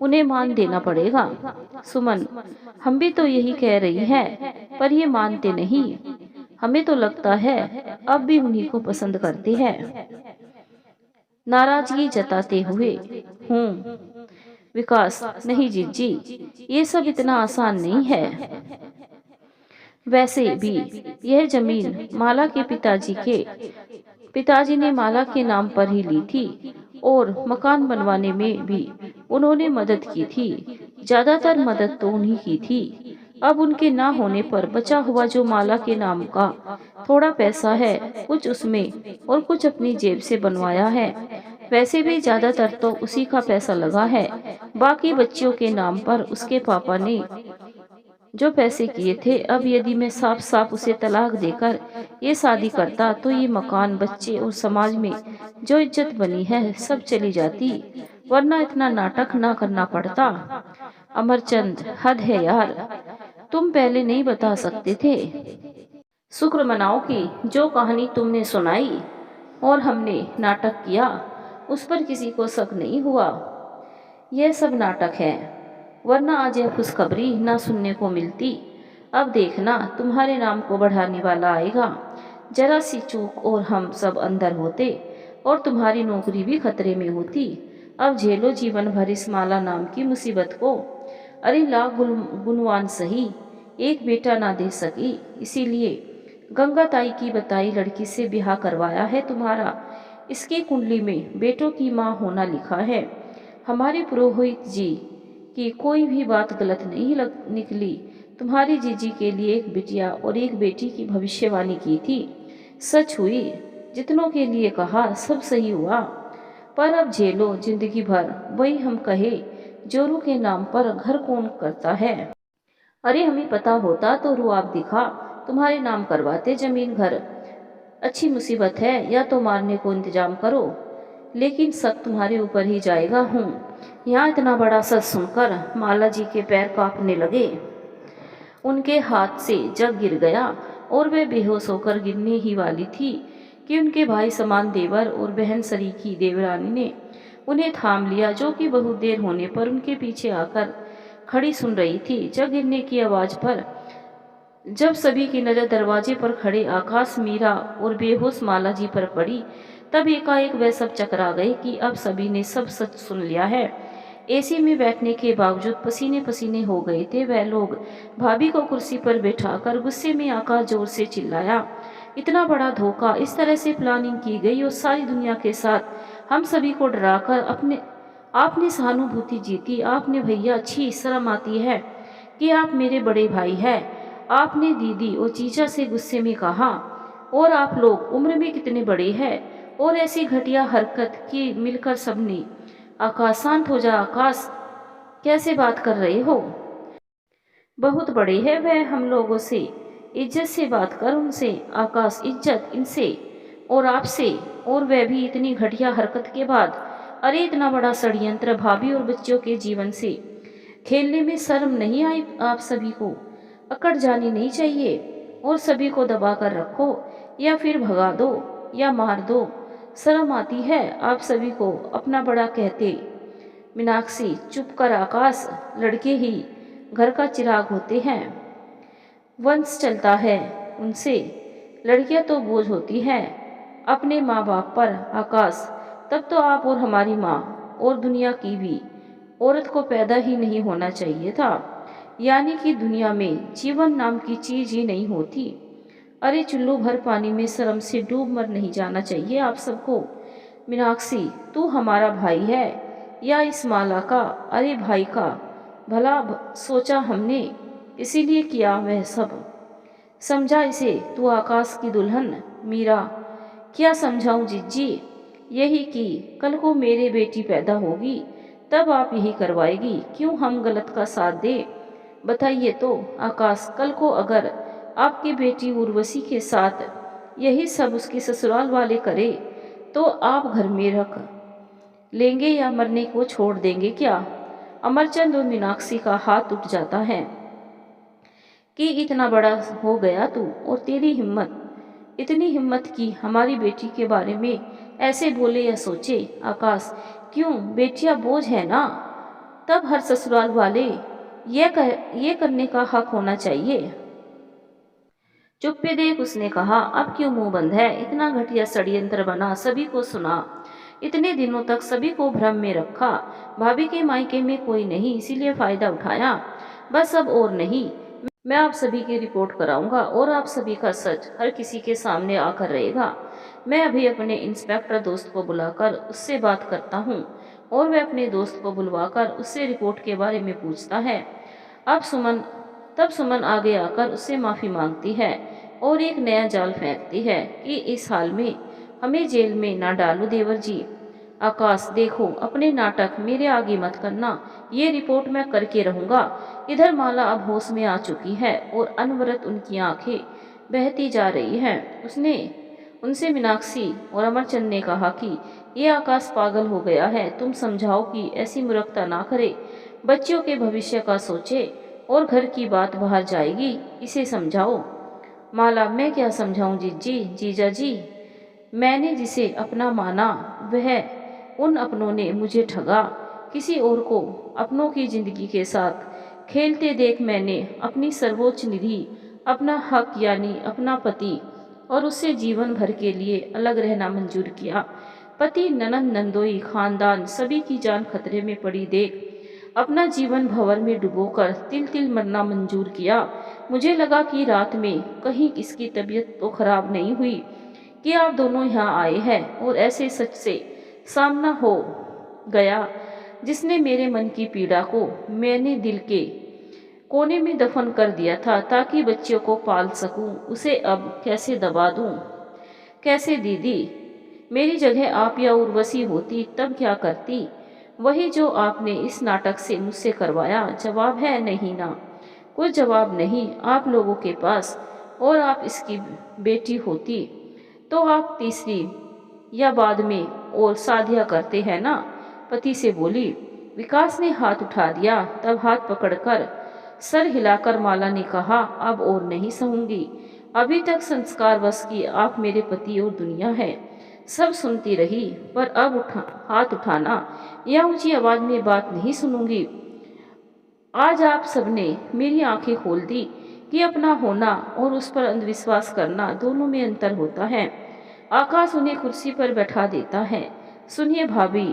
उन्हें मान देना पड़ेगा। सुमन, हम भी तो यही कह रही है, पर ये मानते नहीं। हमें तो लगता है अब भी उन्हीं को पसंद करते हैं। नाराजगी जताते हुए, हूँ विकास, नहीं जीजी, ये सब इतना आसान नहीं है। वैसे भी यह जमीन माला के पिताजी ने माला के नाम पर ही ली थी, और मकान बनवाने में भी उन्होंने मदद की थी। ज्यादातर मदद तो उन्हीं की थी। अब उनके ना होने पर बचा हुआ जो माला के नाम का थोड़ा पैसा है, कुछ उसमें और कुछ अपनी जेब से बनवाया है। वैसे भी ज्यादातर तो उसी का पैसा लगा है। बाकी बच्चियों के नाम पर उसके पापा ने जो पैसे किए थे। अब यदि मैं साफ साफ उसे तलाक देकर ये शादी करता तो ये मकान, बच्चे और समाज में जो इज्जत बनी है सब चली जाती, वरना इतना नाटक ना करना पड़ता। अमरचंद, हद है यार, तुम पहले नहीं बता सकते थे। शुक्र मनाओ कि जो कहानी तुमने सुनाई और हमने नाटक किया उस पर किसी को शक नहीं हुआ। यह सब नाटक है, वरना आज यह खुशखबरी ना सुनने को मिलती। अब देखना, तुम्हारे नाम को बढ़ाने वाला आएगा। जरा सी चूक और हम सब अंदर होते और तुम्हारी नौकरी भी खतरे में होती। अब झेलो जीवन भर इस माला नाम की मुसीबत को। अरे लाख गुणवान सही, एक बेटा ना दे सकी, इसीलिए गंगा ताई की बताई लड़की से ब्याह करवाया है तुम्हारा। इसकी कुंडली में बेटों की माँ होना लिखा है। हमारे पुरोहित जी की कोई भी बात गलत नहीं निकली। तुम्हारी जीजी के लिए एक बिटिया और एक बेटी की भविष्यवाणी की थी, सच हुई। जितनों के लिए कहा सब सही हुआ। पर अब झेलो जिंदगी भर, वही हम कहे, जोरू के नाम पर घर कौन करता है। अरे हमें पता होता तो रुआब दिखा तुम्हारे नाम करवाते जमीन घर। अच्छी मुसीबत है, या तो मारने को इंतजाम करो, लेकिन सब तुम्हारे ऊपर ही जाएगा हूँ। यहाँ इतना बड़ा सच सुनकर माला जी के पैर कांपने लगे। उनके हाथ से जग गिर गया और वे बेहोश होकर गिरने ही वाली थी कि उनके भाई समान देवर और बहन सरीखी देवरानी ने उन्हें थाम लिया, जो कि बहुत देर होने पर उनके पीछे आकर खड़ी सुन रही थी। जग गिरने की आवाज पर जब सभी की नजर दरवाजे पर खड़े आकाश, मीरा और बेहोश माला जी पर पड़ी, तब एकाएक वह सब चकरा गए कि अब सभी ने सब सच सुन लिया है। एसी में बैठने के बावजूद पसीने पसीने हो गए थे वह लोग। भाभी को कुर्सी पर बैठाकर गुस्से में आकाश जोर से चिल्लाया, इतना बड़ा धोखा, इस तरह से प्लानिंग की गई और सारी दुनिया के साथ हम सभी को डराकर आपने सहानुभूति जीती। आपने भैया, अच्छी शर्म आती है कि आप मेरे बड़े भाई हैं। आपने दीदी और चीचा से गुस्से में कहा, और आप लोग उम्र में कितने बड़े हैं और ऐसी घटिया हरकत की मिलकर सबने। आकाश शांत हो जा आकाश, कैसे बात कर रहे हो? बहुत बड़े हैं वह हम लोगों से, इज्जत से बात कर उनसे। आकाश, इज्जत इनसे और आपसे, और वह भी इतनी घटिया हरकत के बाद? अरे इतना बड़ा षड्यंत्र भाभी और बच्चों के जीवन से खेलने में शर्म नहीं आई आप सभी को? अकड़ जानी नहीं चाहिए और सभी को दबा कर रखो, या फिर भगा दो या मार दो। शर्म आती है आप सभी को अपना बड़ा कहते। मीनाक्षी, चुप कर आकाश, लड़के ही घर का चिराग होते हैं, वंश चलता है उनसे, लड़कियां तो बोझ होती हैं अपने माँ बाप पर। आकाश, तब तो आप और हमारी माँ और दुनिया की भी औरत को पैदा ही नहीं होना चाहिए था, यानी कि दुनिया में जीवन नाम की चीज ही नहीं होती। अरे चुल्लू भर पानी में शर्म से डूब मर नहीं जाना चाहिए आप सबको। मीनाक्षी, तू हमारा भाई है या इस माला का? अरे भाई का भला सोचा हमने, इसीलिए किया वह सब। समझा इसे तू आकाश की दुल्हन। मीरा, क्या समझाऊं जिज्जी? यही कि कल को मेरे बेटी पैदा होगी तब आप यही करवाएगी, क्यों हम गलत का साथ दे? बताइए तो आकाश, कल को अगर आपकी बेटी उर्वशी के साथ यही सब उसके ससुराल वाले करे तो आप घर में रख लेंगे या मरने को छोड़ देंगे क्या? अमरचंद और मीनाक्षी का हाथ उठ जाता है कि इतना बड़ा हो गया तू, और तेरी हिम्मत, इतनी हिम्मत की हमारी बेटी के बारे में ऐसे बोले या सोचे? आकाश, क्यों, बेटियां बोझ है ना, तब हर ससुराल वाले ये करने का हक होना चाहिए। चुप पे देख उसने कहा, अब क्यों मुंह बंद है? इतना घटिया षड्यंत्र बना, सभी को सुना, इतने दिनों तक सभी को भ्रम में रखा। भाभी के मायके में कोई नहीं, इसीलिए फायदा उठाया, बस अब और नहीं। मैं आप सभी की रिपोर्ट कराऊंगा और आप सभी का सच हर किसी के सामने आकर रहेगा। मैं अभी अपने इंस्पेक्टर दोस्त को बुलाकर उससे बात करता हूँ, और वह अपने दोस्त को बुलवाकर उससे रिपोर्ट के बारे में पूछता है। तब सुमन आगे आकर उससे माफ़ी मांगती है और एक नया जाल फेंकती है कि इस हाल में हमें जेल में ना डालो देवर जी। आकाश, देखो अपने नाटक मेरे आगे मत करना, ये रिपोर्ट मैं करके रहूंगा। इधर माला अब होश में आ चुकी है और अनवरत उनकी आंखें बहती जा रही हैं। उनसे मीनाक्षी और अमरचंद ने कहा कि ये आकाश पागल हो गया है, तुम समझाओ कि ऐसी मूर्खता ना करे, बच्चों के भविष्य का सोचे और घर की बात बाहर जाएगी, इसे समझाओ। माला, मैं क्या समझाऊं जीजी, जीजा जी, मैंने जिसे अपना माना वह उन अपनों ने मुझे ठगा। किसी और को अपनों की जिंदगी के साथ खेलते देख मैंने अपनी सर्वोच्च निधि, अपना हक यानी अपना पति और उससे जीवन भर के लिए अलग रहना मंजूर किया। पति, ननंद, नंदोई, खानदान, सभी की जान खतरे में पड़ी देख अपना जीवन भंवर में डुबोकर तिल तिल मरना मंजूर किया। मुझे लगा कि रात में कहीं इसकी तबीयत तो खराब नहीं हुई कि आप दोनों यहाँ आए हैं, और ऐसे सच से सामना हो गया जिसने मेरे मन की पीड़ा को मैंने दिल के कोने में दफन कर दिया था ताकि बच्चों को पाल सकूं। उसे अब कैसे दबा दूं? कैसे? दीदी, मेरी जगह आप या उर्वशी होती तब क्या करती? वही जो आपने इस नाटक से मुझसे करवाया। जवाब है नहीं ना, कोई जवाब नहीं आप लोगों के पास। और आप इसकी बेटी होती तो आप तीसरी या बाद में और शादियां करते हैं ना, पति से बोली। विकास ने हाथ उठा दिया। तब हाथ पकड़कर सर हिलाकर माला ने कहा, अब और नहीं सहूंगी। अभी तक संस्कारवश की आप मेरे पति और दुनिया है, सब सुनती रही, पर अब हाथ उठाना या ऊंची आवाज में बात नहीं सुनूंगी। आज आप सबने मेरी आंखें खोल दी कि अपना होना और उस पर अंधविश्वास करना दोनों में अंतर होता है। आकाश उन्हें कुर्सी पर बैठा देता है। सुनिए भाभी,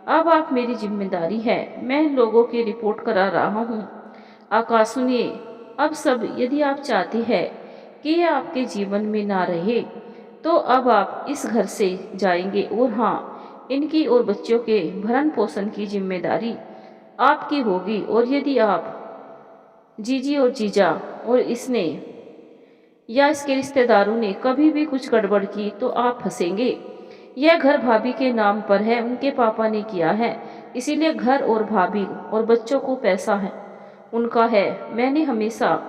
अब आप मेरी जिम्मेदारी है, मैं इन लोगों की रिपोर्ट करा रहा हूँ। आकाश सुनिए, अब सब यदि आप चाहते हैं कि यह आपके जीवन में ना रहे तो अब आप इस घर से जाएंगे, और हाँ, इनकी और बच्चों के भरण पोषण की जिम्मेदारी आपकी होगी। और यदि आप जीजी और जीजा और इसने या इसके रिश्तेदारों ने कभी भी कुछ गड़बड़ की तो आप फंसेंगे। यह घर भाभी के नाम पर है, उनके पापा ने किया है, इसीलिए घर और भाभी और बच्चों को पैसा है उनका है। मैंने हमेशा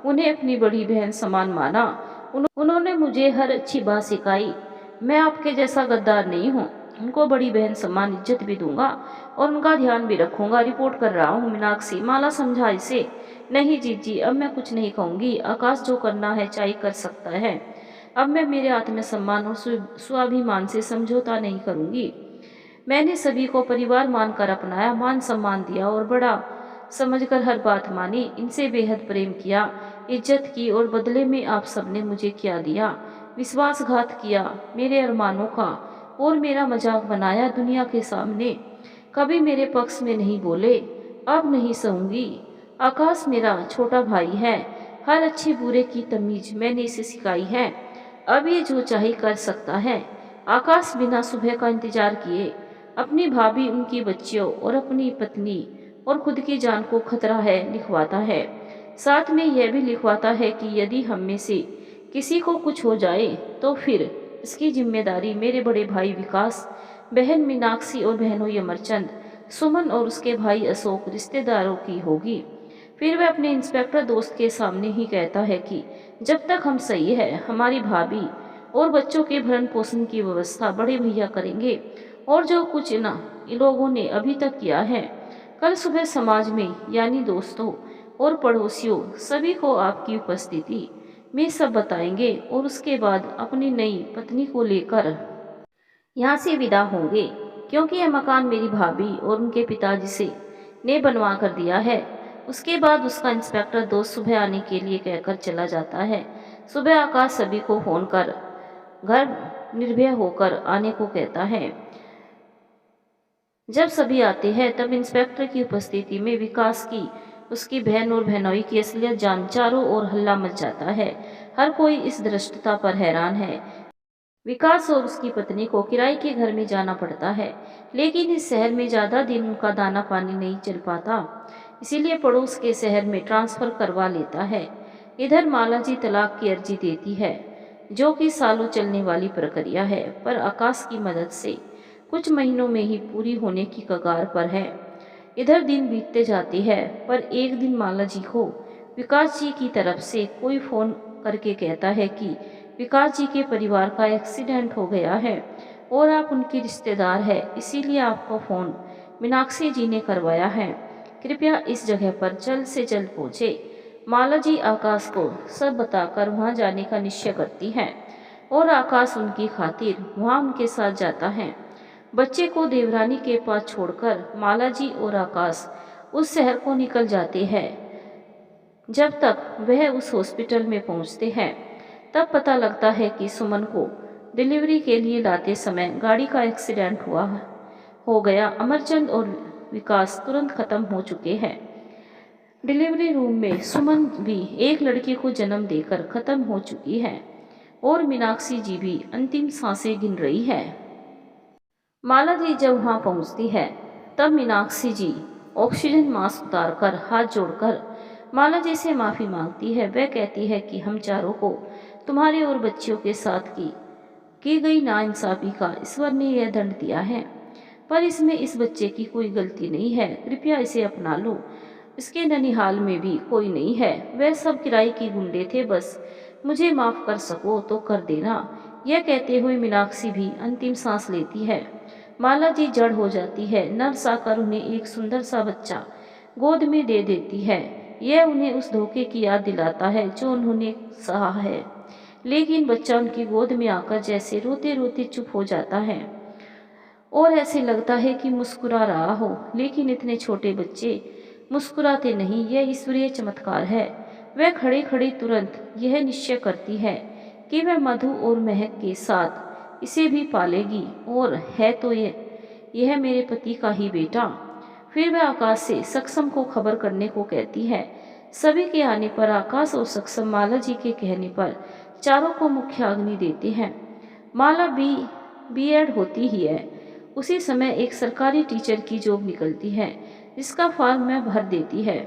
उन्हें अपनी बड़ी बहन समान माना। उन्होंने मुझे हर अच्छी बात सिखाई। मैं आपके जैसा गद्दार नहीं हूँ, उनको बड़ी बहन समान इज्जत भी दूंगा और उनका ध्यान भी रखूंगा। रिपोर्ट कर रहा हूँ मीनाक्षी। माला समझा इसे। नहीं जीजी, अब मैं कुछ नहीं कहूँगी। आकाश जो करना है चाहे कर सकता है। अब मैं मेरे आत्मसम्मान और स्वाभिमान से समझौता नहीं करूँगी। मैंने सभी को परिवार मानकर अपनाया, मान सम्मान दिया और बड़ा समझकर हर बात मानी। इनसे बेहद प्रेम किया, इज्जत की, और बदले में आप सबने मुझे क्या दिया? विश्वासघात किया, मेरे अरमानों का और मेरा मजाक बनाया दुनिया के सामने। कभी मेरे पक्ष में नहीं बोले। अब नहीं सहूंगी। आकाश मेरा छोटा भाई है, हर अच्छे बुरे की तमीज मैंने इसे सिखाई है। अब ये जो चाहे कर सकता है। आकाश बिना सुबह का इंतजार किए अपनी भाभी, उनकी बच्चियों और अपनी पत्नी और खुद की जान को खतरा है लिखवाता है। साथ में यह भी लिखवाता है कि यदि हम में से किसी को कुछ हो जाए तो फिर इसकी जिम्मेदारी मेरे बड़े भाई विकास, बहन मीनाक्षी और बहनों अमरचंद, सुमन और उसके भाई अशोक रिश्तेदारों की होगी। फिर वह अपने इंस्पेक्टर दोस्त के सामने ही कहता है कि जब तक हम सही है, हमारी भाभी और बच्चों के भरण पोषण की व्यवस्था बड़े भैया करेंगे, और जो कुछ इन लोगों ने अभी तक किया है, कल सुबह समाज में यानी दोस्तों और पड़ोसियों सभी को आपकी उपस्थिति में सब बताएंगे, और उसके बाद अपनी नई पत्नी को लेकर यहाँ से विदा होंगे, क्योंकि यह मकान मेरी भाभी और उनके पिताजी से ने बनवा कर दिया है। उसके बाद उसका इंस्पेक्टर दोस्त सुबह आने के लिए कहकर चला जाता है। सुबह आकाश सभी को फोन कर घर निर्भय होकर आने को कहता है। जब सभी आते हैं तब इंस्पेक्टर की उपस्थिति में विकास की, उसकी बहन और बहनोई की असलियत जान चारों ओर हल्ला मच जाता है। हर कोई इस धृष्टता पर हैरान है। विकास और उसकी पत्नी को किराए के घर में जाना पड़ता है, लेकिन इस शहर में ज़्यादा दिन उनका दाना पानी नहीं चल पाता, इसीलिए पड़ोस के शहर में ट्रांसफ़र करवा लेता है। इधर मालाजी तलाक की अर्जी देती है, जो कि सालों चलने वाली प्रक्रिया है, पर आकाश की मदद से कुछ महीनों में ही पूरी होने की कगार पर है। इधर दिन बीतते जाते हैं, पर एक दिन मालाजी को विकास जी की तरफ से कोई फ़ोन करके कहता है कि विकास जी के परिवार का एक्सीडेंट हो गया है और आप उनके रिश्तेदार हैं, इसीलिए आपको फ़ोन मीनाक्षी जी ने करवाया है। कृपया इस जगह पर जल्द से जल्द पहुँचे। माला जी आकाश को सब बताकर वहाँ जाने का निश्चय करती हैं और आकाश उनकी खातिर वहाँ उनके साथ जाता है। बच्चे को देवरानी के पास छोड़कर माला जी और आकाश उस शहर को निकल जाते हैं। जब तक वह उस हॉस्पिटल में पहुँचते हैं तब पता लगता है कि सुमन को डिलीवरी के लिए लाते समय गाड़ी का एक्सीडेंट हो गया। अमरचंद और विकास तुरंत खत्म हो चुके हैं। डिलीवरी रूम में सुमन भी एक लड़के को जन्म देकर खत्म हो चुकी है और मीनाक्षी जी भी अंतिम सांसें गिन रही है। माला जी जब वहां पहुंचती है तब मीनाक्षी जी ऑक्सीजन मास्क उतारकर हाथ जोड़कर माला जी से माफी मांगती है। वह कहती है कि हम चारों को तुम्हारे और बच्चियों के साथ की गई नाइंसाफी का ईश्वर ने यह दंड दिया है, पर इसमें इस बच्चे की कोई गलती नहीं है। कृपया इसे अपना लो। इसके ननिहाल में भी कोई नहीं है। वह सब किराए की गुंडे थे। बस मुझे माफ कर सको तो कर देना। यह कहते हुए मीनाक्षी भी अंतिम सांस लेती है। माला जी जड़ हो जाती है। नर्स आकर उन्हें एक सुंदर सा बच्चा गोद में दे देती है। यह उन्हें उस धोखे की याद दिलाता है जो उन्होंने सहा है, लेकिन बच्चा उनकी गोद में आकर जैसे रोते रोते चुप हो जाता है और ऐसे लगता है कि मुस्कुरा रहा हो, लेकिन इतने छोटे बच्चे मुस्कुराते नहीं। यह ईश्वरीय चमत्कार है। वह खड़े खड़े तुरंत यह निश्चय करती है कि वह मधु और महक के साथ इसे भी पालेगी, और है तो यह मेरे पति का ही बेटा। फिर वह आकाश से सक्षम को खबर करने को कहती है। सभी के आने पर आकाश और सक्षम माला जी के कहने पर चारों को मुख्य अग्नि देते हैं। माला बीएड होती ही है। उसी समय एक सरकारी टीचर की जॉब निकलती है, जिसका फॉर्म वह भर देती है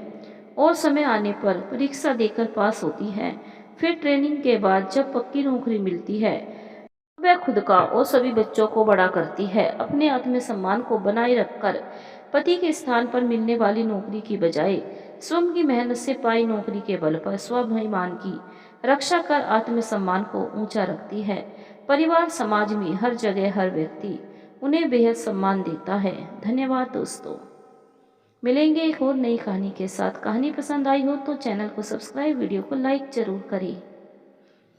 और समय आने पर परीक्षा देकर पास होती है। फिर ट्रेनिंग के बाद जब पक्की नौकरी मिलती है, वह खुद का और सभी बच्चों को बड़ा करती है। अपने आत्मसम्मान को बनाए रखकर पति के स्थान पर मिलने वाली नौकरी की बजाय स्वयं की मेहनत से पाई नौकरी के बल पर स्वाभिमान की रक्षा कर आत्मसम्मान को ऊंचा रखती है। परिवार, समाज में हर जगह हर व्यक्ति उन्हें बेहद सम्मान देता है। धन्यवाद दोस्तों। मिलेंगे एक और नई कहानी के साथ। कहानी पसंद आई हो तो चैनल को सब्सक्राइब, वीडियो को लाइक जरूर करें।